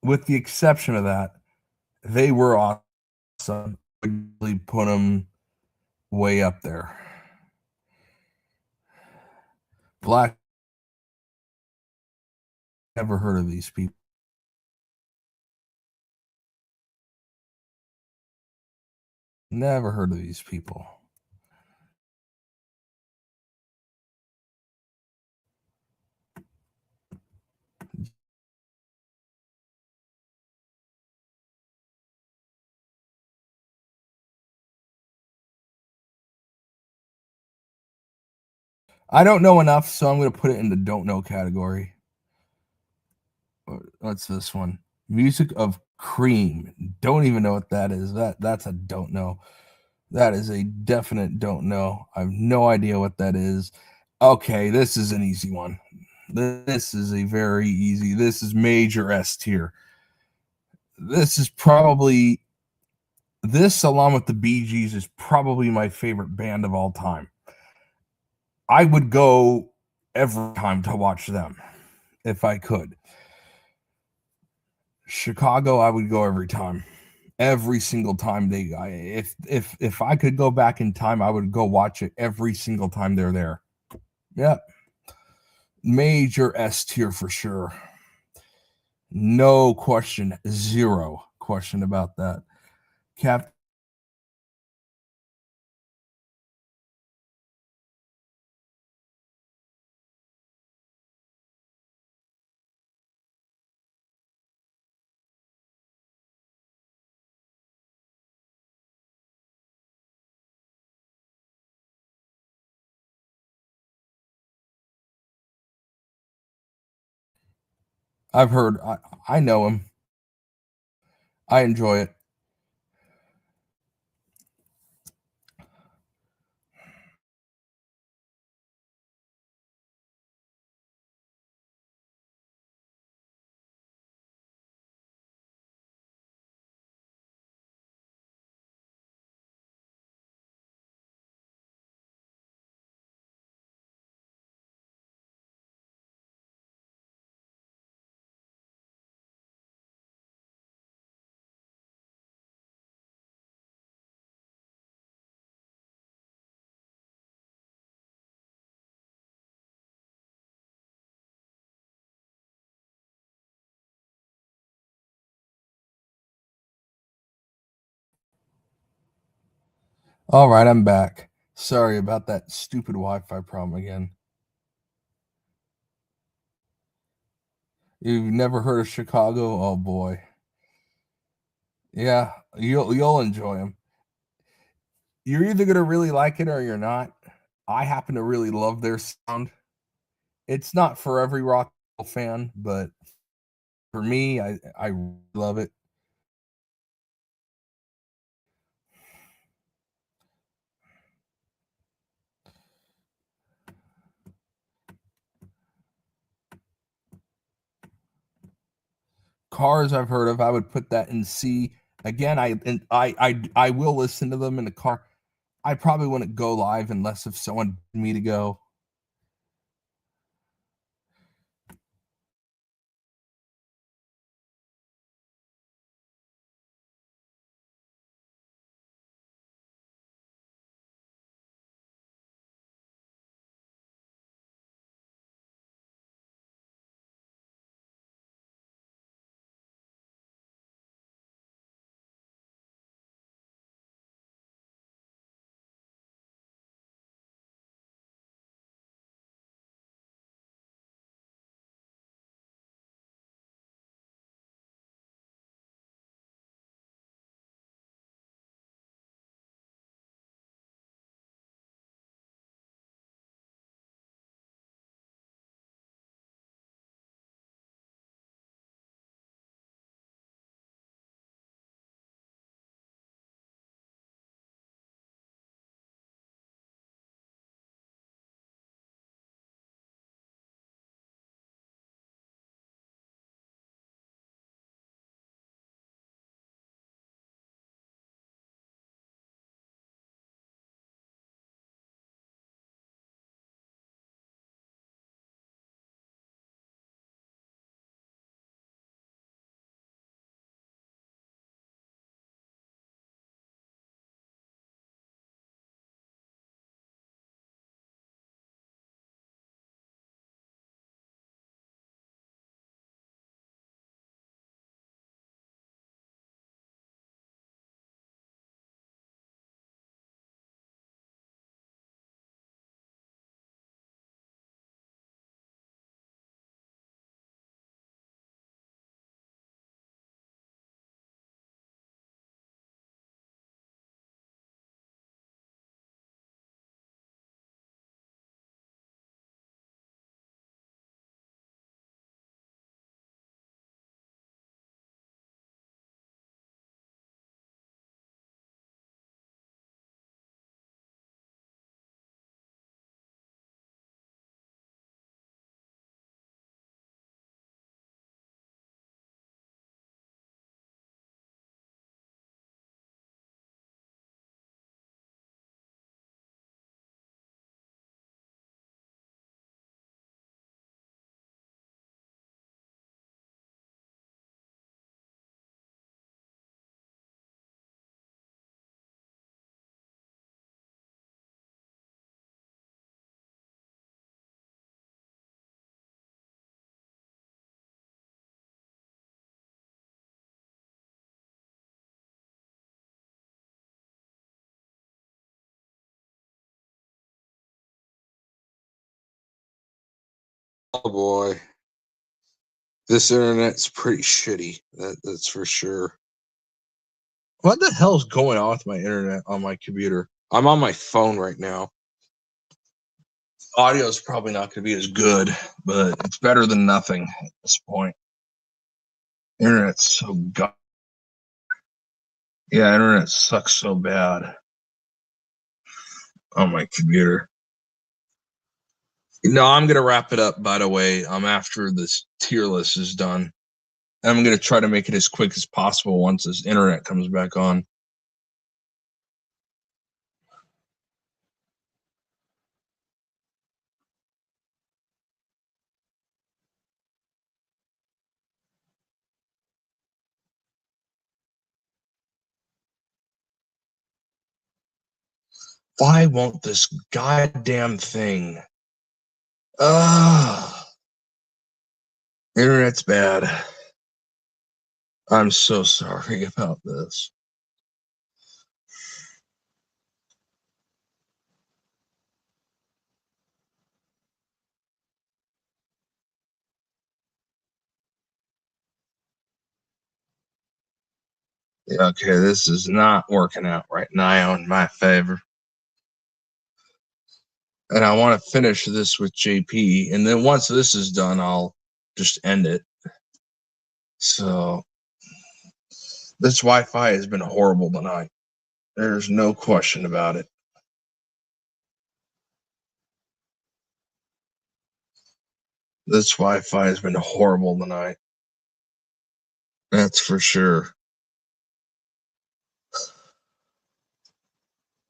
with the exception of that, they were awesome. I really put them way up there. Black. Never heard of these people. Never heard of these people. I don't know enough, so I'm going to put it in the don't know category. What's this one? Music of Cream. Don't even know what that is. That's a don't know. That is a definite don't know. I have no idea what that is. Okay, this is an easy one. This is a very easy. This is major S tier. This is probably, this along with the Bee Gees is probably my favorite band of all time. I would go every time to watch them if I could. Chicago, I would go every time. Every single time if I could go back in time, I would go watch it every single time they're there. Yep. Major S tier for sure. No question. Zero question about that. Cap. I've heard. I know him. I enjoy it. All right, I'm back. Sorry about that stupid Wi-Fi problem again. You've never heard of Chicago? Oh boy. Yeah, you'll enjoy them. You're either gonna really like it or you're not. I happen to really love their sound. It's not for every rock fan, but for me, I love it. Cars I've heard of, I would put that in C. Again, I will listen to them in the car. I probably wouldn't go live unless if someone wanted me to go. Oh boy. This internet's pretty shitty. That's for sure. What the hell's going on with my internet on my computer? I'm on my phone right now. Audio is probably not going to be as good, but it's better than nothing at this point. Internet's so god. Yeah, internet sucks so bad on my computer. No, I'm gonna wrap it up. By the way, after this tier list is done. I'm gonna try to make it as quick as possible once this internet comes back on. Why won't this goddamn thing? Internet's bad. I'm so sorry about this. Yeah, okay, this is not working out right now in my favor. And I want to finish this with JP. And then once this is done, I'll just end it. So this Wi-Fi has been horrible tonight. There's no question about it. This Wi-Fi has been horrible tonight. That's for sure.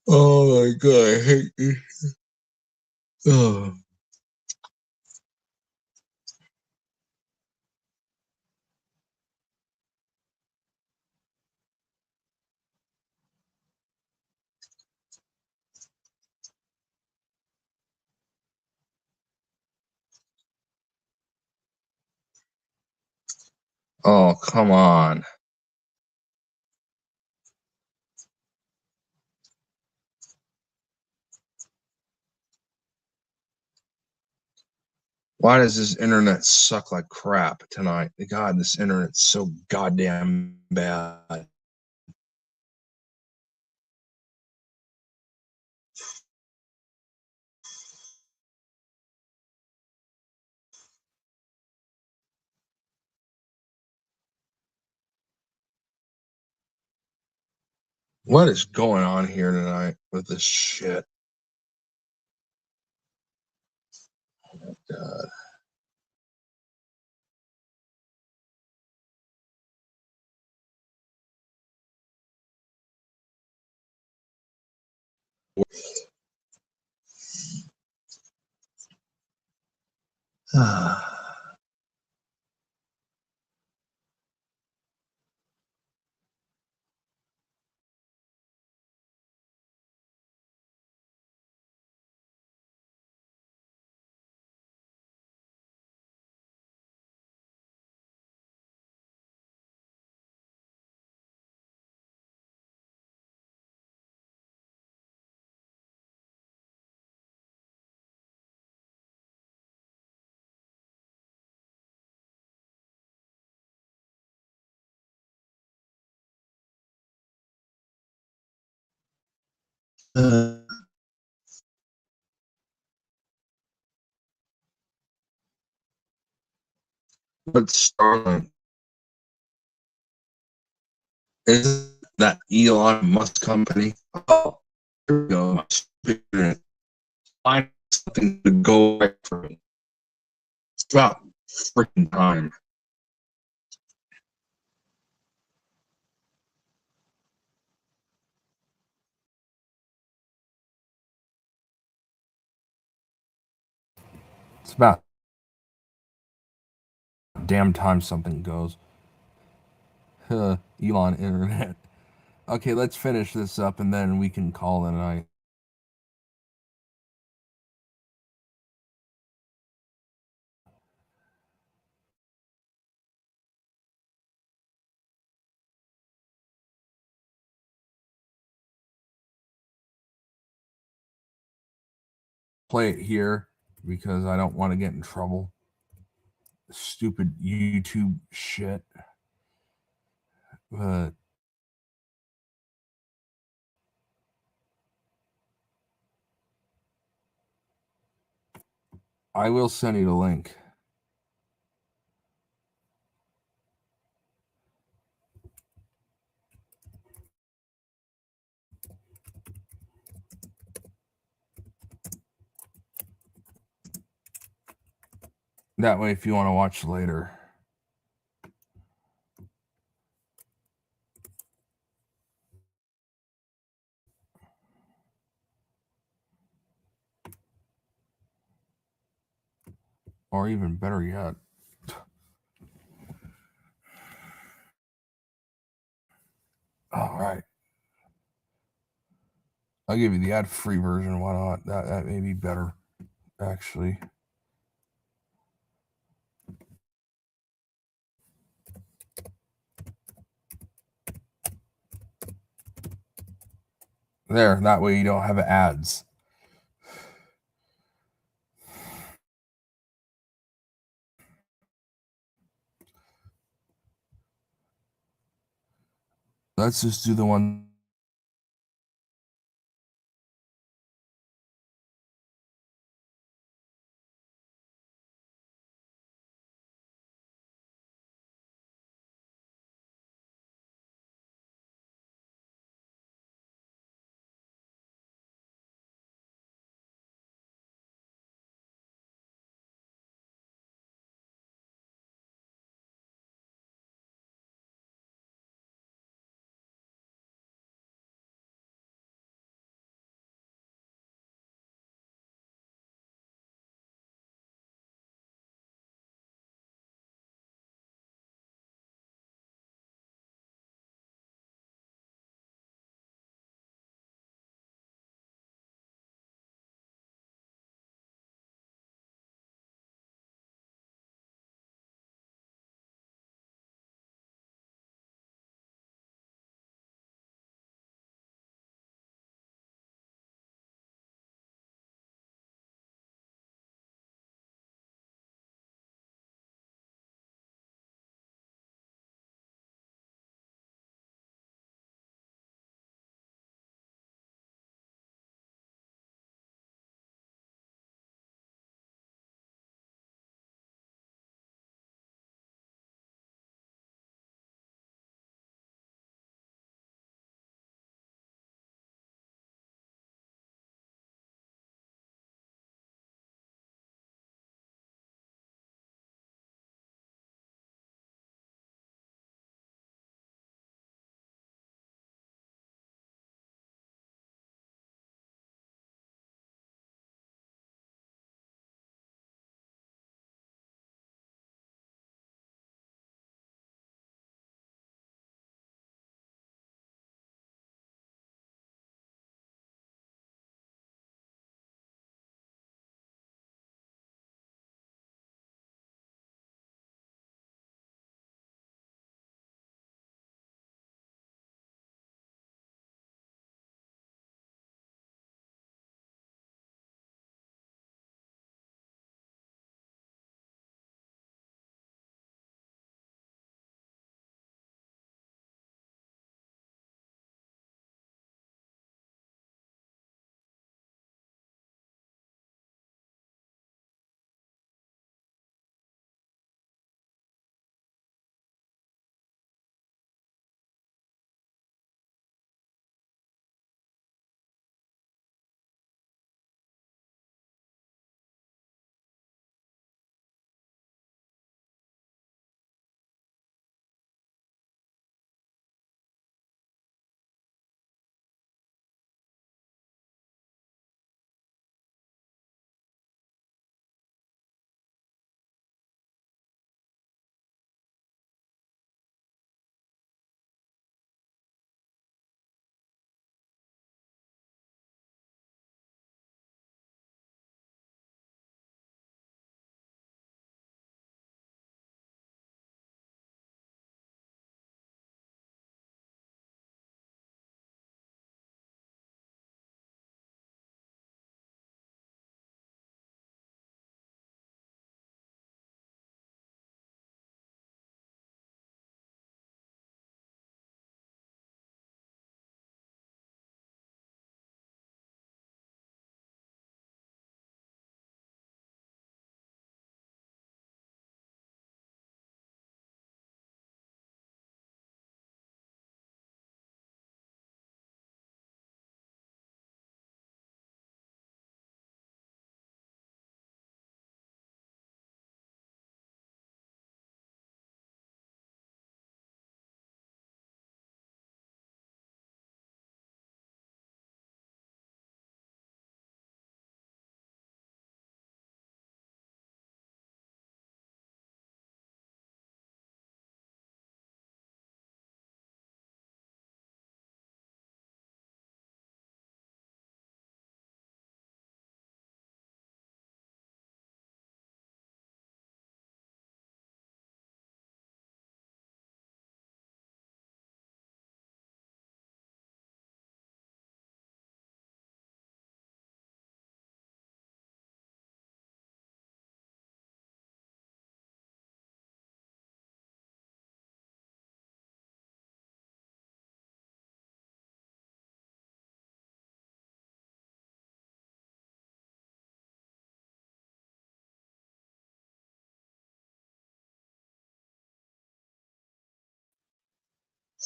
Oh my God, I hate this. Oh. Oh, come on. Why does this internet suck like crap tonight? God, this internet's so goddamn bad. What is going on here tonight with this shit? Oh my God. But Starlink, is that Elon Musk company? Oh, here we go. Find something to go right for me. It's about freaking time. It's about damn time something goes. Elon internet. Okay, let's finish this up and then we can call it a night. Play it here because I don't want to get in trouble. Stupid YouTube shit. But I will send you the link. That way, if you want to watch later. Or even better yet. All right. I'll give you the ad-free version. Why not? That may be better, actually. There, that way you don't have ads. Let's just do the one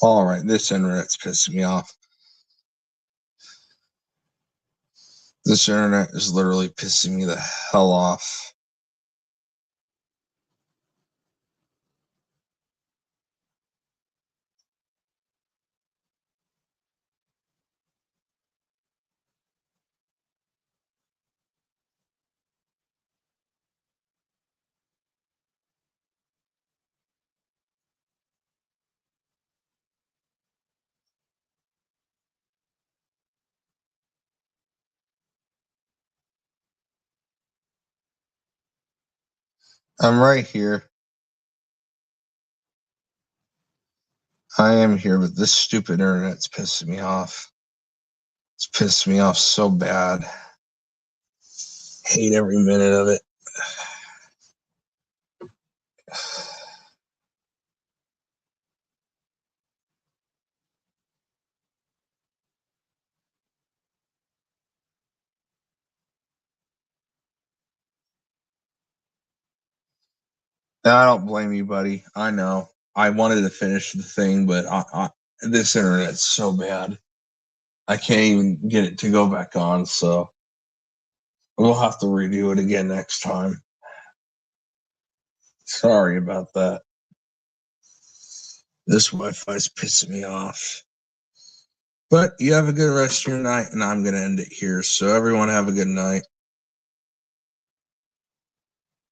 All right, this internet's pissing me off. This internet is literally pissing me the hell off. I'm right here. I am here, but this stupid internet's pissing me off. It's pissed me off so bad. Hate every minute of it. I don't blame you, buddy. I know. I wanted to finish the thing, but this internet's so bad. I can't even get it to go back on, so we'll have to redo it again next time. Sorry about that. This Wi-Fi's pissing me off. But you have a good rest of your night, and I'm going to end it here. So everyone have a good night.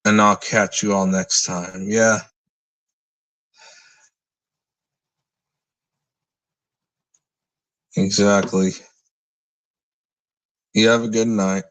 And I'll catch you all next time. Yeah. Exactly. You have a good night.